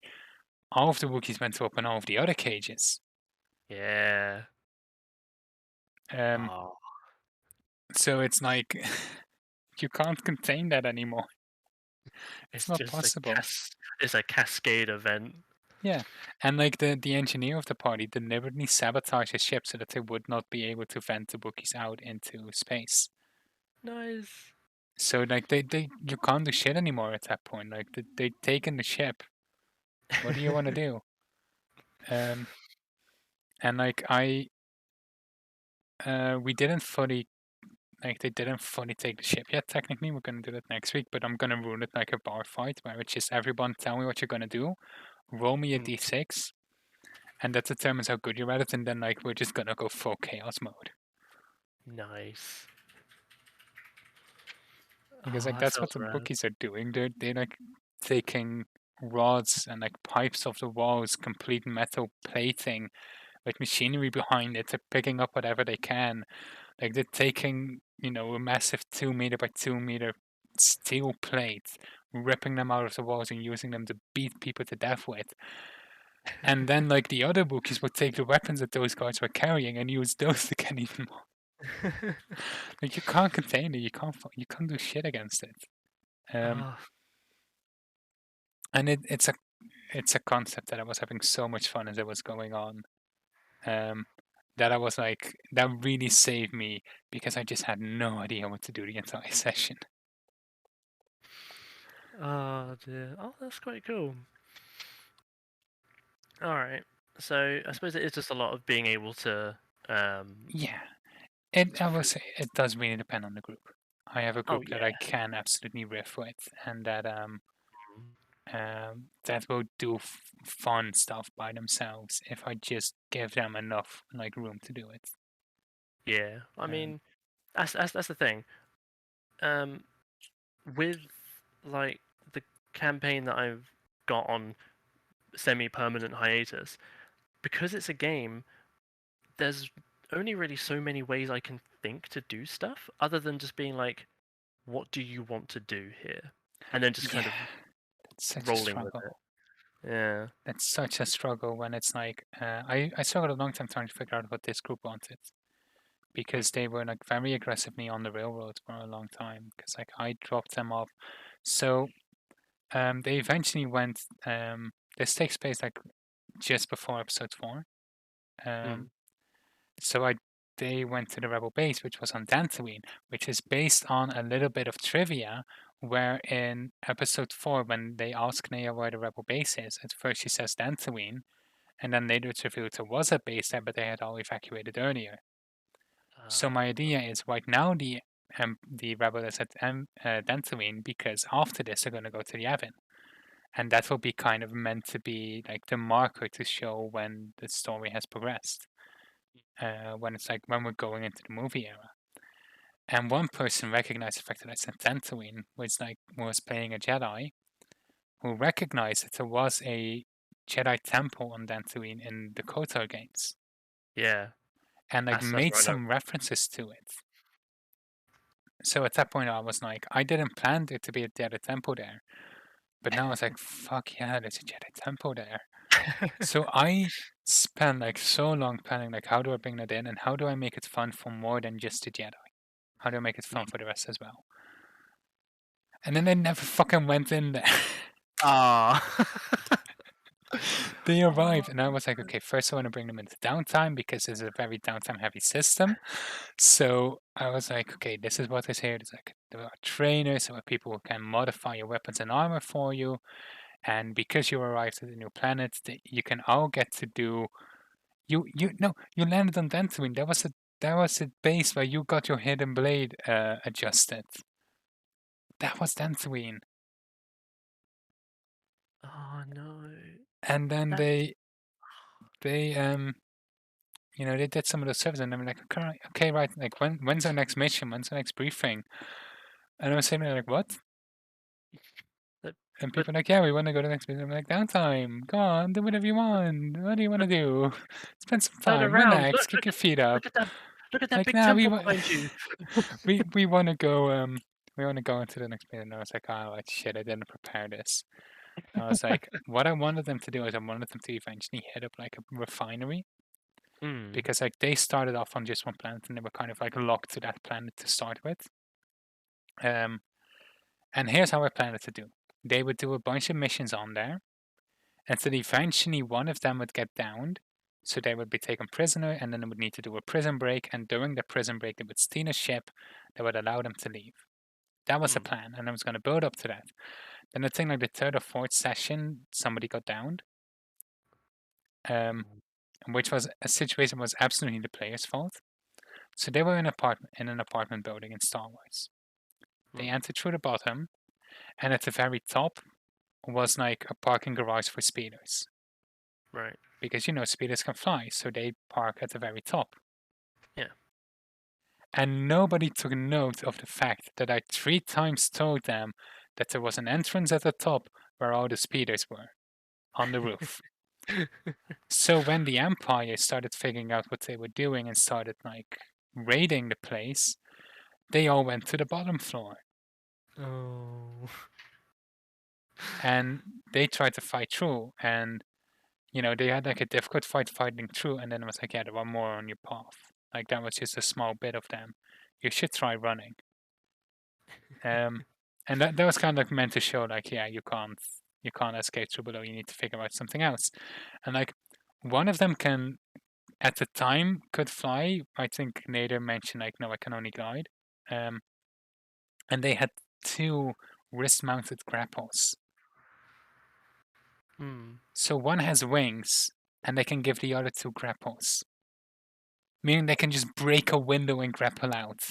all of the Wookiees went to open all of the other cages. Yeah. Oh. So it's like you can't contain that anymore. It's not just possible. It's a cascade event. Yeah, and like the engineer of the party deliberately sabotaged his ship so that they would not be able to vent the Wookiees out into space. Nice. So like they you can't do shit anymore at that point. Like they taken the ship. What do you want to do? And like we didn't fully like they didn't fully take the ship yet. Technically, we're gonna do that next week, but I'm gonna rule it like a bar fight where it's just everyone tell me what you're gonna do, roll me a d6, and that determines how good you're at it, and then like we're just gonna go full chaos mode. Nice. Because Oh, like that that's what sounds the rad. bookies are doing. They're like taking rods and like pipes off the walls, complete metal plating with machinery behind it. They're picking up whatever they can. Like they're taking, a massive 2 meter by 2 meter steel plate, ripping them out of the walls and using them to beat people to death with. And then like the other bookies would take the weapons that those guys were carrying and use those to get even more. Like you can't contain it. You can't do shit against it. Um, Ah, and it's a concept that I was having so much fun as it was going on. Um, that I was like, that really saved me because I just had no idea what to do the entire session. oh dear. Oh, that's quite cool. All right. So I suppose it is just a lot of being able to. Um. Yeah, I will f- say it does really depend on the group. I have a Oh group that I yeah. can absolutely riff with, and that will do fun stuff by themselves if I just give them enough like room to do it. Yeah. I Um, mean, that's the thing. Um. With like the campaign that I've got on semi-permanent hiatus, because it's a game, there's only really so many ways I can think to do stuff other than just being like, what do you want to do here? And then just kind yeah, of that's such a rolling with struggle. it. Yeah. That's such a struggle when it's like I struggled a long time trying to figure out what this group wanted Mm. because they were like very aggressively on the railroad for a long time because like I dropped them off. So they eventually went. This takes place like just before episode 4. Mm. Um, so I they went to the rebel base, which was on Dantooine, which is based on a little bit of trivia. Where in episode 4, when they ask Nea where the rebel base is, at first she says Dantooine, and then later it's revealed there was a base there, but they had all evacuated earlier. So my Uh, idea is right now the rebel is at Dantooine because after this they're going to go to the Yavin, and that will be kind of meant to be like the marker to show when the story has progressed. When it's like when we're going into the movie era. And one person recognized the fact that I said Dantooine was playing a Jedi who recognized that there was a Jedi temple on Dantooine in the KOTOR games yeah. and like That's made where I know. some references to it. So at that point I was like, I didn't plan there to be a Jedi temple there. But now I was like, fuck yeah, there's a Jedi temple there. So I spent like so long planning like how do I bring that in and how do I make it fun for more than just the Jedi? How do I make it fun for the rest as well? And then they never fucking went in there. Ah. They Oh, arrived, and I was like, okay, first I want to bring them into downtime because it's a very downtime heavy system. So I was like, okay, this is what is here. There's like there are trainers, there are people who can modify your weapons and armor for you. And because you arrived at the new planet, you can all get to do. You no, you landed on Dantooine. That was a base where you got your hidden blade adjusted. That was Dantooine. oh no. And then That. they they did some of the service, and I'm like, okay, okay, right, like when's our next mission? When's our next briefing? And I was sitting there like, what? But, And but people are like, yeah, we want to go to the next mission. I'm like, downtime, go on, do whatever you want. What do you want to do? Spend some turn time, around. relax, kick your feet up. Look at that. Look at that Like, big nah, temple behind you. we want to go we want to go into the next mission. And I was like, oh like, shit, I didn't prepare this. I was like, what I wanted them to do is I wanted them to eventually hit up like a refinery Hmm. because like they started off on just one planet and they were kind of like locked to that planet to start with. Um, and here's how I planned it to do. They would do a bunch of missions on there, and so eventually one of them would get downed, so they would be taken prisoner, and then they would need to do a prison break, and during the prison break they would steal a ship that would allow them to leave. That was the Hmm. plan, and I was going to build up to that. Then I think like the third or fourth session, somebody got downed, um, which was a situation was absolutely the player's fault. So they were in an apartment building in Star Wars. They Hmm. entered through the bottom, and at the very top was like a parking garage for speeders. Right. Because speeders can fly, so they park at the very top. Yeah. And nobody took note of the fact that I 3 times told them that there was an entrance at the top where all the speeders were, on the roof. So when the Empire started figuring out what they were doing and started like raiding the place, they all went to the bottom floor. Oh. And they tried to fight through, and they had like a difficult fight fighting through, and then it was like, yeah, there were more on your path. Like that was just a small bit of them. You should try running. And that was kind of like meant to show like, yeah, you can't escape through below. You need to figure out something else. And like one of them can at the time could fly. I think Nader mentioned like, no, I can only glide. And they had 2 wrist-mounted grapples. So one has wings, and they can give the other 2 grapples, meaning they can just break a window and grapple out.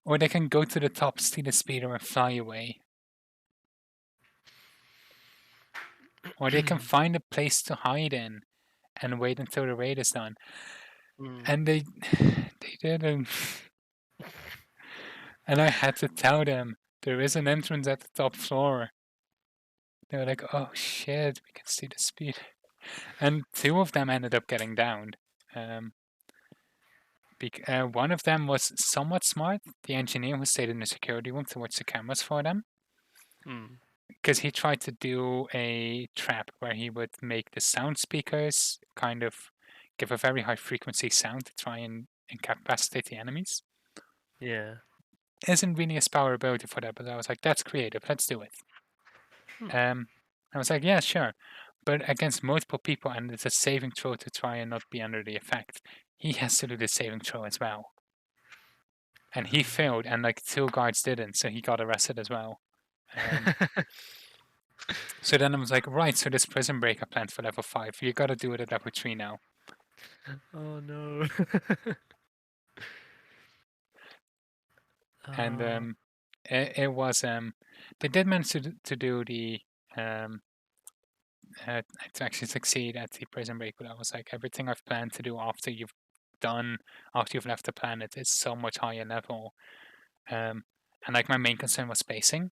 Or they can go to the top, steal the speeder, and fly away. Or they can find a place to hide in and wait until the raid is done. And they didn't. And I had to tell them there is an entrance at the top floor. They were like, oh shit, we can see the speed. And 2 of them ended up getting downed. One of them was somewhat smart, the engineer who stayed in the security room to watch the cameras for them. Because he tried to do a trap where he would make the sound speakers kind of give a very high frequency sound to try and incapacitate the enemies. Yeah. Isn't really a power ability for that, but I was like, that's creative, let's do it. I was like, yeah, sure. But against multiple people, and it's a saving throw to try and not be under the effect, he has to do the saving throw as well. And he failed, and like 2 guards didn't, so he got arrested as well. So then I was like, right, so this prison break I planned for level 5, you gotta do it at level 3 now. Oh no. And it was they did manage to do the to actually succeed at the prison break, but I was like, everything I've planned to do after you've left the planet is so much higher level. And like my main concern was spacing.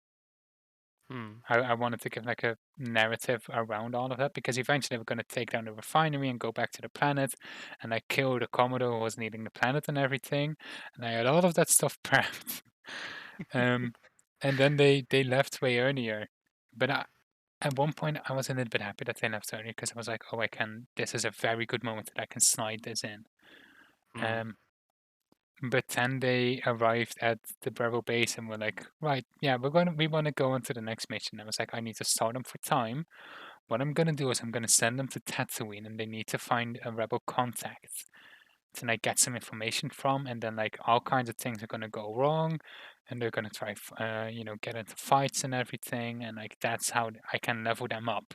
I wanted to give like a narrative around all of that, because eventually we're going to take down the refinery and go back to the planet, and I killed the Commodore who was needing the planet and everything, and I had all of that stuff prepped. And then they left way earlier, but at one point I was a little bit happy that they left earlier, because I was like, oh, this is a very good moment that I can slide this in. But then they arrived at the Bravo base and were like, right, yeah, we want to go on to the next mission. I was like, I need to start them for time. What I'm gonna do is I'm gonna send them to Tatooine, and they need to find a rebel contact to like get some information from, and then like all kinds of things are gonna go wrong, and they're gonna try, get into fights and everything, and like that's how I can level them up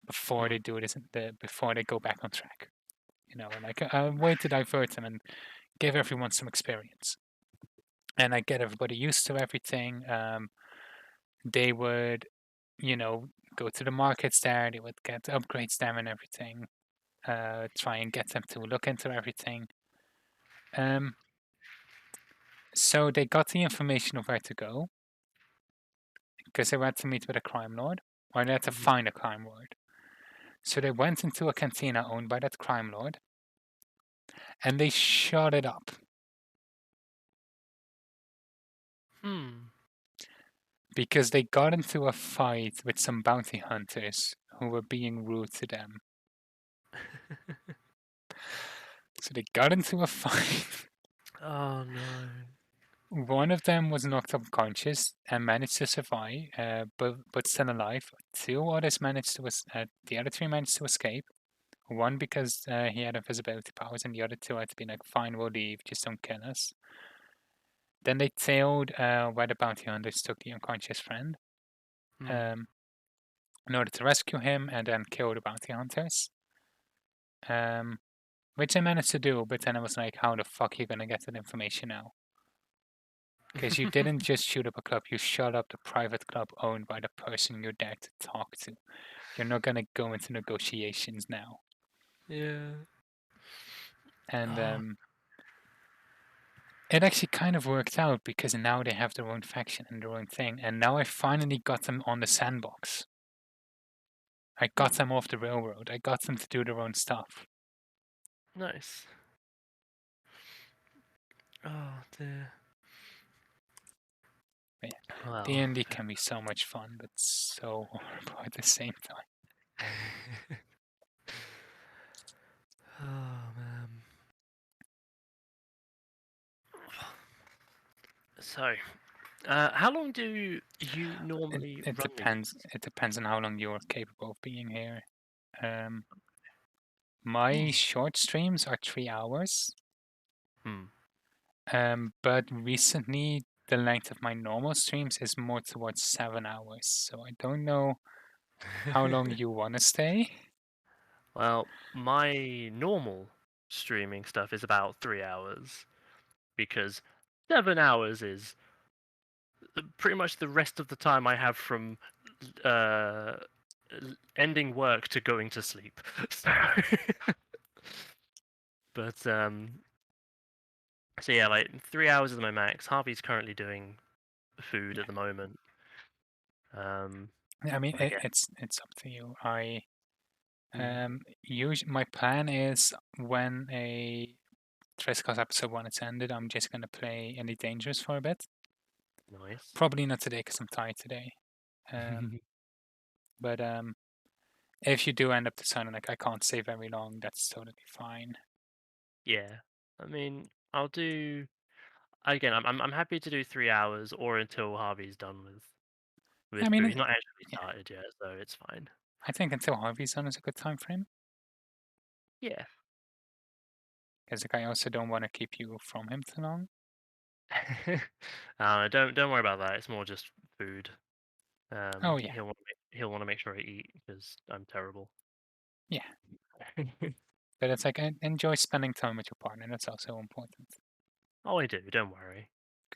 before they do this, before they go back on track. And like a way to divert them and give everyone some experience. And I get everybody used to everything. They would, go to the markets there. They would get upgrades there and everything. Try and get them to look into everything. So they got the information of where to go, because they went to meet with a crime lord, or they had to find a crime lord. So they went into a cantina owned by that crime lord, and they shot it up. Because they got into a fight with some bounty hunters who were being rude to them. So they got into a fight. Oh no. One of them was knocked unconscious and managed to survive, but still alive. The other 3 managed to escape. One because he had invisibility powers, and the other 2 had to be like, fine, we'll leave, just don't kill us. Then they tailed where the bounty hunters took the unconscious friend, in order to rescue him and then kill the bounty hunters. Which I managed to do, but then I was like, how the fuck are you gonna get that information now? Because you didn't just shoot up a club, you shot up the private club owned by the person you're there to talk to. You're not gonna go into negotiations now. Yeah. And it actually kind of worked out, because now they have their own faction and their own thing, and now I finally got them on the sandbox. I got them off the railroad. I got them to do their own stuff. Nice. Oh dear. Yeah. Well, D&D can be so much fun, but so horrible at the same time. So, how long do you It normally it run depends. these? It depends on how long you're capable of being here. Um, my short streams are 3 hours. Hmm. But recently the length of my normal streams is more towards 7 hours. So I don't know how long you want to stay. Well, my normal streaming stuff is about 3 hours because 7 hours is pretty much the rest of the time I have from uh, ending work to going to sleep. So, but so yeah, like 3 hours is my max. Harvey's currently doing food Yeah, at the moment. Um, I mean I guess it's up to you. I mm, my plan is when a Trisscast episode when it's ended, I'm just gonna play Elite Dangerous for a bit. nice. Probably not today because I'm tired today. But if you do end up deciding like I can't stay very long, that's totally fine. Yeah, I mean, I'll do again. I'm happy to do 3 hours or until Harvey's done I with mean, food. He's not actually yeah, started yet, so it's fine. I think until Harvey's done is a good time frame. Yeah. Because like, I also don't want to keep you from him too long. Don't worry about that. It's more just food. Oh yeah, He'll want to make sure I eat because I'm terrible. yeah. But it's like I enjoy spending time with your partner. That's also important. Oh, I do. Don't worry.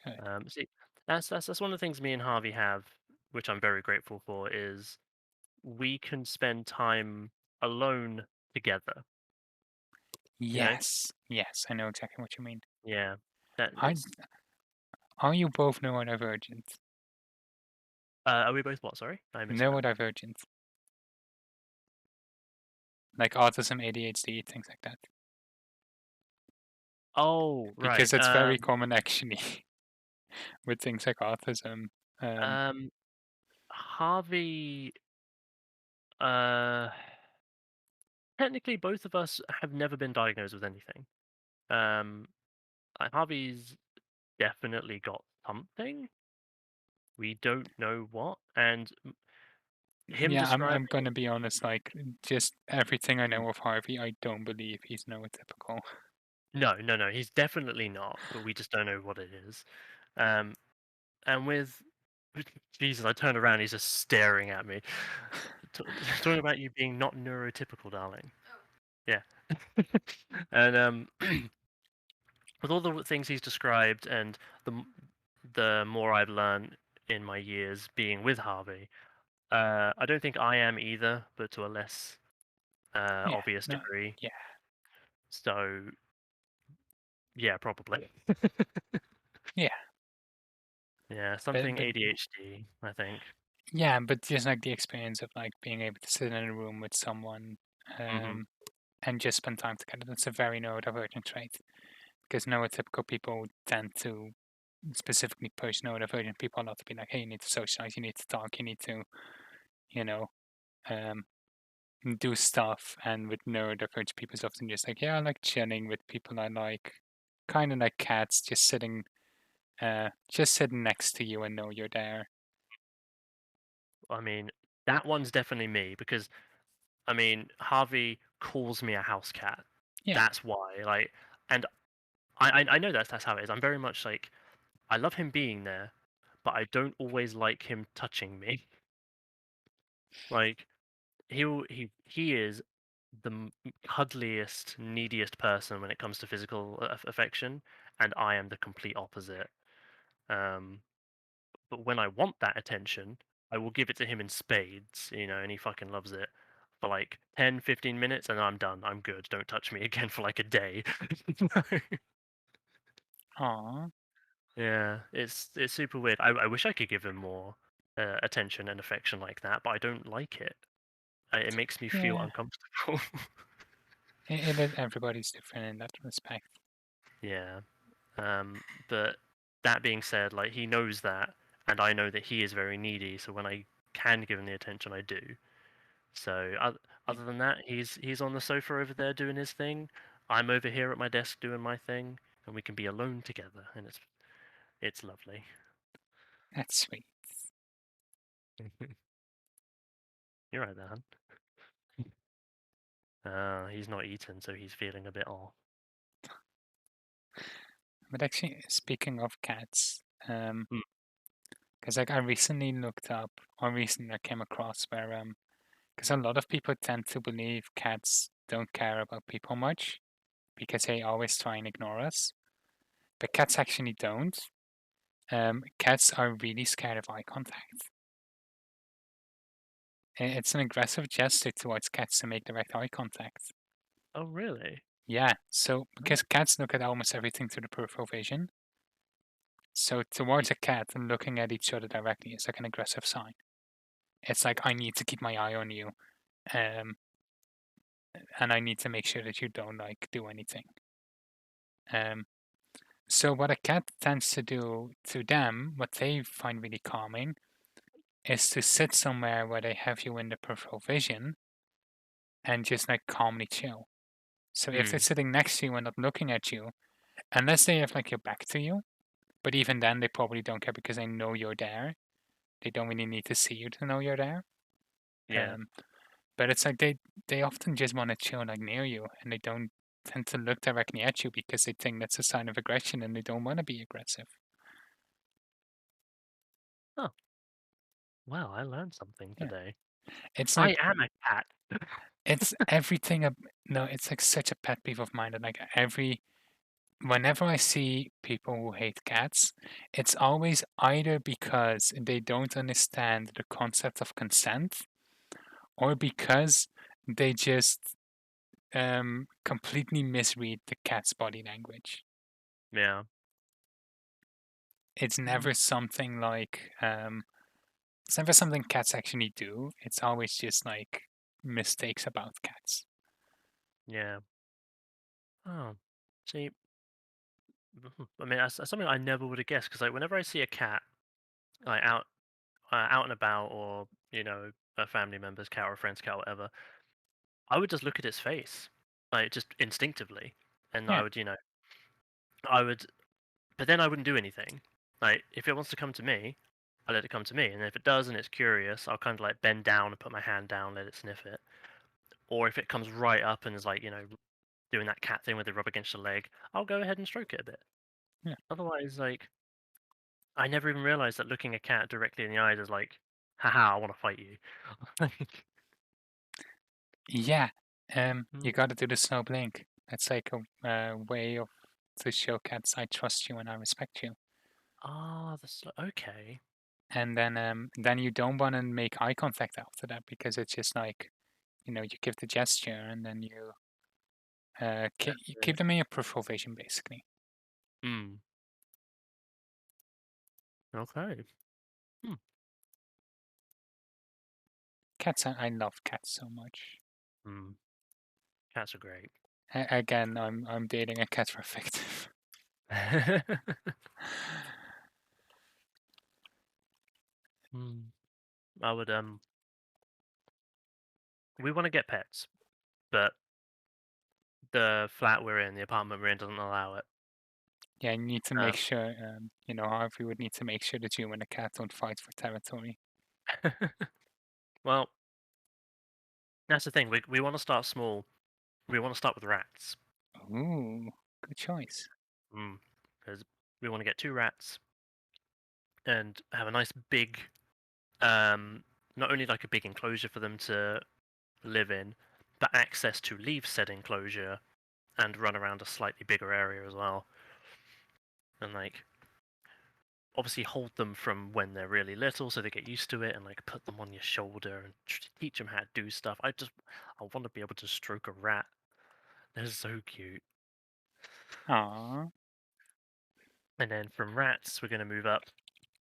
Good. See, that's one of the things me and Harvey have, which I'm very grateful for, is we can spend time alone together. You know? Yes, yes, I know exactly what you mean. Yeah. That I it's. are you both neurodivergent? Are we both what? Sorry, I missed that. Neurodivergent, like autism, ADHD, things like that. Oh, right. Because it's very common actually with things like autism. Um, Um, Harvey. Uh, Technically, both of us have never been diagnosed with anything. Um, Harvey's definitely got something. We don't know what, and him yeah, I'm describing. gonna be honest. Like, just everything I Mm. know of Harvey, I don't believe he's neurotypical. No, no, no, he's definitely not. But we just don't know what it is. Um, and with Jesus, I turned around, he's just staring at me, talking about you being not neurotypical, darling. Yeah, and with all the things he's described and the more I've learned in my years being with Harvey, I don't think I am either, but to a less Yeah, obvious no, degree. yeah, So yeah, probably. yeah. Yeah, But something but ADHD, I think. yeah, but just like the experience of like being able to sit in a room with someone, Hmm. um, and just spend time together. That's a very neurodivergent trait because neurotypical people tend to specifically push neurodivergent people a lot to be like, hey, you need to socialize, you need to talk, you need to, you know, um, do stuff. And with neurodivergent people, it's often just like, yeah, I like chilling with people I like, kind of like cats, just sitting next to you and know you're there. I mean, that one's definitely me because I mean Harvey calls me a house cat. Yeah, That's why, like, and I know that's how it is. I'm very much like I love him being there, but I don't always like him touching me. Like he is the cuddliest, neediest person when it comes to physical affection, and I am the complete opposite. Um, but when I want that attention, I will give it to him in spades, and he fucking loves it for like 10, 15 minutes, and I'm done. I'm good. Don't touch me again for like a day. aw, Yeah, it's super weird. I wish I could give him more attention and affection like that, but I don't like it. It makes me feel yeah. uncomfortable. Everybody's different in that respect. Yeah. But that being said, like he knows that, and I know that he is very needy. So when I can give him the attention, I do. So Yeah. other than that, he's on the sofa over there doing his thing. I'm over here at my desk doing my thing, and we can be alone together. And It's lovely. That's sweet. You're right there, hun. He's not eaten, so he's feeling a bit off. But actually, speaking of cats, Mm. because like I recently looked up, or recently I came across where because a lot of people tend to believe cats don't care about people much because they always try and ignore us, but cats actually don't. Cats are really scared of eye contact. It's an aggressive gesture towards cats to make direct eye contact. Oh, really? Yeah, so Oh. because cats look at almost everything through the peripheral vision, so towards a cat and looking at each other directly is like an aggressive sign. It's like I need to keep my eye on you, um, and I need to make sure that you don't like do anything. Um, so what a cat tends to do to them, what they find really calming, is to sit somewhere where they have you in the peripheral vision and just like calmly chill. So if they're Hmm. sitting next to you and not looking at you, unless they have like your back to you, but even then they probably don't care because they know you're there. They don't really need to see you to know you're there. Yeah. Um, but it's like they often just want to chill like near you, and they don't tend to look directly at you because they think that's a sign of aggression, and they don't want to be aggressive. Oh, wow, I learned something Yeah, today. it's I like am a cat. it's everything. No, it's like such a pet peeve of mine that like whenever I see people who hate cats, it's always either because they don't understand the concept of consent or because they just completely misread the cat's body language. Yeah. It's Hmm. never something like it's never something cats actually do. It's always just like mistakes about cats. Yeah. Oh, see, I mean, that's something I never would have guessed because, like, whenever I see a cat, like out and about, or a family member's cat or a friend's cat, or whatever, I would just look at its face, like just instinctively, and Yeah, I would, but then I wouldn't do anything. Like, if it wants to come to me, I let it come to me, and if it does and it's curious, I'll kind of like bend down and put my hand down, let it sniff it. Or if it comes right up and is like, doing that cat thing where they rub against your leg, I'll go ahead and stroke it a bit. yeah, Otherwise, like, I never even realized that looking a cat directly in the eyes is like, haha, I want to fight you. Like, yeah. hmm. You got to do the snow blink. That's like a way of to show cats I trust you and I respect you. Ah, that's okay. And then you don't want to make eye contact after that because it's just like you give the gesture and then you Yeah. keep them in your peripheral vision basically. Hmm. Okay. Hmm. Cats, I love cats so much. Hmm. Cats are great. Again, I'm dating a cat for fictive. Hmm. I would we want to get pets, but the flat we're in, the apartment we're in, doesn't allow it. Yeah, you need to make Um, sure, Harvey would need to make sure that you and the cat don't fight for territory. well, that's the thing. We want to start small. We want to start with rats. Ooh, good choice. Because we want to get two rats and have a nice big, um, not only like a big enclosure for them to live in, but access to leave said enclosure and run around a slightly bigger area as well. And like obviously hold them from when they're really little so they get used to it, and like put them on your shoulder and teach them how to do stuff. I want to be able to stroke a rat. They're so cute. Aw, And then from rats, we're going to move up.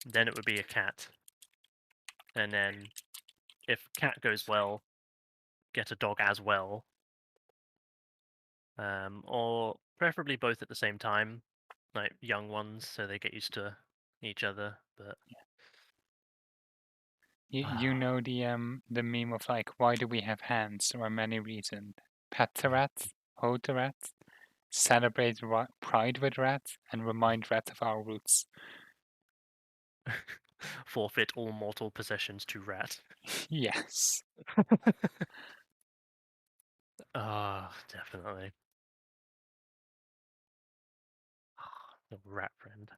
Then it would be a cat. And then if cat goes well, get a dog as well. Or preferably both at the same time, like young ones, so they get used to each other. But you know the meme of like, why do we have hands? There are many reasons. Pet the rat, hold the rat, celebrate pride with rat, and remind rat of our roots. Forfeit all mortal possessions to rat. Yes. Ah, definitely. The rat friend.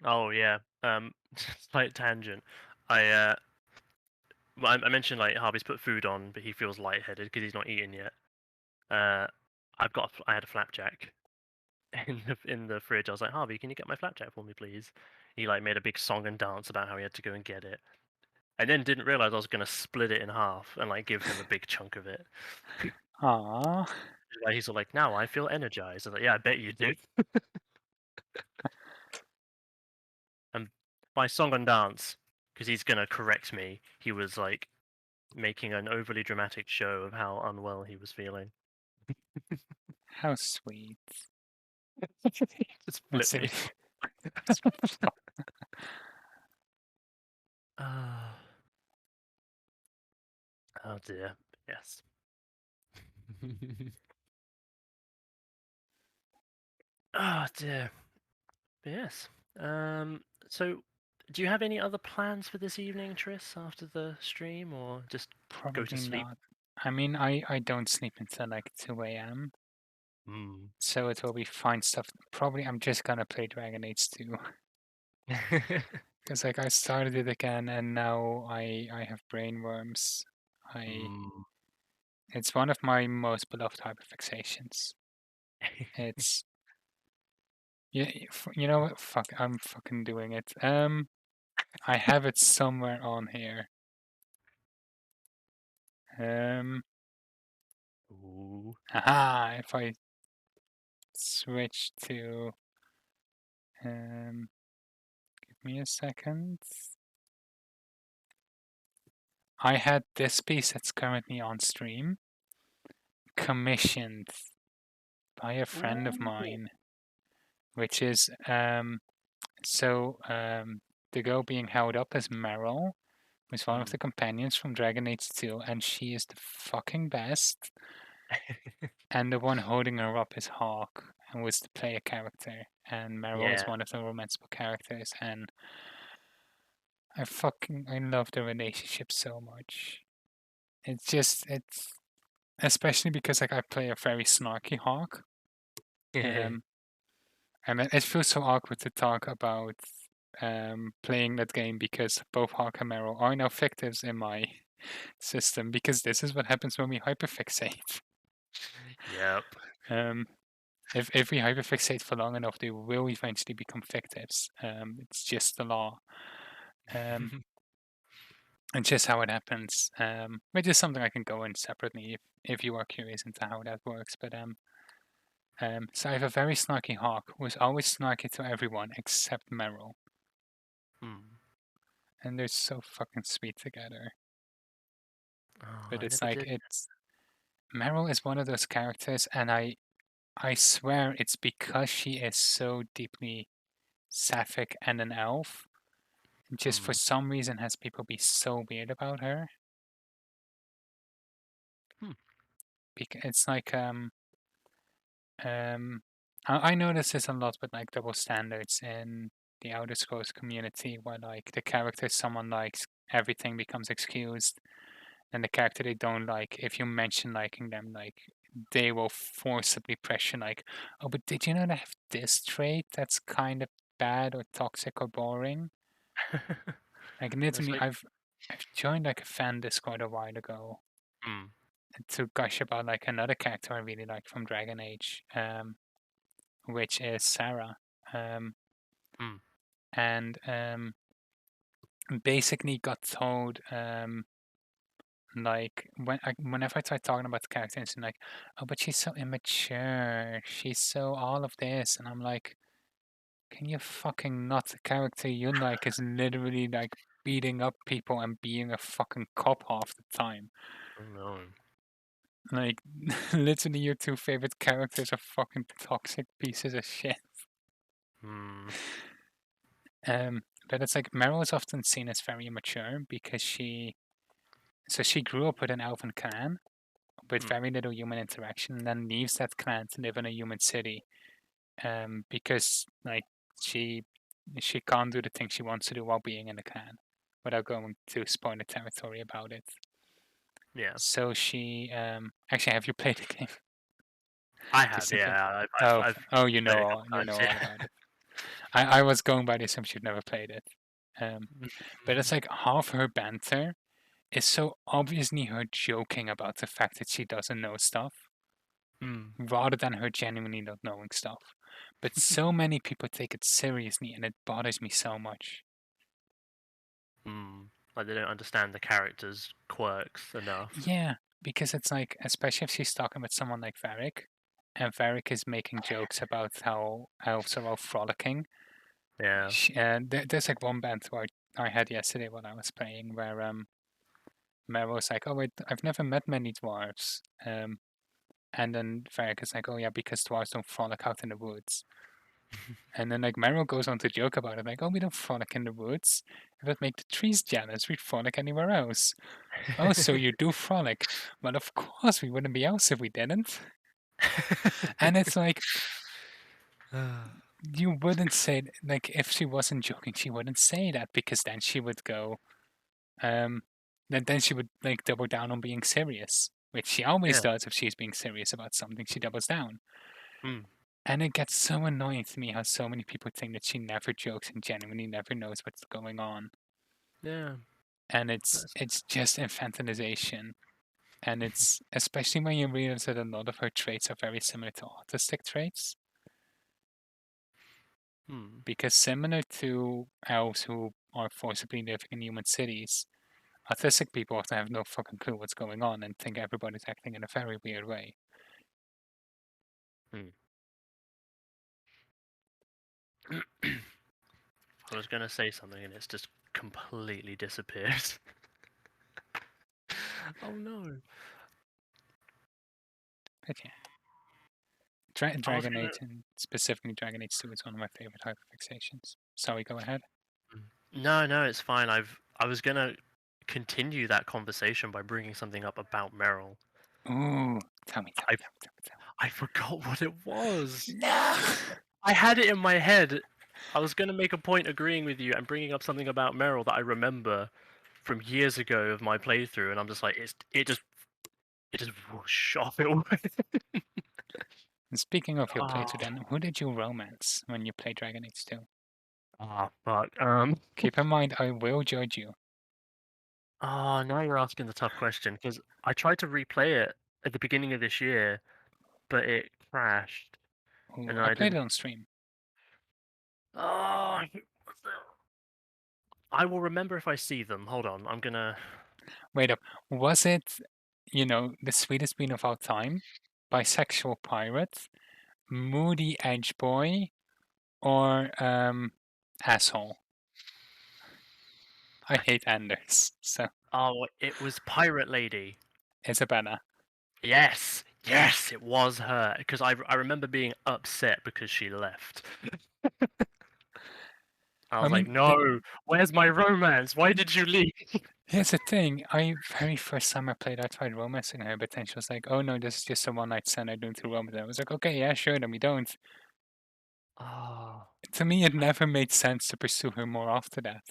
Oh yeah. Slight tangent. I well, I mentioned like Harvey's put food on, but he feels lightheaded because he's not eaten yet. Uh, I had a flapjack in the fridge. I was like, Harvey, can you get my flapjack for me, please? He like made a big song and dance about how he had to go and get it, and then didn't realize I was gonna split it in half and like give him a big chunk of it. Aww. Like, he's all like, now I feel energized. I was like, yeah, I bet you do. And by song and dance, because he's gonna correct me, he was like making an overly dramatic show of how unwell he was feeling. How sweet. Just Let's flip see. me. Ah, oh dear. Yes. Oh dear. Yes. So do you have any other plans for this evening, Triss, after the stream, or just go to Probably sleep? not. I mean, I don't sleep until like 2 a.m. Hmm. So it will be fine stuff. Probably I'm just gonna play Dragon Age 2. Because like I started it again and now I have brain worms. I Hmm. It's one of my most beloved hyperfixations. It's yeah, you know what? Fuck, I'm fucking doing it. I have it somewhere on here. Um, Ooh. Aha! If I switch to give me a second. I had this piece that's currently on stream commissioned by a friend of Ooh. mine, which is the girl being held up as Meryl was one of Hmm. the companions from Dragon Age 2, and she is the fucking best. And the one holding her up is Hawk, and was the player character, and Meryl is Yeah. one of the romanceable characters, and I love the relationship so much. It's especially because like I play a very snarky Hawk, um, and it feels so awkward to talk about playing that game because both Hawk and Meryl are now fictives in my system because this is what happens when we hyperfixate. Yep. Um, if we hyperfixate for long enough, they will eventually become fictives. It's just the law. Um, and just how it happens. Which is something I can go in separately if you are curious into how that works. So I have a very snarky hawk who is always snarky to everyone except Meryl, Hmm. and they're so fucking sweet together. Oh, But I it's never like did. it's Meryl is one of those characters, and I swear it's because she is so deeply sapphic and an elf. Just for Hmm. some reason has people be so weird about her. Hmm. It's like um I notice this a lot with like double standards in the Elder Scrolls community where like the character someone likes everything becomes excused and the character they don't like, if you mention liking them, like they will forcibly pressure like, oh but did you know they have this trait that's kind of bad or toxic or boring? Like And it's literally like, I've joined like a fan Discord a while ago hmm. to gush about like another character I really like from Dragon Age, which is Sarah. Um, Hmm. and basically got told like whenever I try talking about the character, it's like, oh, but she's so immature. She's so all of this, and I'm like, can you fucking not? The character you like is literally like beating up people and being a fucking cop half the time. Oh no. Like, literally, your two favorite characters are fucking toxic pieces of shit. Hmm. But it's like Meryl is often seen as very immature because she grew up with an elven clan with Hmm. very little human interaction, and then leaves that clan to live in a human city. Because like she she can't do the thing she wants to do while being in the clan, without going to spoiler territory about it. Yeah. So she actually, have you played the game? I have, Just in case. yeah. Oh, I've played it a couple you times. know Yeah. all about it. I was going by the assumption you'd never played it. But it's like half her banter is so obviously her joking about the fact that she doesn't know stuff, Mm. rather than her genuinely not knowing stuff. But so many people take it seriously, and it bothers me so much. Mm. Like they don't understand the character's quirks enough. Yeah, because it's like, especially if she's talking with someone like Varric, and Varric is making jokes about how elves are all frolicking. Yeah. There's like one banter I had yesterday when I was playing where Mero was like, "Oh wait, I've never met many dwarves," and then Varric is like, "Oh yeah, because dwarves don't frolic out in the woods." And then like Mero goes on to joke about it, like, "Oh, we don't frolic in the woods. It would make the trees jealous. We'd frolic anywhere else." Oh, so you do frolic? Well, of course we wouldn't be else if we didn't. And it's like, you wouldn't say, like, if she wasn't joking, she wouldn't say that, because then she would go, um, then she would like double down on being serious, which she always Yeah. does. If she's being serious about something, she doubles down. Mm. And it gets so annoying to me how so many people think that she never jokes and genuinely never knows what's going on. Yeah. And it's That's, it's just infantilization. And it's especially when you realize that a lot of her traits are very similar to autistic traits. mm. Because similar to elves who are forcibly living in human cities, autistic people often have no fucking clue what's going on and think everybody's acting in a very weird way. Mm. I was gonna say something and it's just completely disappeared. Oh no. But yeah, I was Dragon gonna. Age, and specifically Dragon Age 2, is one of my favorite hyperfixations. Sorry, go ahead. No, no, it's fine. I was gonna continue that conversation by bringing something up about Meryl. Ooh, tell me, tell me, I tell me, tell me, tell I forgot what it was. me. No! I had it in my head. I was gonna make a point agreeing with you and bringing up something about Meryl that I remember from years ago of my playthrough, and I'm just like, it just whoosh off it away. And speaking of your Oh, playthrough, then, who did you romance when you play Dragon Age 2? ah, fuck. Keep in mind, I will judge you. Oh, now you're asking the tough question because I tried to replay it at the beginning of this year, but it crashed, and Ooh, then I I played didn't. it on stream. Oh, I will remember if I see them. Hold on, I'm gonna. Wait up, was it, the sweetest bean of all time, bisexual pirate, moody edge boy, or asshole? I hate Anders, so Oh, it was Pirate Lady. Isabella. Yes, yes, it was her. Because I remember being upset because she left. I I was like, mean, the, no, where's my romance? Why did you leave? here's the thing. Very first time I played, I tried romancing her, but then she was like, "Oh no, this is just a one night stand. I don't do romance." I was like, "Okay, yeah, sure, then we don't." Oh, To me, it never made sense to pursue her more after that,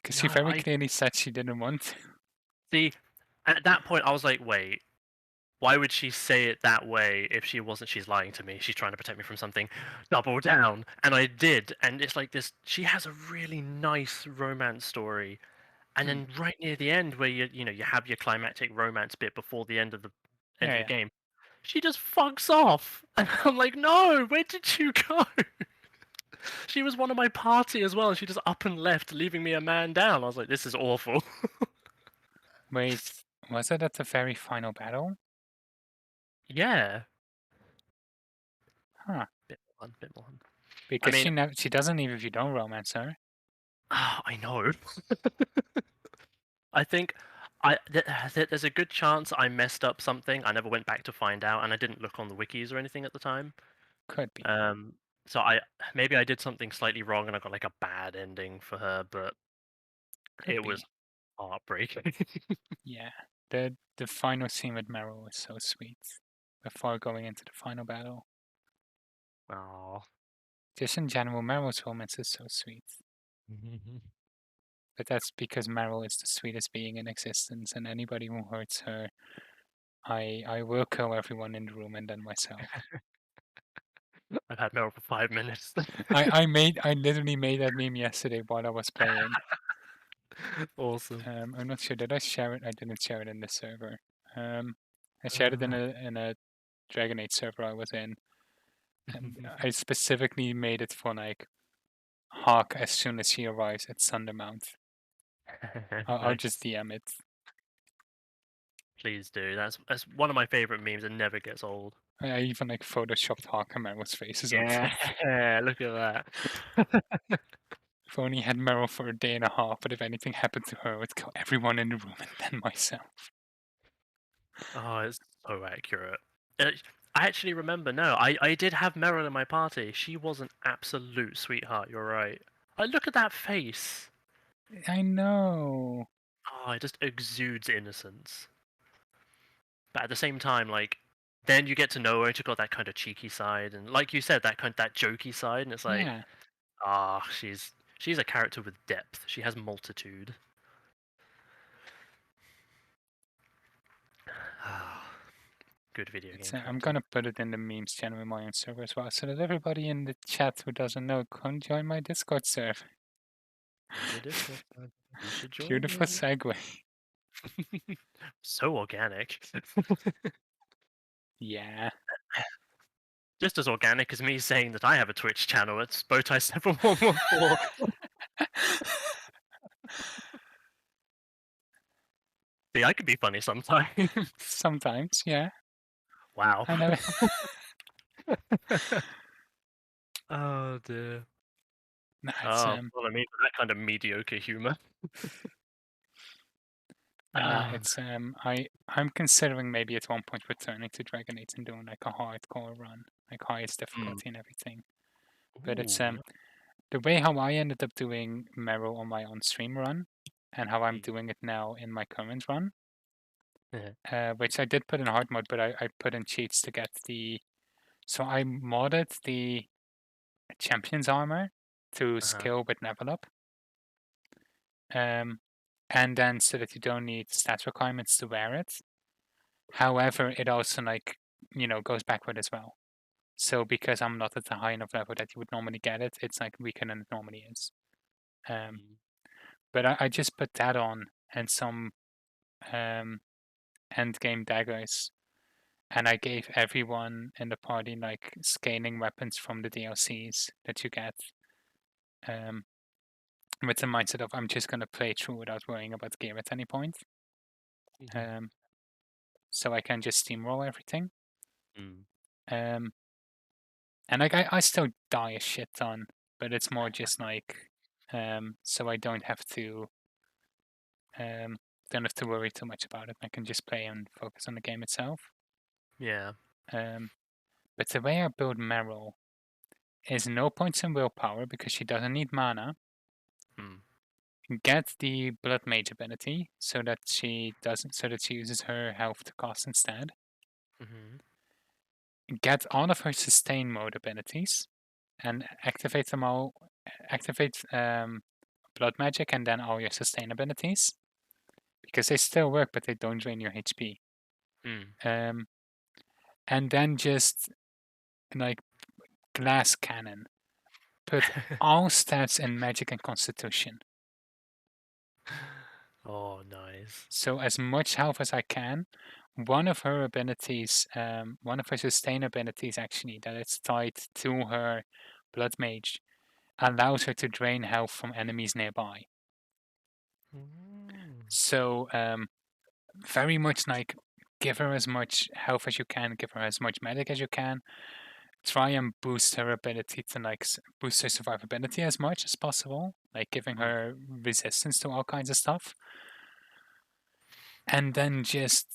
because no, she very I clearly said she didn't want to. see. At that point, I was like, wait, why would she say it that way if she wasn't? She's lying to me. She's trying to protect me from something. Double down. And I did. And it's like this. She has a really nice romance story. And Hmm. then right near the end, where you have your climactic romance bit before the end Yeah, of the yeah. game, she just fucks off. And I'm like, no, where did you go? She was one of my party as well, and she just up and left, leaving me a man down. I was like, this is awful. Wait, was it at the very final battle? Yeah. Huh. Bit more fun, bit more fun. I Because mean, she doesn't leave if you don't romance her. I know. I think there's a good chance I messed up something. I never went back to find out, and I didn't look on the wikis or anything at the time. Could be. Um, so maybe I did something slightly wrong, and I got like a bad ending for her, but Could it was be. heartbreaking. Yeah. The final scene with Meryl was so sweet. Before going into the final battle. Oh. Just in general, Meryl's romance is so sweet. But that's because Meryl is the sweetest being in existence, and anybody who hurts her, I will kill everyone in the room and then myself. I've had Meryl for 5 minutes. I literally made that meme yesterday while I was playing. Awesome. I'm not sure, did I share it? I didn't share it in the server. I shared it in a Dragon Age server I was in, and I specifically made it for like Hawk as soon as she arrives at Sundermount. I'll just Nice. DM it. Please do. That's one of my favorite memes. It never gets old. I even like photoshopped Hawk and Meryl's faces onto Yeah, it. look at that. If only had Meryl for a day and a half, but if anything happened to her, I would kill everyone in the room and then myself. Oh, it's so accurate. Uh, I actually remember. No, I did have Meryl in my party. She was an absolute sweetheart. You're right. Like, look at that face. I know. Oh, it just exudes innocence. But at the same time, like, then you get to know her, and she's got that kind of cheeky side, and like you said, that jokey side, and it's like, Yeah. she's a character with depth. She has multitude. Good video game I'm character. gonna put it in the memes channel in my own server as well, so that everybody in the chat who doesn't know can join my Discord server. There's a Discord server. You should join Beautiful it. segue. So organic. Yeah. Just as organic as me saying that I have a Twitch channel. It's Bowtie7114. See, I could be funny sometimes. Sometimes, yeah. Wow. I never. Oh dear. Nah, it's Oh, well, I mean, that kind of mediocre humor. I'm considering maybe at one point returning to Dragon Age and doing like a hardcore run, like highest Mm. difficulty and everything. But it's Ooh, the way how I ended up doing Meryl on my on stream run, and how I'm nice. doing it now in my current run, Yeah. which I did put in hard mode, but I put in cheats to get the. So I modded the champion's armor to Uh-huh. skill with level up, and then so that you don't need stats requirements to wear it. However, it also like goes backward as well. So because I'm not at the high enough level that you would normally get it, it's like weaker than it normally is. Mm. But I just put that on and some end game daggers, and I gave everyone in the party like scaling weapons from the DLCs that you get, um, with the mindset of I'm just gonna play through without worrying about gear at any point, Mhm. um, so I can just steamroll everything. Mm. Um, and like I still die a shit ton, but it's more just like so I um don't have to worry too much about it. I can just play and focus on the game itself. Yeah. Um, but the way I build Meryl is no points in willpower because she doesn't need mana. Mm. Get the blood mage ability so that she uses her health to cast instead. Mhm. Get all of her sustain mode abilities and activate them all. Activate blood magic and then all your sustain abilities because they still work, but they don't drain your HP. Mm. Um, and then just like glass cannon, put all stats in magic and constitution. Oh, nice. So as much health as I can. One of her abilities, one of her sustain abilities actually, that it's tied to her blood mage, allows her to drain health from enemies nearby. Mm. So very much like give her as much health as you can, give her as much medic as you can. Try and boost her ability to like boost her survivability as much as possible, like giving Mm. her resistance to all kinds of stuff. And then just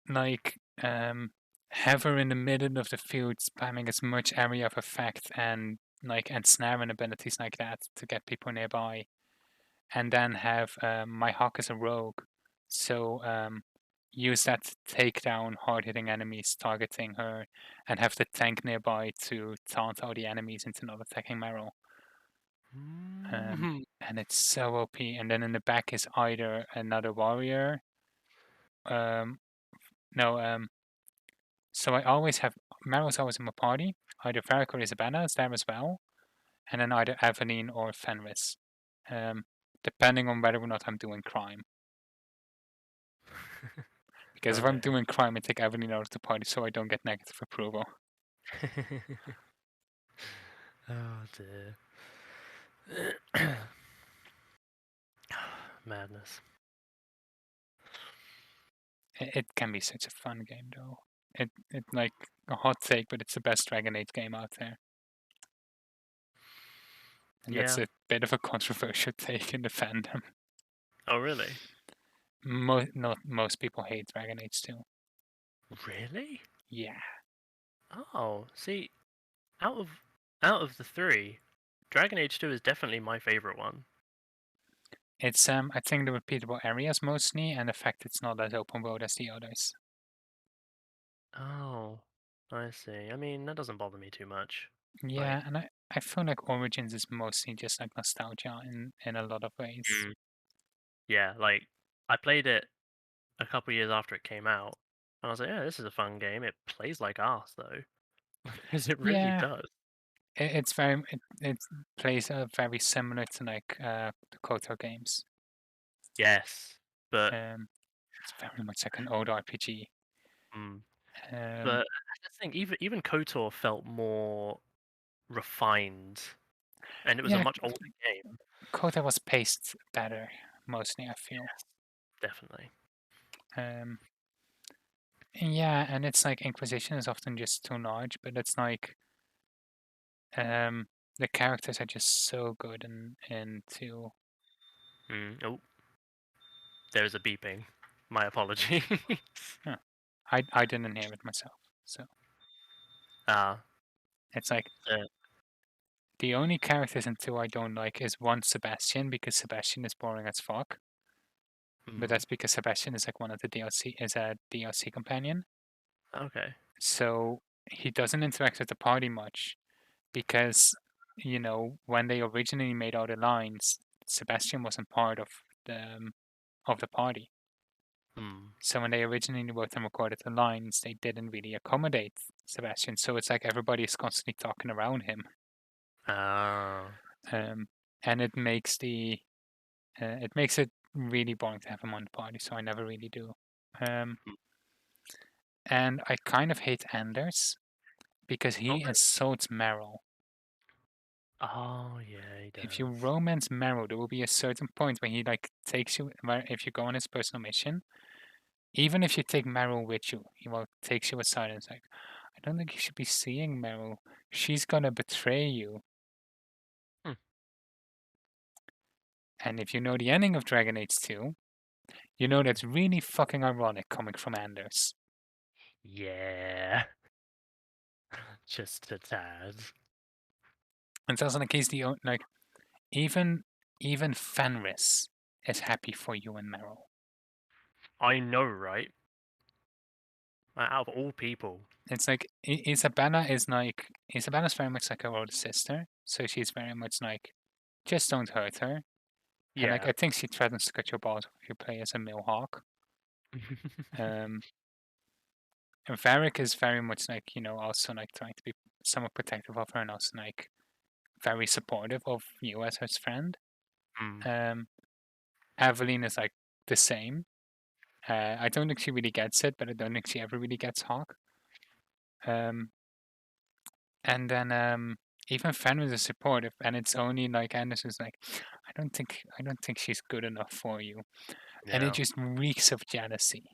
like have her in the middle of the field spamming as much area of effect and like ensnaring abilities like that to get people nearby. And then have my hawk as a rogue. So use that to take down hard-hitting enemies targeting her, and have the tank nearby to taunt all the enemies into not attacking Meryl. Mhm. And it's so OP. And then in the back is either another warrior. No, so I always have Meryl's always in my party. Either Farrakhan or Isabella is there as well, and then either Evelyn or Fenris, um, depending on whether or not I'm doing crime. Because if I'm Okay. doing crime, I take Evelyn out of the party so I don't get negative approval. Oh dear. Madness. It can be such a fun game though. It like a hot take, but it's the best Dragon Age game out there. And that's Yeah. a bit of a controversial take in the fandom. Oh really? Not most people hate Dragon Age 2. Really? Yeah. Oh, see, out of out of the three, Dragon Age 2 is definitely my favorite one. It's I think the repeatable areas mostly, and the fact it's not as open world as the others. Oh, I see. I mean, that doesn't bother me too much. Like, Yeah, and I feel like Origins is mostly just like nostalgia in a lot of ways. mm, yeah, like I played it a couple years after it came out, and I was like, yeah, this is a fun game. It plays like arse though, because it really Yeah, does. it's very it plays very similar to like the KOTOR games. Yes, but It's very much like an old RPG. mm, Um, but I just think even KOTOR felt more refined, and it was a yeah, much older game. KOTOR was paced better mostly, I feel. Yes, definitely. Um, yeah, and it's like Inquisition is often just too large, but it's like um, the characters are just so good in two. Oh, there's a beeping. My apologies. Huh. I didn't hear it myself, so Ah, it's like uh, the only characters in two I don't like is one Sebastian because Sebastian is boring as fuck, but hmm, that's because Sebastian is like one of the DLC is a DLC companion, okay. so he doesn't interact with the party much because when they originally made all the lines, Sebastian wasn't part of the party. Hmm. So when they originally wrote and recorded the lines, they didn't really accommodate Sebastian. So it's like everybody is constantly talking around him, Ah. um, and it makes it really boring to have him on the party. So I never really do. Um, Hmm. and I kind of hate Anders because Oh, he really? insults Meryl. Oh, yeah, he If you does. romance Meryl, there will be a certain point when he like takes you. Where if you go on his personal mission, even if you take Meryl with you, he will takes you aside and is like, I don't think you should be seeing Meryl. She's gonna betray you. Hmm. And if you know the ending of Dragon Age 2, you know that's really fucking ironic coming from Anders. Yeah, just a tad. And it's also like he's the like even Fenris is happy for you and Meryl. I know, right? Out of all people. It's like Isabella's very much like her older sister, so she's very much like just don't hurt her. And like Yeah. I think she threatens to cut your balls if you play as a male hawk. Um, and Varric is very much like also like trying to be somewhat protective of her and also like very supportive of you as his friend. Hmm. Um, Aveline is like the same. I don't think she really gets it, but I don't think she ever really gets Hawk. Um, and then even Fenris is supportive, and it's only like Anderson's like, I don't think she's good enough for you, and it Yeah. just reeks of jealousy.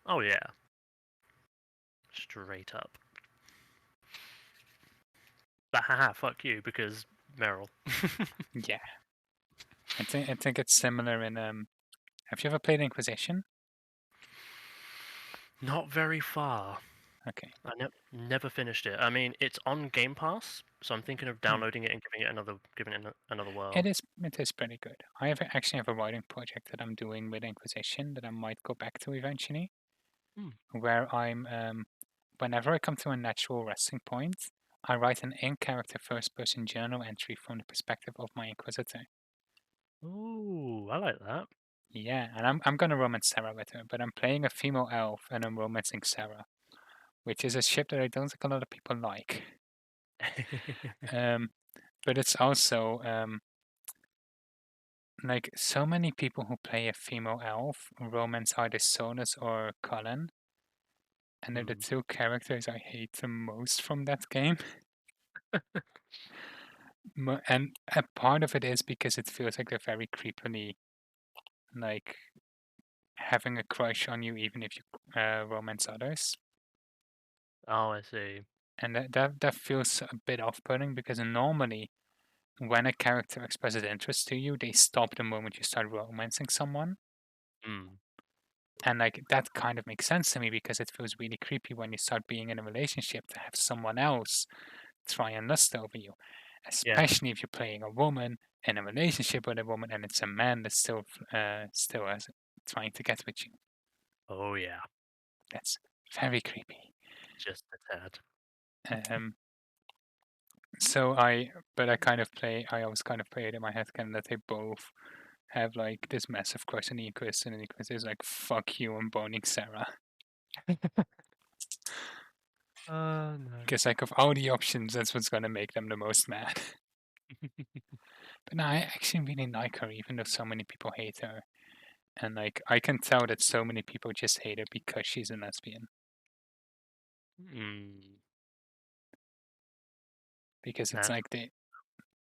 Oh, yeah. Straight up. But haha, fuck you, because Meryl. Yeah, I think it's similar in Have you ever played Inquisition? Not very far. Okay. I never finished it. I mean, it's on Game Pass, so I'm thinking of Hmm. downloading it and giving it another whirl. It is pretty good. Actually have a writing project that I'm doing with Inquisition that I might go back to eventually, Hmm. where whenever I come to a natural resting point, I write an in-character first-person journal entry from the perspective of my Inquisitor. Ooh, I like that. Yeah, and I'm gonna romance Sarah with her, but I'm playing a female elf and I'm romancing Sarah, which is a ship that I don't think a lot of people like. Um, but it's also like so many people who play a female elf romance either Sonus or Cullen, and they're the Hmm. two characters I hate the most from that game. And a part of it is because it feels like they're very creepily like having a crush on you, even if you romance others. Oh, I see. And that feels a bit off-putting because normally when a character expresses interest to you, they stop the moment you start romancing someone. Hmm. And like that kind of makes sense to me because it feels really creepy when you start being in a relationship to have someone else try and lust over you, Yeah. especially if you're playing a woman in a relationship with a woman and it's a man that's still trying to get with you. Oh, yeah. That's very creepy. Just a tad. Um, but I always kind of play it in my head kind of that they both have like this massive crush on Equus, and Equus is like, fuck you, I'm boning Sarah. Oh, no. Because like of all the options, that's what's gonna make them the most mad. But no, I actually really like her, even though so many people hate her. And like I can tell that so many people just hate her because she's a lesbian. Hmm. Because That's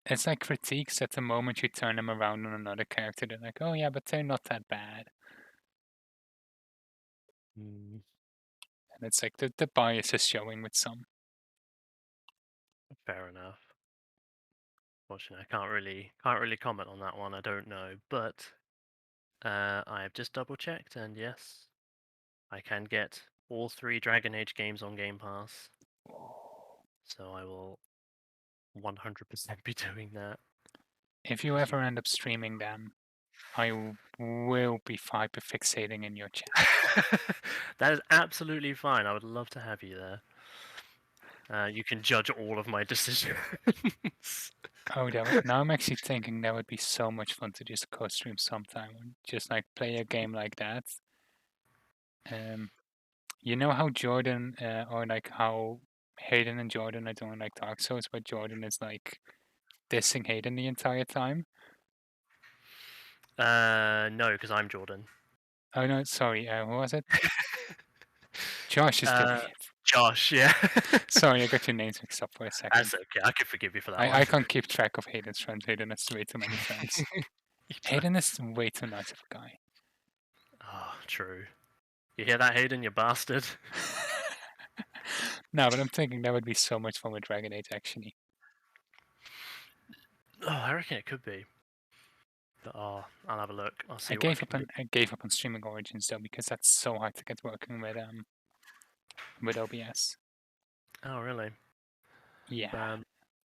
it's like critiques at the moment you turn them around on another character, they're like, oh yeah, but they're not that bad. mm, And it's like the bias is showing with some. fair enough. Fortunately, I can't really comment on that one. I don't know, but I have just double checked, and yes, I can get all three Dragon Age games on Game Pass. So I will 100% be doing that. If you 'Cause you... ever end up streaming them, will be hyper fixating in your chat. That is absolutely fine. I would love to have you there. You can judge all of my decisions. Oh, now I'm actually thinking that would be so much fun to just co-stream sometime, and just like play a game like that. Um, you know how Jordan or like how Hayden and Jordan are doing like Dark Souls, but Jordan is like dissing Hayden the entire time. No, because I'm Jordan. Oh no, sorry, who was it? Josh is doing Uh, it. Josh, yeah. Sorry, I got your names mixed up for a second. That's okay. I can forgive you for that I one. can't keep track of Hayden's friends. Hayden has way too many friends. You don't- Hayden is way too nice of a guy. Oh, true. You hear that, Hayden? You bastard. No, but I'm thinking that would be so much fun with Dragon Age actually. Oh, I reckon it could be. But I'll have a look. I'll I see what I gave up can do. on I gave up on streaming Origins though because that's so hard to get working with OBS. Oh, really? Yeah,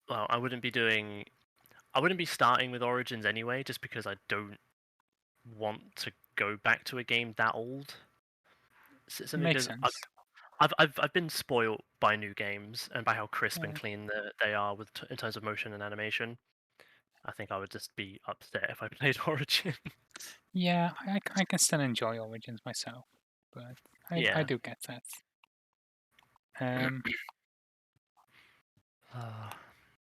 Well, I wouldn't be starting with Origins anyway, just because I don't want to go back to a game that old. Simply makes because sense. I've been spoilt by new games and by how crisp and Uh, clean they are in terms of motion and animation. I think I would just be upset if I played Origin. yeah, I can still enjoy Origins myself, but I Yeah. do get that. Um, Uh,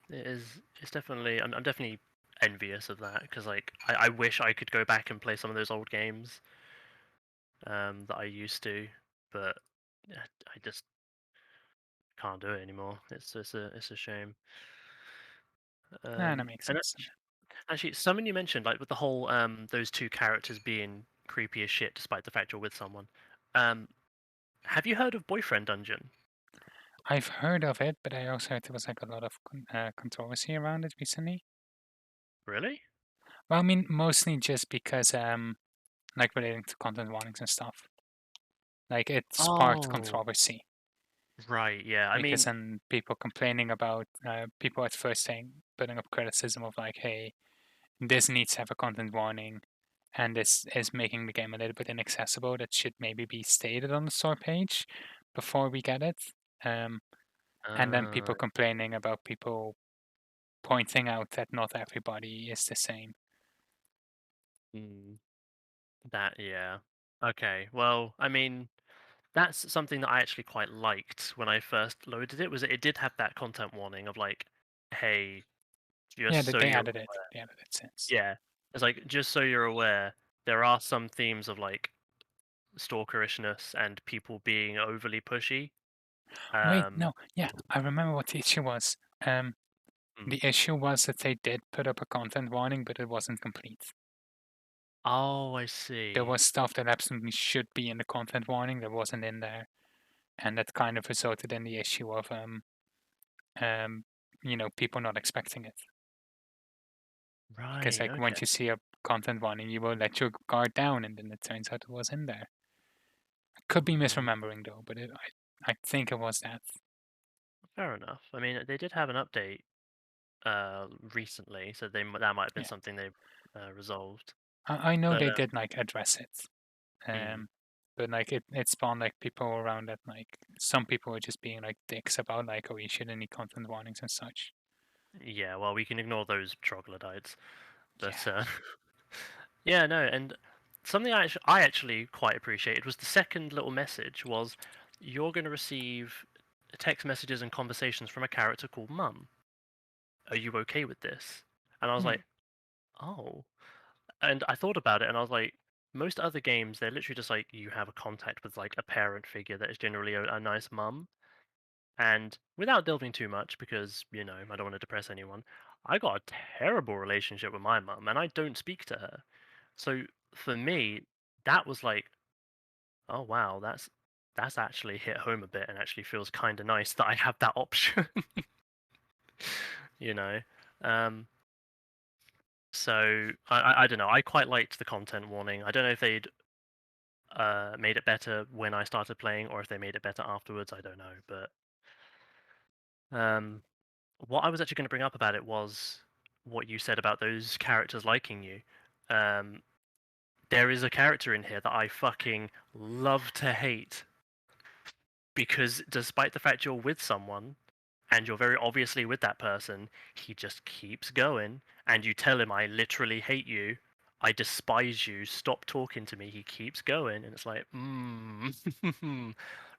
it is. It's definitely. I'm definitely envious of that because like I wish I could go back and play some of those old games that I used to, but I just can't do it anymore. It's a shame. nah, that makes And sense. actually, someone you mentioned like with the whole those two characters being creepy as shit despite the fact you're with someone. Um, have you heard of Boyfriend Dungeon? I've heard of it, but I also heard there was like a lot of controversy around it recently. Really? Well, I mean, mostly just because like relating to content warnings and stuff. Like it sparked Oh, controversy. Right, yeah. I because mean, then people complaining about people at first saying putting up criticism of like, hey, this needs to have a content warning, and this is making the game a little bit inaccessible. That should maybe be stated on the store page before we get it. Um, and then uh, people complaining about people pointing out that not everybody is the same. mm, that, yeah. Okay, well, I mean, that's something that I actually quite liked when I first loaded it, was that it did have that content warning of like, hey, just Yeah, so they you're added it. aware. They added it since. Yeah. It's like, just so you're aware, there are some themes of like stalkerishness and people being overly pushy. Wait, Um, no, yeah, I remember what the issue was. mm. The issue was that they did put up a content warning, but it wasn't complete. Oh, I There see. was stuff that absolutely should be in the content warning that wasn't in there, and that kind of resulted in the issue of um, people not expecting it. Because Right, like okay. once you see a content warning, you will let your guard down, and then it turns out it was in there. I could be Mm, misremembering though, but I think it was that. fair enough. I mean, they did have an update recently, so that might have been Yeah, something they resolved. I know But they did like address it. mm, Um, but like it spawned like people around that like some people were just being like dicks about like, oh, you shouldn't need content warnings and such. yeah, well, we can ignore those troglodytes. But Yeah. yeah, no, and something I actually quite appreciated was the second little message was you're going to receive text messages and conversations from a character called Mum. Are you okay with this? And I was Hmm. like, oh. And I thought about it and I was like, most other games, they're literally just like you have a contact with like a parent figure that is generally a nice mum. And without delving too much, because, I don't want to depress anyone, I got a terrible relationship with my mum and I don't speak to her. So for me, that was like, oh wow, that's actually hit home a bit and actually feels kind of nice that I have that option, you know. Um, so I don't know. I quite liked the content warning. I don't know if they'd made it better when I started playing or if they made it better afterwards. I don't know, but um, what I was actually going to bring up about it was what you said about those characters liking you. Um, there is a character in here that I fucking love to hate because despite the fact you're with someone and you're very obviously with that person, he just keeps going and you tell him, I literally hate you. I despise you. Stop talking to me. He keeps going, and it's like,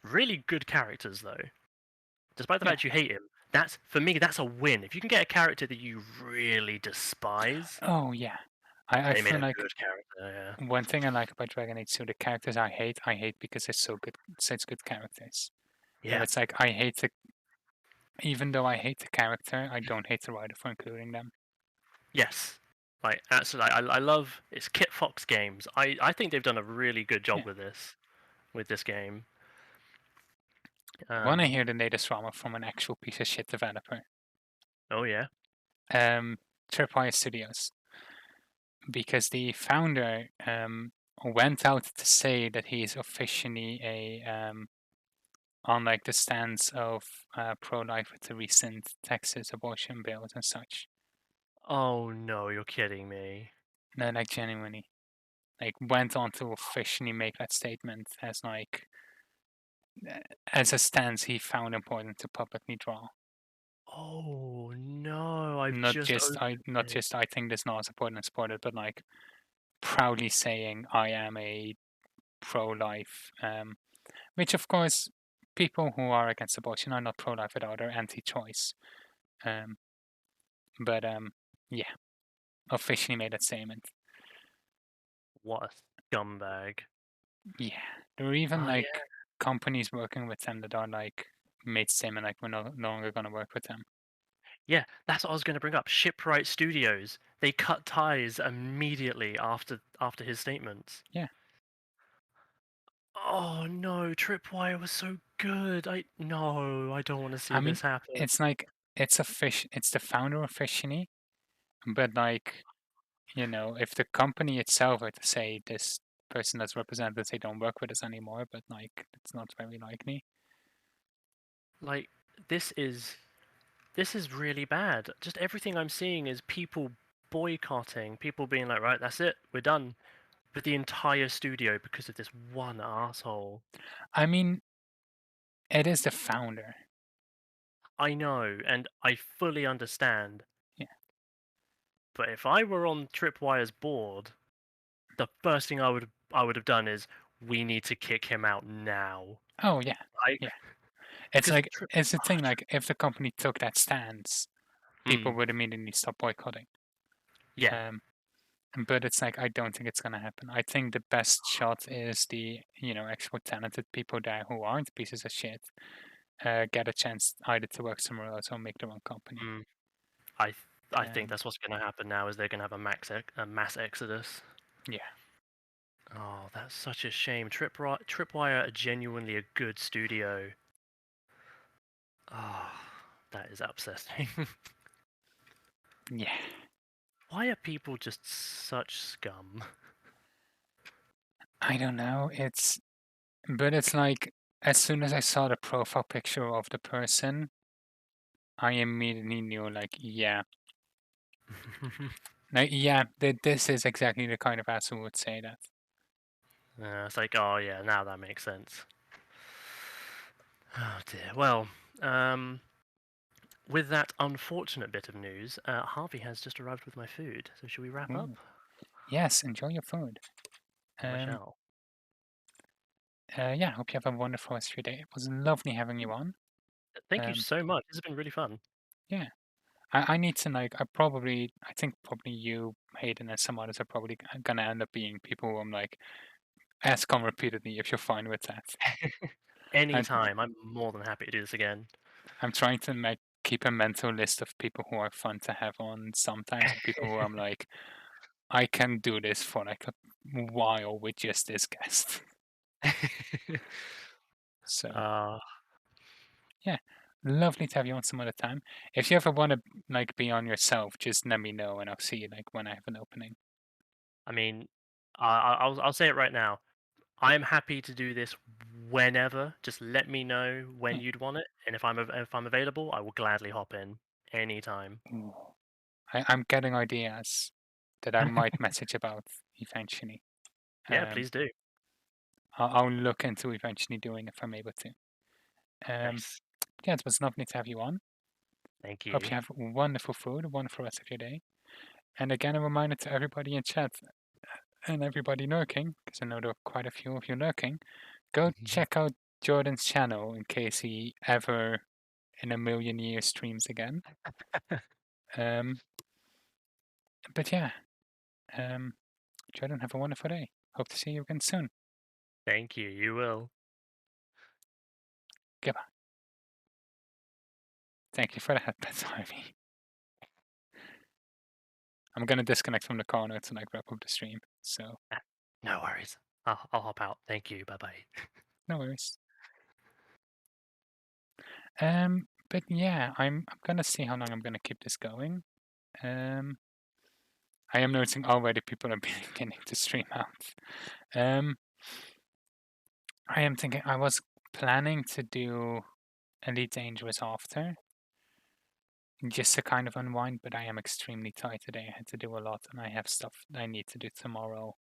really good characters though. Despite the Yeah. fact you hate him, that's for me. That's a win. If you can get a character that you really despise, Oh yeah. I they made feel a like good character. one thing I like about Dragon Age 2, the characters I hate because they're so good, such good characters. Yeah. That Yeah. it's like I hate the, even though I hate the character, I don't hate the writer for including them. Yes. Like absolutely. I love it's Kit Fox Games. I think they've done a really good job Yeah. with this game. I want to Um. hear the latest drama from an actual piece of shit developer. Oh yeah. Tripwire Studios, because the founder went out to say that he's officially a on like the stance of pro-life with the recent Texas abortion bills and such. Oh no, you're kidding me. No, like genuinely, like went on to officially make that statement as like as a stance he found important to publicly draw. Oh no, I've just opened Not it. just I think this law is important and supported, but like proudly saying I am a pro-life, which of course people who are against abortion are not pro-life at all; they're anti-choice. Um, but yeah, officially made that statement. What a scumbag. Yeah, there are even Oh yeah. like companies working with them that are like made statement like we're no longer gonna work with them. Yeah, that's what I was going to bring up. Shipwright Studios. They cut ties immediately after his statements. Yeah, Oh no, Tripwire was so good. I don't want to I see mean this happen. it's like it's the founder officially, but like if the company itself were to say this person that's represented, they don't work with us anymore, but like it's not very likely. Like this is this is really bad. Just everything I'm seeing is people boycotting, people being like, right, that's it, we're done with the entire studio because of this one asshole. I mean, it is the founder. I know, and I fully understand. Yeah. But if I were on Tripwire's board, the first thing I would have done is we need to kick him out now. Oh yeah. Like Yeah. It's because like it's the thing. Like if the company took that stance, people mm, would immediately stop boycotting. yeah. Um, but it's like I don't think it's gonna happen. I think the best shot is the actual talented people there who aren't pieces of shit get a chance either to work somewhere else or make their own company. Mm, I th- I think Um, that's what's going to happen now. Is they're going to have a mass exodus. yeah, Oh, that's such a shame. Tripwire are genuinely a good studio. Oh, that is upsetting. yeah. Why are people just such scum? I don't know. But it's like as soon as I saw the profile picture of the person, I immediately knew like, yeah, like yeah, this is exactly the kind of ass who would say that. It's like, oh yeah, now that makes sense. Oh dear. Well, um, with that unfortunate bit of news, Harvey has just arrived with my food. So should we wrap up? Ooh. Yes, enjoy your food. I Um, shall. yeah, hope you have a wonderful rest of your day. It was lovely having you on. Thank you Um, so much. This has been really fun. yeah, I need to like, I think probably you, Hayden, and some others are probably gonna end up being people who I'm like, ask on repeatedly if you're fine with that. And Anytime. I'm more than happy to do this again. I'm trying to make keep a mental list of people who are fun to have on sometimes, and people who I'm like, I can do this for like a while with just this guest. So uh, yeah, lovely to have you on some other time. If you ever want to like be on yourself, just let me know and I'll see you like when I have an opening. I mean, I'll say it right now. I'm happy to do this whenever. Just let me know when Yeah. you'd want it, and if I'm available, I will gladly hop in anytime. Ooh. I'm getting ideas that I might message about eventually. Yeah, Um, please do. I'll look into eventually doing if I'm able to. Um, Nice. yeah, it was lovely to have you on. Thank Hope you. you have wonderful food, a wonderful rest of your day. And again, a reminder to everybody in chat and everybody lurking, because I know there are quite a few of you lurking, go check out Jordan's channel in case he ever in a million years streams again. Um, but yeah, um, Jordan, have a wonderful day. Hope to see you again soon. Thank you. You will. Goodbye. Thank you for that, that's Harvey. I'm gonna disconnect from the call now to like wrap up the stream. So Ah, no worries. I'll hop out. Thank you. Bye bye. no worries. But yeah, I'm gonna see how long I'm gonna keep this going. Um, I am noticing already people are beginning to stream out. Um, I am thinking I was planning to do Elite Dangerous after, just to kind of unwind, but I am extremely tired today. I had to do a lot and I have stuff that I need to do tomorrow.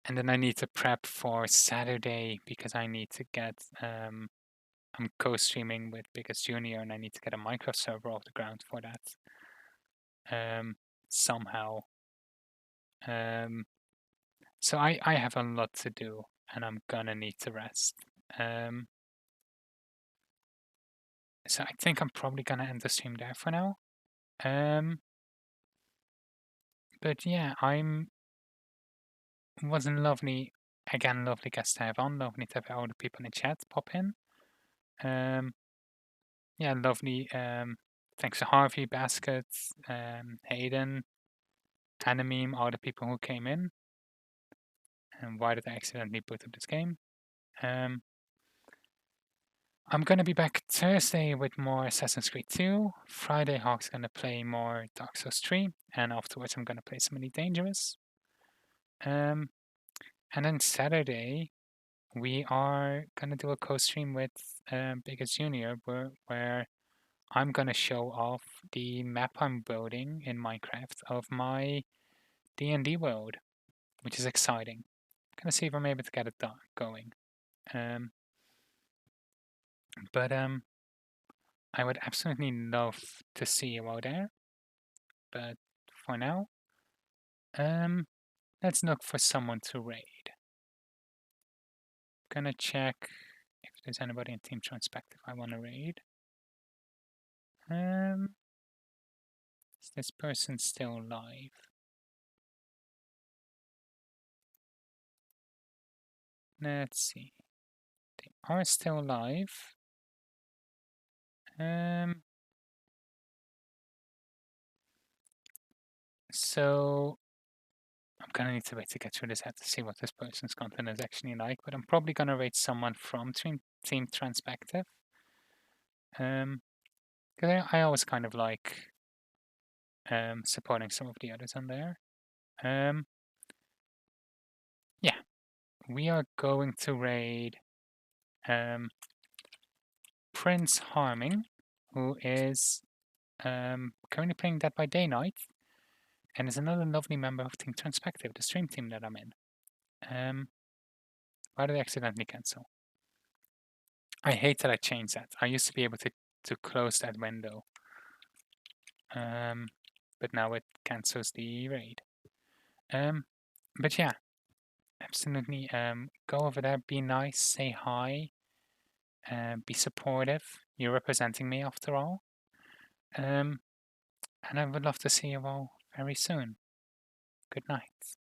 And then I need to prep for Saturday because I need to get I'm co-streaming with Biggest Junior and I need to get a Minecraft server off the ground for that. Somehow. Um so I have a lot to do and I'm gonna need to rest. Um so I think I'm probably gonna end the stream there for now. Um but yeah, I'm wasn't lovely again, lovely guest to have on, lovely to have all the people in chat pop in. Um yeah, lovely. Thanks to Harvey, Basket, Hayden, Animeme, all the people who came in. And why did I accidentally boot up this game? Um, I'm gonna be back Thursday with more Assassin's Creed 2. Friday, Hawk's gonna play more Dark Souls 3, and afterwards I'm gonna play some Elite Dangerous. Um, and then Saturday, we are gonna do a co-stream with Biggest Junior where I'm gonna show off the map I'm building in Minecraft of my D&D world, which is exciting. Gonna see if I'm able to get it going. Um, but I would absolutely love to see you out there. But for now, um, let's look for someone to raid. Gonna check if there's anybody in Team Transpective I want to raid. Is this person still alive? Let's see. They are still alive. So I'm gonna need to wait to get through this ad to see what this person's content is actually like, but I'm probably gonna rate someone from Team Transpective. Because I always kind of like supporting some of the others on there. Yeah, we are going to raid Prince Harming, who is currently playing Dead by Daylight, and is another lovely member of Team Transpective, the stream team that I'm in. Why did I accidentally cancel? I hate that I changed that. I used to be able to close that window, but now it cancels the raid. But yeah, absolutely. Go over there, be nice, say hi, be supportive. You're representing me after all. And I would love to see you all very soon. Good night.